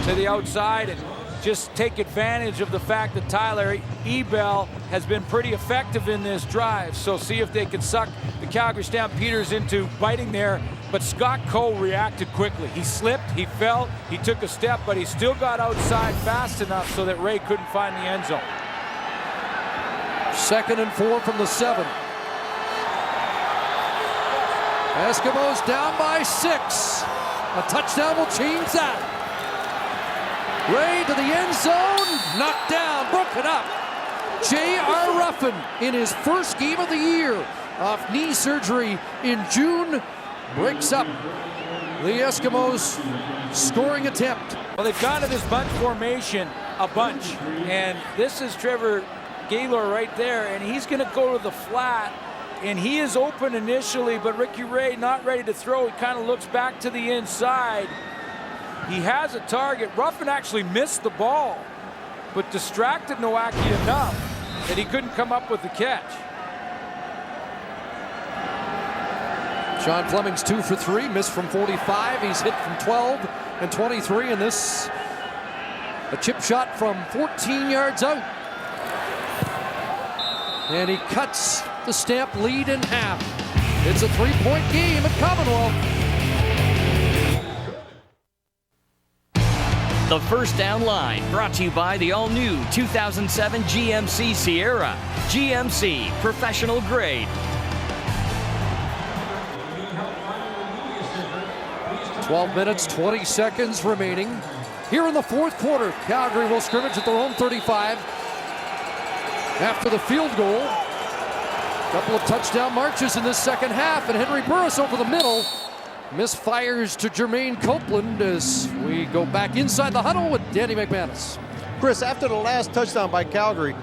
to the outside and just take advantage of the fact that Tyler Ebel has been pretty effective in this drive. So see if they can suck the Calgary Stampeders into biting there. But Scott Cole reacted quickly. He slipped, he fell, he took a step, but he still got outside fast enough so that Ray couldn't find the end zone. 2nd and 4 from the 7. Eskimos down by 6. A touchdown will change that. Ray to the end zone, knocked down, broken up. J.R. Ruffin in his first game of the year off knee surgery in June breaks up the Eskimos scoring attempt. Well, they've gone to this bunch formation a bunch, and this is Trevor Gaylor right there, and he's going to go to the flat, and he is open initially, but Ricky Ray not ready to throw. He kind of looks back to the inside. He has a target. Ruffin actually missed the ball, but distracted Nowacki enough that he couldn't come up with the catch. Sean Fleming's 2 for 3, missed from 45. He's hit from 12 and 23, and this a chip shot from 14 yards out. And he cuts the Stamp lead in half. It's a 3-point game at Commonwealth. The First Down Line, brought to you by the all-new 2007 GMC Sierra. GMC, professional grade. 12 minutes, 20 seconds remaining. Here in the fourth quarter, Calgary will scrimmage at their own 35 after the field goal. A couple of touchdown marches in this second half, and Henry Burris over the middle misfires to Jermaine Copeland as we go back inside the huddle with Danny McManus. Chris, after the last touchdown by Calgary,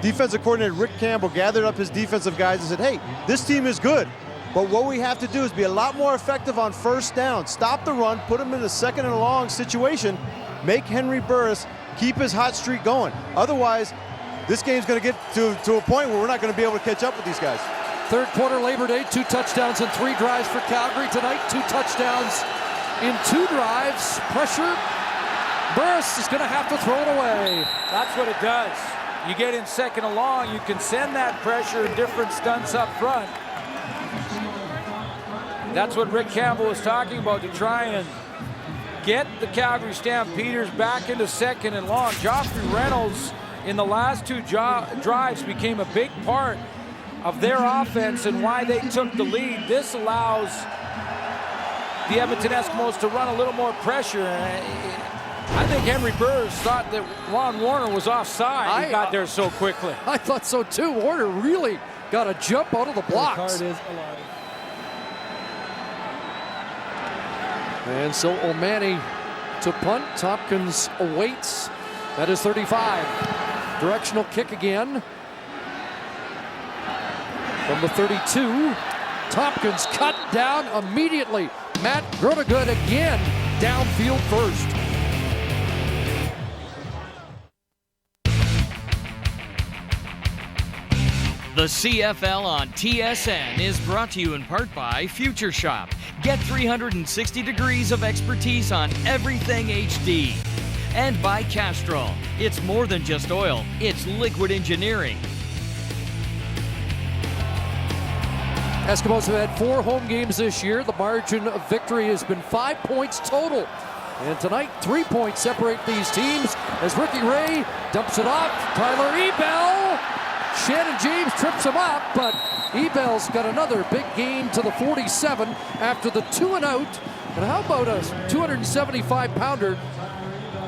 defensive coordinator Rick Campbell gathered up his defensive guys and said, hey, this team is good, but what we have to do is be a lot more effective on first down. Stop the run, put him in a second and long situation, make Henry Burris keep his hot streak going. Otherwise, this game's going to get to a point where we're not going to be able to catch up with these guys. Third quarter Labor Day, 2 touchdowns and 3 drives for Calgary. Tonight, 2 touchdowns in 2 drives. Pressure. Burris is going to have to throw it away. That's what it does. You get in second and long, you can send that pressure in different stunts up front. That's what Rick Campbell was talking about, to try and get the Calgary Stampeders back into second and long. Joffrey Reynolds in the last 2 drives became a big part of their offense and why they took the lead. This allows the Edmonton Eskimos to run a little more pressure. I think Henry Burris thought that Ron Warner was offside. He got there so quickly. I thought so too. Warner really got a jump out of the blocks. The card is alive. And so O'Mani to punt. Tompkins awaits. That is 35. Directional kick again. From the 32. Tompkins cut down immediately. Matt Grotegood again downfield first. The CFL on TSN is brought to you in part by Future Shop. Get 360 degrees of expertise on everything HD. And by Castrol. It's more than just oil, it's liquid engineering. Eskimos have had 4 home games this year. The margin of victory has been 5 points total. And tonight, 3 points separate these teams as Ricky Ray dumps it off. Tyler Ebell. Shannon James trips him up, but Ebell's got another big gain to the 47 after the 2 and out. And how about a 275-pounder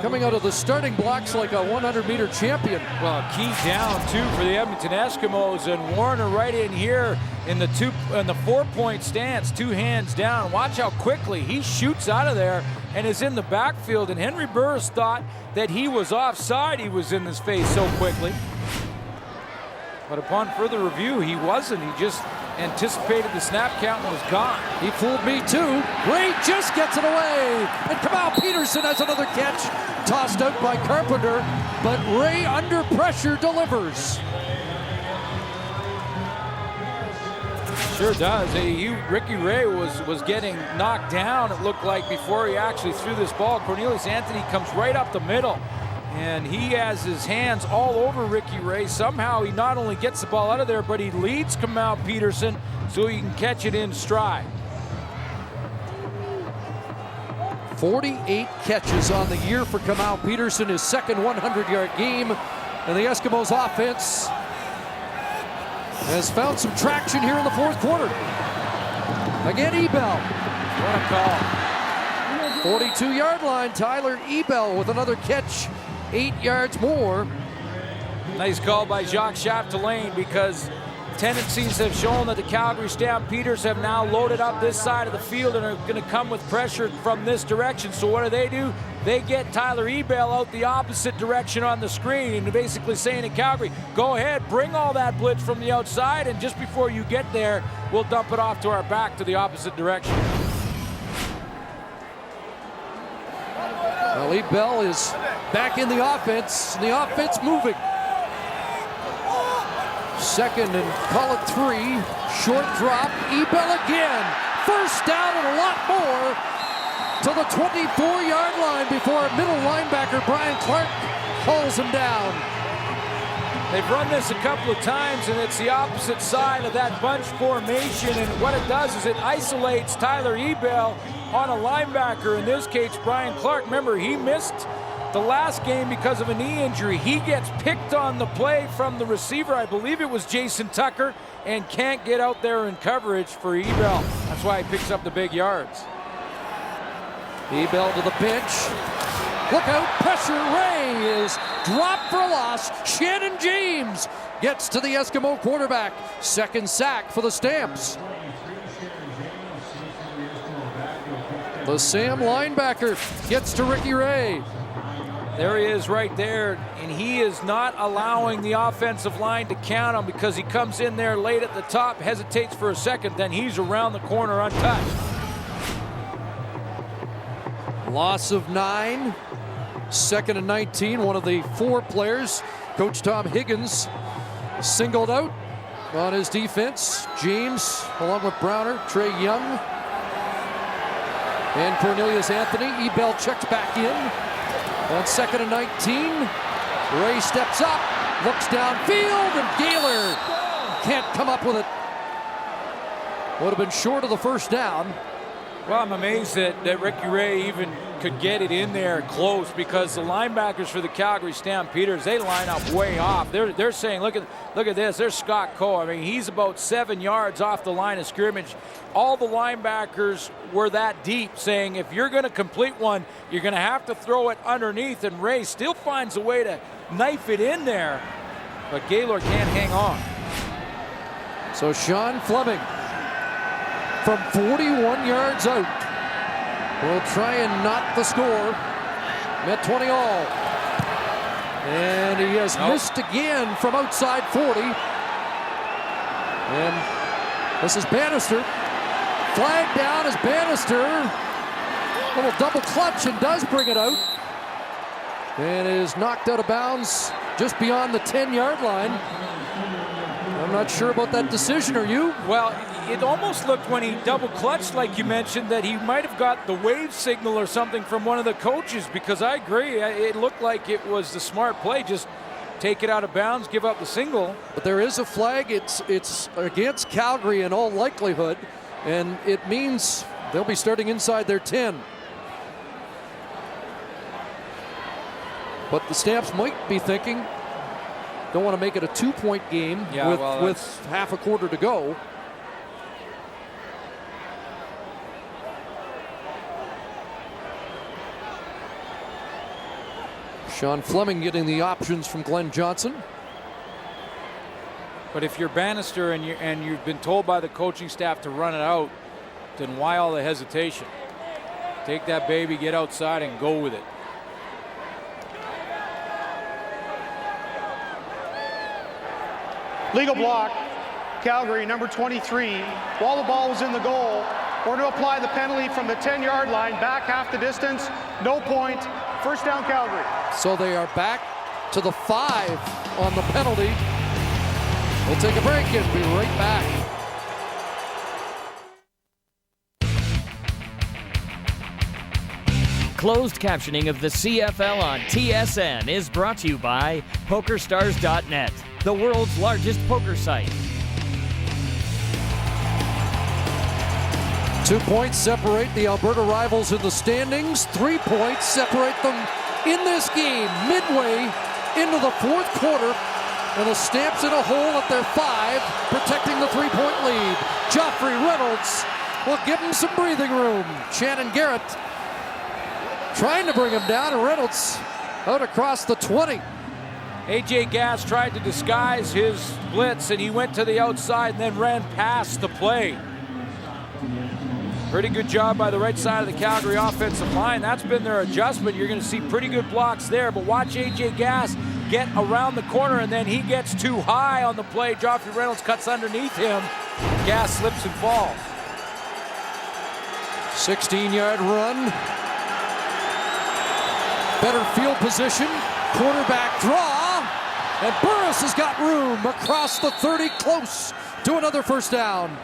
coming out of the starting blocks like a 100-meter champion? Well, key down too for the Edmonton Eskimos, and Warner right in here in the 4-point stance, 2 hands down. Watch how quickly he shoots out of there and is in the backfield. And Henry Burris thought that he was offside. He was in his face so quickly. But upon further review, he wasn't. He just anticipated the snap count and was gone. He fooled me too. Ray just gets it away. And Kamal Peterson has another catch. Tossed out by Carpenter. But Ray under pressure delivers. Sure does. Ricky Ray was getting knocked down, it looked like, before he actually threw this ball. Cornelius Anthony comes right up the middle. And he has his hands all over Ricky Ray. Somehow he not only gets the ball out of there, but he leads Kamal Peterson so he can catch it in stride. 48 catches on the year for Kamal Peterson, his second 100-yard game. And the Eskimos offense has found some traction here in the 4th quarter. Again, Ebell. What a call. 42-yard line, Tyler Ebell with another catch. 8 yards more. Nice call by Jacques Chapdelaine, because tendencies have shown that the Calgary Stampeders have now loaded up this side of the field and are going to come with pressure from this direction. So what do? They get Tyler Ebell out the opposite direction on the screen, and basically saying to Calgary, go ahead, bring all that blitz from the outside, and just before you get there, we'll dump it off to our back to the opposite direction. Well, Ebell is back in the offense moving. Second and call it 3. Short drop, Ebell again. First down and a lot more to the 24-yard line before middle linebacker Brian Clark hauls him down. They've run this a couple of times, and it's the opposite side of that bunch formation, and what it does is it isolates Tyler Ebell on a linebacker, in this case Brian Clark. Remember, he missed the last game because of a knee injury. He gets picked on the play from the receiver, I believe it was Jason Tucker, and can't get out there in coverage for Ebell. That's why he picks up the big yards. Ebell to the bench. Look out, pressure. Ray is dropped for a loss. Shannon James gets to the Eskimo quarterback. Second sack for the Stamps. The Sam linebacker gets to Ricky Ray. There he is right there, and he is not allowing the offensive line to count him because he comes in there late at the top, hesitates for a second, then he's around the corner untouched. Loss of 9, 2nd and 19. One of the 4 players, Coach Tom Higgins, singled out on his defense. James, along with Browner, Trey Young, and Cornelius Anthony. Ebel checks back in. On 2nd and 19, Ray steps up, looks downfield, and Gaylor can't come up with it. Would have been short of the first down. Well, I'm amazed that Ricky Ray even could get it in there close, because the linebackers for the Calgary Stampeders, they line up way off. They're saying, look at this. There's Scott Coe. I mean, he's about 7 yards off the line of scrimmage. All the linebackers were that deep, saying if you're going to complete one, you're going to have to throw it underneath, and Ray still finds a way to knife it in there, but Gaylor can't hang on. So Sean Fleming, from 41 yards out, will try and knock the score. Met 20 all. And he has missed again from outside 40. And this is Bannister. Flag down as Bannister. Little double clutch and does bring it out. And is knocked out of bounds just beyond the 10-yard line. I'm not sure about that decision, are you? Well, it almost looked when he double clutched, like you mentioned, that he might have got the wave signal or something from one of the coaches, because I agree, it looked like it was the smart play. Just take it out of bounds, give up the single. But there is a flag. It's against Calgary in all likelihood, and it means they'll be starting inside their 10. But the Stamps might be thinking, don't want to make it a 2-point game with half a quarter to go. Sean Fleming getting the options from Glenn Johnson. But if you're Bannister and you've been told by the coaching staff to run it out, then why all the hesitation? Take that baby, get outside, and go with it. Legal block, Calgary, number 23. While the ball was in the goal, we're to apply the penalty from the 10-yard line, back half the distance, no point, first down Calgary. So they are back to the 5 on the penalty. We'll take a break and be right back. Closed captioning of the CFL on TSN is brought to you by PokerStars.net, the world's largest poker site. 2 points separate the Alberta rivals in the standings. 3 points separate them in this game, midway into the 4th quarter. And the Stamps in a hole at their 5, protecting the 3-point lead. Joffrey Reynolds will give him some breathing room. Shannon Garrett trying to bring him down, and Reynolds out across the 20. A.J. Gass tried to disguise his blitz, and he went to the outside and then ran past the play. Pretty good job by the right side of the Calgary offensive line. That's been their adjustment. You're going to see pretty good blocks there, but watch A.J. Gass get around the corner, and then he gets too high on the play. Joffrey Reynolds cuts underneath him. Gass slips and falls. 16-yard run. Better field position. Quarterback draw. And Burris has got room across the 30, close to another first down.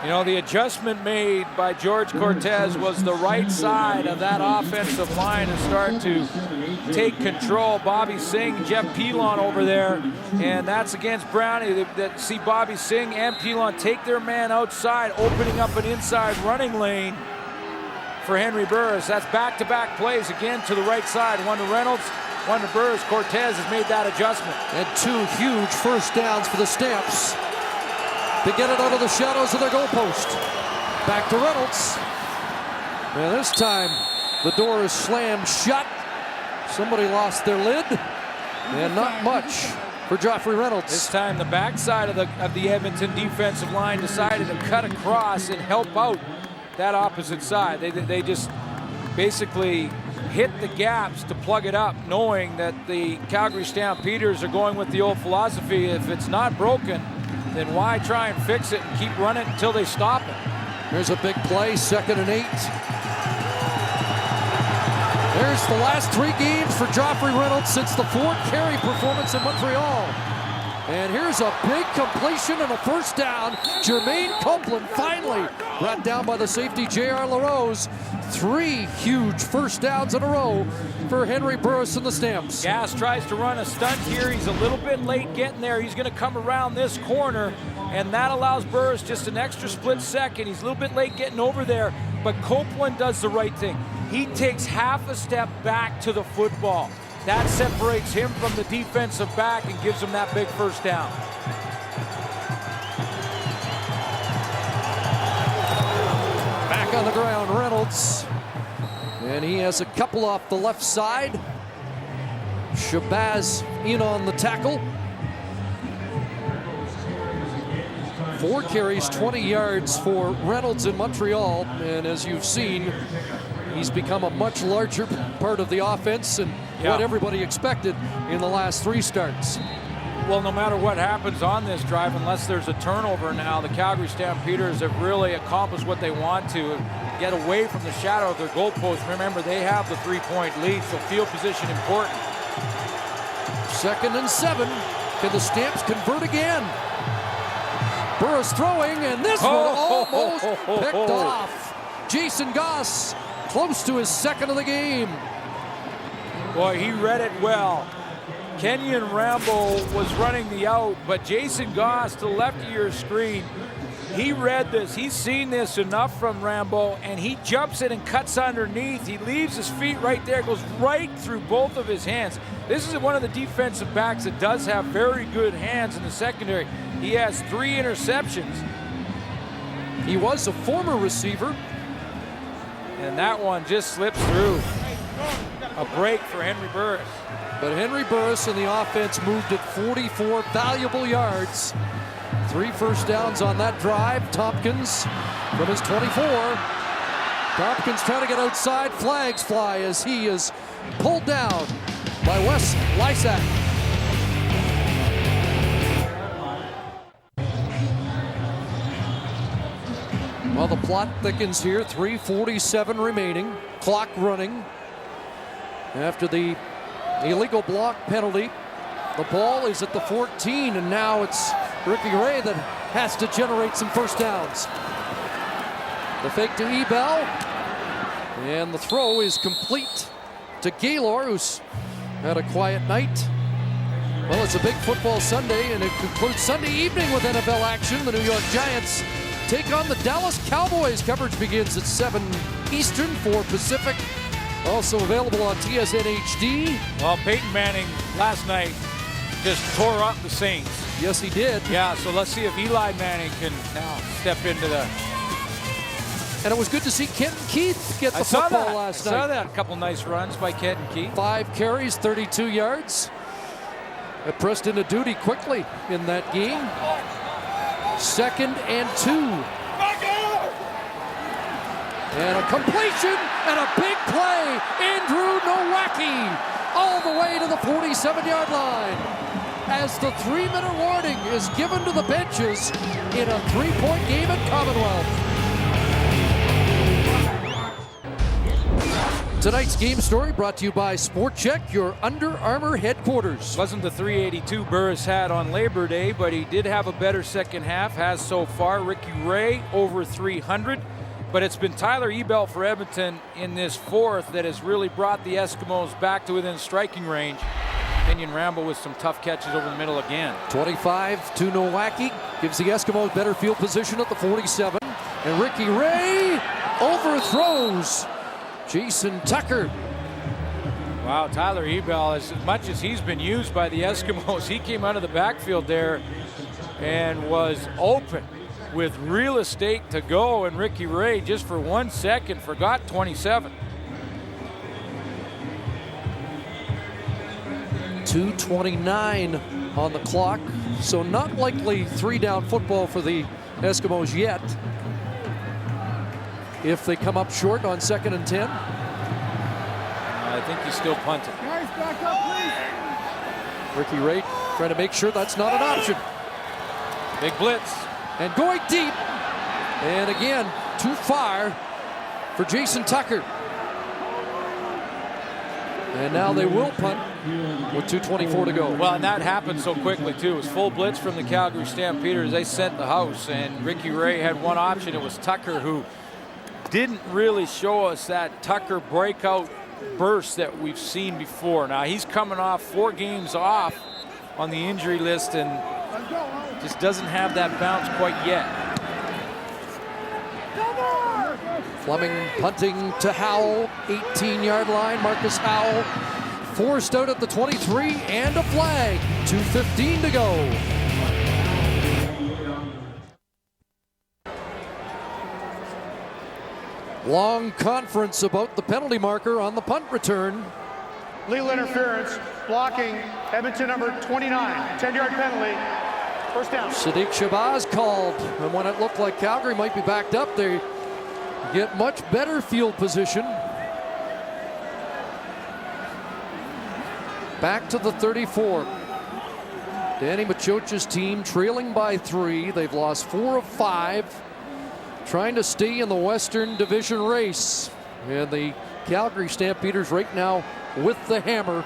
You know, the adjustment made by George Cortez was the right side of that offensive line and start to take control. Bobby Singh, Jeff Pilon over there, and that's against Brownie. That see Bobby Singh and Pilon take their man outside, opening up an inside running lane for Henry Burris. That's back-to-back plays again to the right side. One to Reynolds, one to Burris. Cortez has made that adjustment. And 2 huge first downs for the Stamps to get it out of the shadows of their goalpost. Back to Reynolds. And this time, the door is slammed shut. Somebody lost their lid. And not much for Joffrey Reynolds. This time, the backside of the Edmonton defensive line decided to cut across and help out that opposite side. They just basically hit the gaps to plug it up, knowing that the Calgary Stampeders are going with the old philosophy, if it's not broken, then why try and fix it and keep running until they stop it. Here's a big play, 2nd and 8. There's the last 3 games for Joffrey Reynolds since the 4-carry performance in Montreal. And here's a big completion and a first down. Jermaine Copeland finally brought down by the safety J.R. LaRose. 3 huge first downs in a row for Henry Burris and the Stamps. Gas tries to run a stunt here. He's a little bit late getting there. He's going to come around this corner, and that allows Burris just an extra split second. He's a little bit late getting over there, but Copeland does the right thing. He takes half a step back to the football. That separates him from the defensive back and gives him that big first down. Back on the ground, Reynolds. And he has a couple off the left side. Shabazz in on the tackle. 4 carries, 20 yards for Reynolds in Montreal. And as you've seen, he's become a much larger part of the offense and what everybody expected in the last 3 starts. Well, no matter what happens on this drive, unless there's a turnover now, the Calgary Stampeders have really accomplished what they want to, get away from the shadow of their goalpost. Remember, they have the 3-point lead, so field position important. 2nd and 7. Can the Stamps convert again? Burris throwing, and this one almost picked off. Jason Goss close to his 2nd of the game. Boy, he read it well. Kenyon Rambo was running the out, but Jason Goss to the left of your screen, he read this. He's seen this enough from Rambo, and he jumps in and cuts underneath. He leaves his feet right there, goes right through both of his hands. This is one of the defensive backs that does have very good hands in the secondary. He has 3 interceptions. He was a former receiver. And that one just slips through. A break for Henry Burris. But Henry Burris and the offense moved at 44 valuable yards. 3 first downs on that drive. Tompkins from his 24. Tompkins trying to get outside. Flags fly as he is pulled down by Wes Lysak. Well, the plot thickens here. 3:47 remaining. Clock running. After the illegal block penalty, the ball is at the 14, and now it's Ricky Ray that has to generate some first downs. The fake to Ebel, and the throw is complete to Gaylor, who's had a quiet night. Well, it's a big football Sunday, and it concludes Sunday evening with NFL action. The New York Giants take on the Dallas Cowboys. Coverage begins at 7 Eastern, 4 Pacific. Also available on TSN HD. Well, Peyton Manning last night just tore up the Saints. Yes, he did. Yeah, so let's see if Eli Manning can now step into the... And it was good to see Kenton Keith get the football last night. I saw that. A couple nice runs by Kenton Keith. 5 carries, 32 yards. It pressed into duty quickly in that game. 2nd and 2. And a completion and a big play. Andrew Nowacki all the way to the 47-yard line. As the 3-minute warning is given to the benches in a 3-point game at Commonwealth. Tonight's game story brought to you by Sport Check, your Under Armour headquarters. Wasn't the 382 Burris had on Labor Day, but he did have a better second half, has so far. Ricky Ray over 300. But it's been Tyler Ebel for Edmonton in this 4th that has really brought the Eskimos back to within striking range. Kenyon Rambo with some tough catches over the middle again. 25 to Nowacki gives the Eskimos better field position at the 47. And Ricky Ray overthrows Jason Tucker. Wow, Tyler Ebel, as much as he's been used by the Eskimos, he came out of the backfield there and was open with real estate to go, and Ricky Ray just for 1 second forgot 27. 2:29 on the clock, so not likely 3-down football for the Eskimos yet. If they come up short on 2nd and 10. I think he's still punting. Guys, back up, please. Ricky Ray trying to make sure that's not an option. Big blitz. And going deep. And again, too far for Jason Tucker. And now they will punt with 2:24 to go. Well, and that happened so quickly, too. It was full blitz from the Calgary Stampeders. They sent the house, and Ricky Ray had one option. It was Tucker, who didn't really show us that Tucker breakout burst that we've seen before. Now, he's coming off 4 games off on the injury list and just doesn't have that bounce quite yet. Fleming punting to Howell, 18-yard line. Marcus Howell forced out at the 23 and a flag. 2:15 to go. Long conference about the penalty marker on the punt return. Legal interference, blocking Edmonton number 29. 10-yard penalty. First down. Sadiq Shabazz called, and when it looked like Calgary might be backed up, they get much better field position. Back to the 34. Danny Machoch's team trailing by 3. They've lost 4 of 5. Trying to stay in the Western Division race. And the Calgary Stampeders right now with the hammer.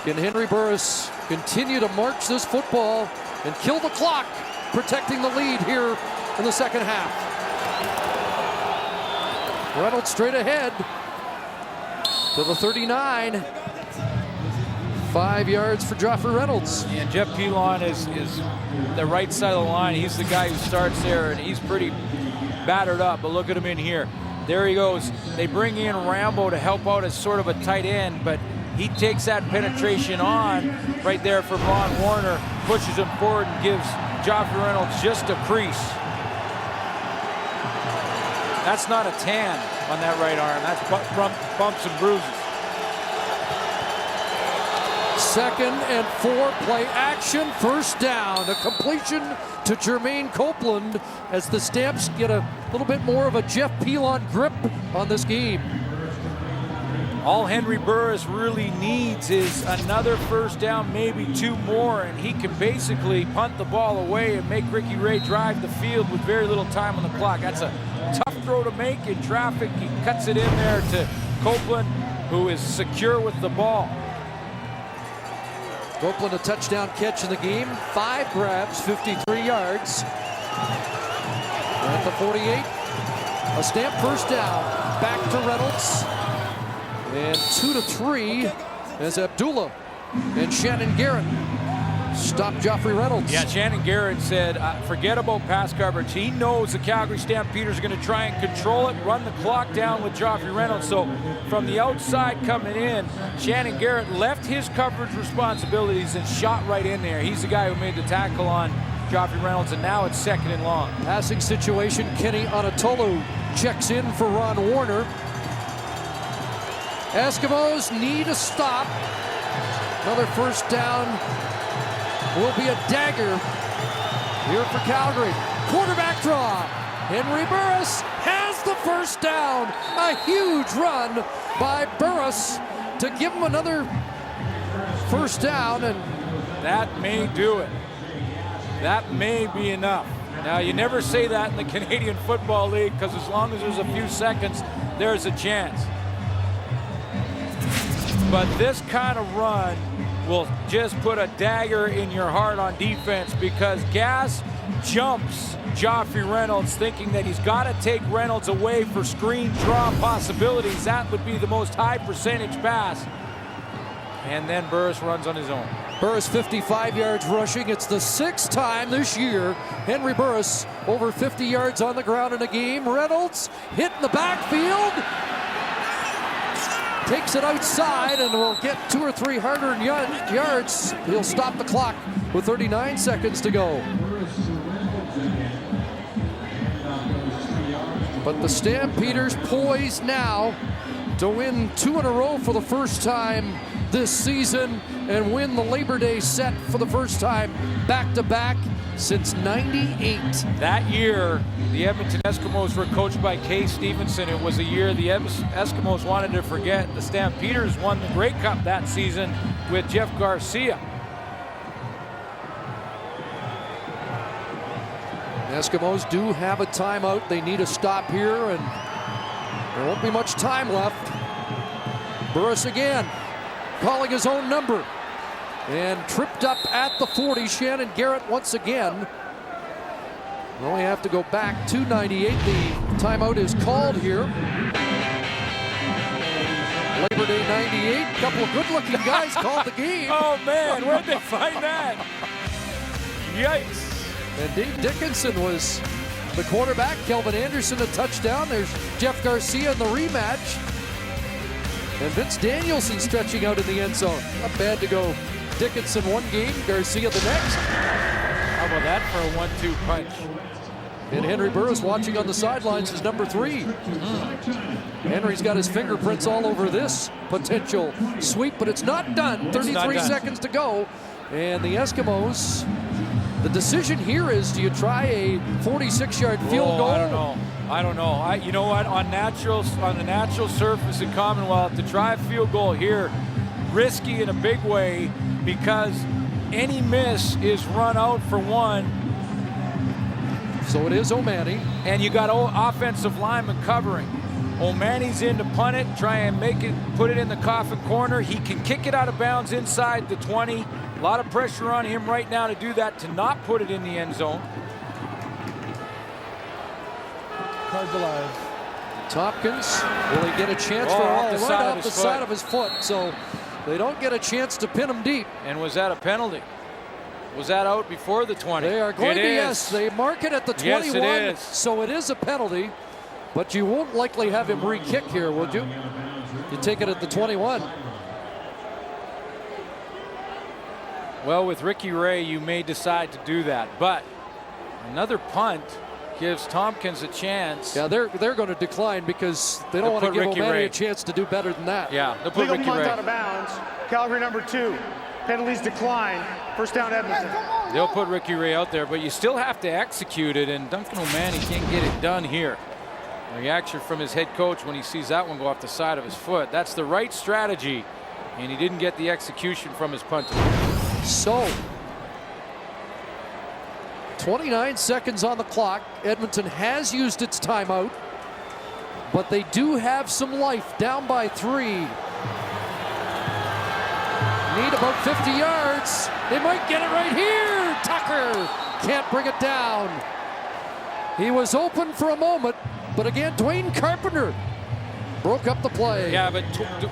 Can Henry Burris continue to march this football and kill the clock, protecting the lead here in the second half? Reynolds straight ahead to the 39. 5 yards for Joffrey Reynolds. And Jeff Pilon is the right side of the line. He's the guy who starts there, and he's pretty battered up, but look at him in here. There he goes. They bring in Rambo to help out as sort of a tight end, but he takes that penetration on right there for Ron Warner, pushes him forward and gives Joffrey Reynolds just a crease. That's not a tan on that right arm. That's bumps and bruises. 2nd and 4, play action, first down. A completion to Jermaine Copeland as the Stamps get a little bit more of a Jeff Pilon grip on this game. All Henry Burris really needs is another first down, maybe 2 more, and he can basically punt the ball away and make Ricky Ray drive the field with very little time on the clock. That's a tough throw to make in traffic. He cuts it in there to Copeland, who is secure with the ball. Copeland a touchdown catch in the game. 5 grabs, 53 yards. At the 48, a Stamp first down. Back to Reynolds. And 2 to 3 as Abdullah and Shannon Garrett stop Joffrey Reynolds. Yeah, Shannon Garrett said, forget about pass coverage. He knows the Calgary Stampeders are going to try and control it, run the clock down with Joffrey Reynolds. So from the outside coming in, Shannon Garrett left his coverage responsibilities and shot right in there. He's the guy who made the tackle on Joffrey Reynolds, and now it's 2nd and long. Passing situation, Kenny Anatolu checks in for Ron Warner. Eskimos need a stop. Another first down will be a dagger here for Calgary. Quarterback draw. Henry Burris has the first down. A huge run by Burris to give him another first down, and that may do it. That may be enough. Now, you never say that in the Canadian Football League, because as long as there's a few seconds, there's a chance. But this kind of run will just put a dagger in your heart on defense, because Gas jumps Joffrey Reynolds thinking that he's got to take Reynolds away for screen draw possibilities. That would be the most high percentage pass. And then Burris runs on his own. Burris 55 yards rushing. It's the 6th time this year Henry Burris over 50 yards on the ground in a game. Reynolds hit in the backfield. Takes it outside and will get 2 or 3 harder yards. He'll stop the clock with 39 seconds to go. But the Stampeders poised now to win 2 in a row for the first time this season and win the Labor Day set for the first time back-to-back. since '98. That year, the Edmonton Eskimos were coached by Kay Stevenson. It was a year the Eskimos wanted to forget. The Stampeders won the Grey Cup that season with Jeff Garcia. The Eskimos do have a timeout. They need a stop here, and there won't be much time left. Burris again, calling his own number, and tripped up at the 40. Shannon Garrett once again. We only have to go back to '98. The timeout is called here. Labor Day '98. A couple of good-looking guys called the game. Oh man, where'd they find that? Yikes. And Dave Dickinson was the quarterback. Kelvin Anderson a touchdown. There's Jeff Garcia in the rematch. And Vince Danielson stretching out in the end zone. Not bad to go Dickinson one game, Garcia the next. How about that for a 1-2 punch? And Henry Burris watching on the sidelines is number 3. Henry's got his fingerprints all over this potential sweep, but it's not done. 33 seconds to go. And the Eskimos, the decision here is, do you try a 46-yard field goal? I don't know. You know what? On the natural surface in Commonwealth, to try a field goal here, risky in a big way, because any miss is run out for 1. So it is O'Mani. And you got offensive lineman covering. O'Mani's in to punt it, try and make it, put it in the coffin corner. He can kick it out of bounds inside the 20. A lot of pressure on him right now to do that, to not put it in the end zone. Cards alive. Tompkins, will he get a chance for all right off the side of his foot? So they don't get a chance to pin him deep. And was that a penalty? Was that out before the 20? They are going to, yes, they mark it at the 21. Yes, it is. So it is a penalty, but you won't likely have him re-kick here, would you? You take it at the 21. Well, with Ricky Ray, you may decide to do that, but another punt gives Tompkins a chance. Yeah, they're going to decline because they don't want to give O'Mani a chance to do better than that. Yeah, they'll put Legal Ricky punt Ray out of bounds. Calgary number 2. Penalties decline. First down, Edmonton. They'll put Ricky Ray out there, but you still have to execute it, and Duncan O'Mani can't get it done here. A reaction from his head coach when he sees that one go off the side of his foot. That's the right strategy, and he didn't get the execution from his punter. So, 29 seconds on the clock. Edmonton has used its timeout, but they do have some life, down by 3. Need about 50 yards. They might get it right here. Tucker can't bring it down. He was open for a moment, but again, Dwayne Carpenter broke up the play. Yeah, but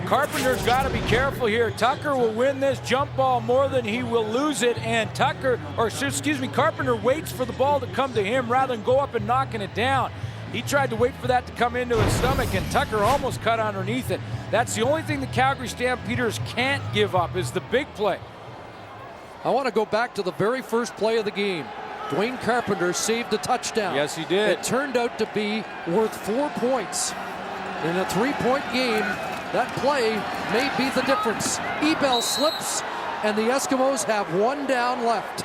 Carpenter's got to be careful here. Tucker will win this jump ball more than he will lose it, and Carpenter waits for the ball to come to him rather than go up and knocking it down. He tried to wait for that to come into his stomach, and Tucker almost cut underneath it. That's the only thing the Calgary Stampeders can't give up, is the big play. I want to go back to the very first play of the game. Dwayne Carpenter saved a touchdown. Yes, he did. It turned out to be worth 4 points. In a 3-point game, that play may be the difference. Ebel slips, and the Eskimos have 1 down left.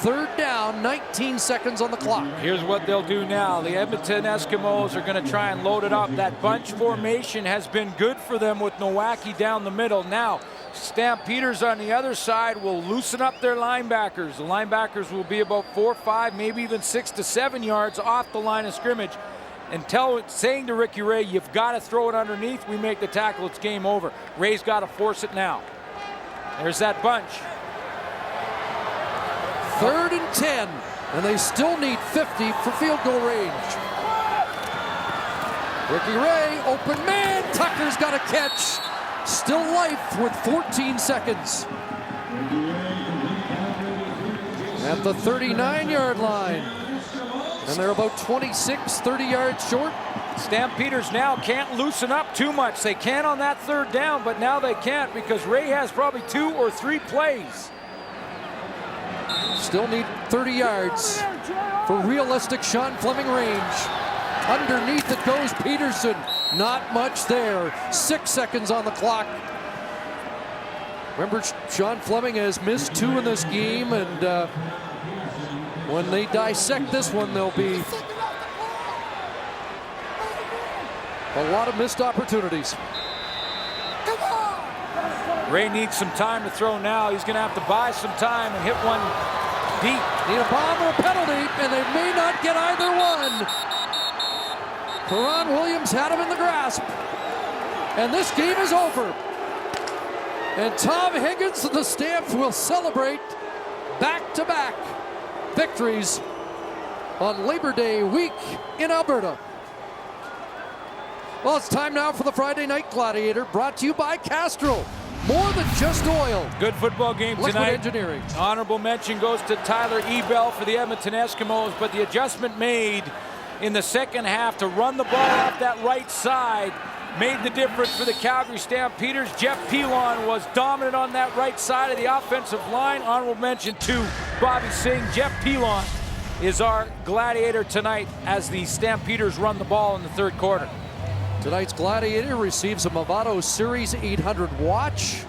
3rd down, 19 seconds on the clock. Here's what they'll do now. The Edmonton Eskimos are going to try and load it up. That bunch formation has been good for them with Nowacki down the middle. Now, Stampeders on the other side will loosen up their linebackers. The linebackers will be about 4, 5, maybe even 6 to 7 yards off the line of scrimmage. And saying to Ricky Ray, you've got to throw it underneath. We make the tackle, it's game over. Ray's got to force it now. There's that bunch. 3rd and 10, and they still need 50 for field goal range. Ricky Ray, open man, Tucker's got a catch. Still life with 14 seconds. At the 39-yard line. And they're about 26, 30 yards short. Stampeders now can't loosen up too much. They can on that 3rd down, but now they can't because Ray has probably 2 or 3 plays. Still need 30 yards for realistic Sean Fleming range. Underneath it goes Peterson. Not much there. 6 seconds on the clock. Remember, Sean Fleming has missed 2 in this game, and When they dissect this one, there'll be a lot of missed opportunities. Ray needs some time to throw now. He's going to have to buy some time and hit one deep. Need a bomb or a penalty, and they may not get either one. Karan Williams had him in the grasp, and this game is over. And Tom Higgins and the Stamps will celebrate back-to-back victories on Labor Day week in Alberta. Well, it's time now for the Friday Night Gladiator, brought to you by Castrol. More than just oil. Good football game Liquid tonight. Engineering. Honorable mention goes to Tyler Ebel for the Edmonton Eskimos, but the adjustment made in the second half to run the ball off that right side made the difference for the Calgary Stampeders. Jeff Pilon was dominant on that right side of the offensive line. Honorable mention to Bobby Singh. Jeff Pilon is our gladiator tonight as the Stampeders run the ball in the third quarter. Tonight's Gladiator receives a Movado Series 800 watch.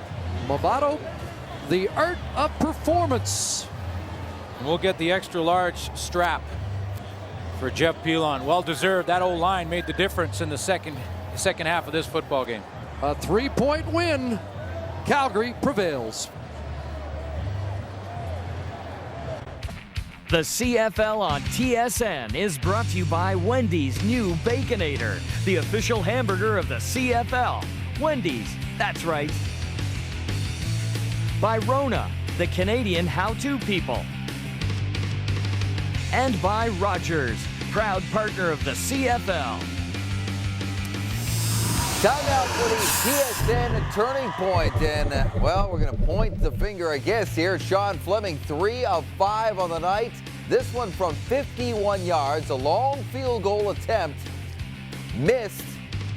Movado, the art of performance. And we'll get the extra large strap for Jeff Pilon. Well deserved. That O-line made the difference in the second half of this football game. A 3-point win. Calgary prevails. The CFL on TSN is brought to you by Wendy's new Baconator, the official hamburger of the CFL. Wendy's, that's right. By Rona, the Canadian how-to people. And by Rogers, proud partner of the CFL. Time now for the TSN Turning Point. And, well, we're going to point the finger, I guess, here. Sean Fleming, 3 of 5 on the night. This one from 51 yards, a long field goal attempt. Missed,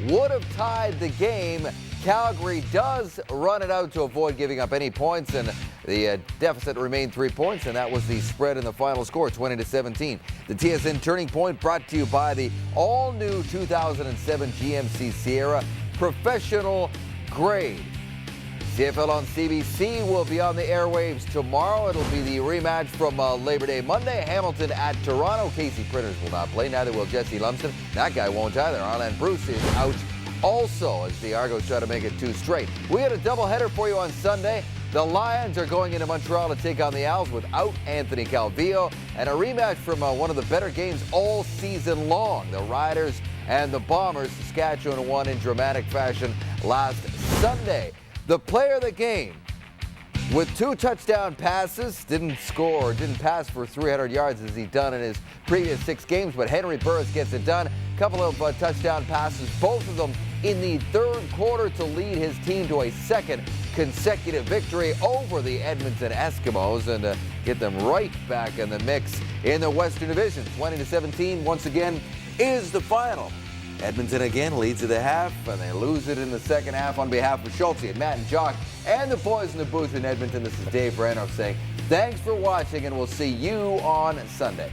would have tied the game. Calgary does run it out to avoid giving up any points, and the deficit remained 3 points, and that was the spread in the final score, 20-17. The TSN Turning Point brought to you by the all-new 2007 GMC Sierra Professional Grade. CFL on CBC will be on the airwaves tomorrow. It'll be the rematch from Labor Day Monday. Hamilton at Toronto. Casey Printers will not play. Neither will Jesse Lumsden. That guy won't either. Arlen Bruce is out also as the Argos try to make it 2 straight. We had a doubleheader for you on Sunday. The Lions are going into Montreal to take on the Owls without Anthony Calvillo, and a rematch from one of the better games all season long. The Riders and the Bombers. Saskatchewan won in dramatic fashion last Sunday. The player of the game with 2 touchdown passes, didn't pass for 300 yards as he'd done in his previous 6 games, but Henry Burris gets it done. A couple of touchdown passes, both of them in the third quarter to lead his team to a second consecutive victory over the Edmonton Eskimos and get them right back in the mix in the Western Division. 20-17 once again is the final. Edmonton again leads at the half, and they lose it in the second half. On behalf of Schultze and Matt and Jock and the boys in the booth in Edmonton, this is Dave Ranoff saying thanks for watching, and we'll see you on Sunday.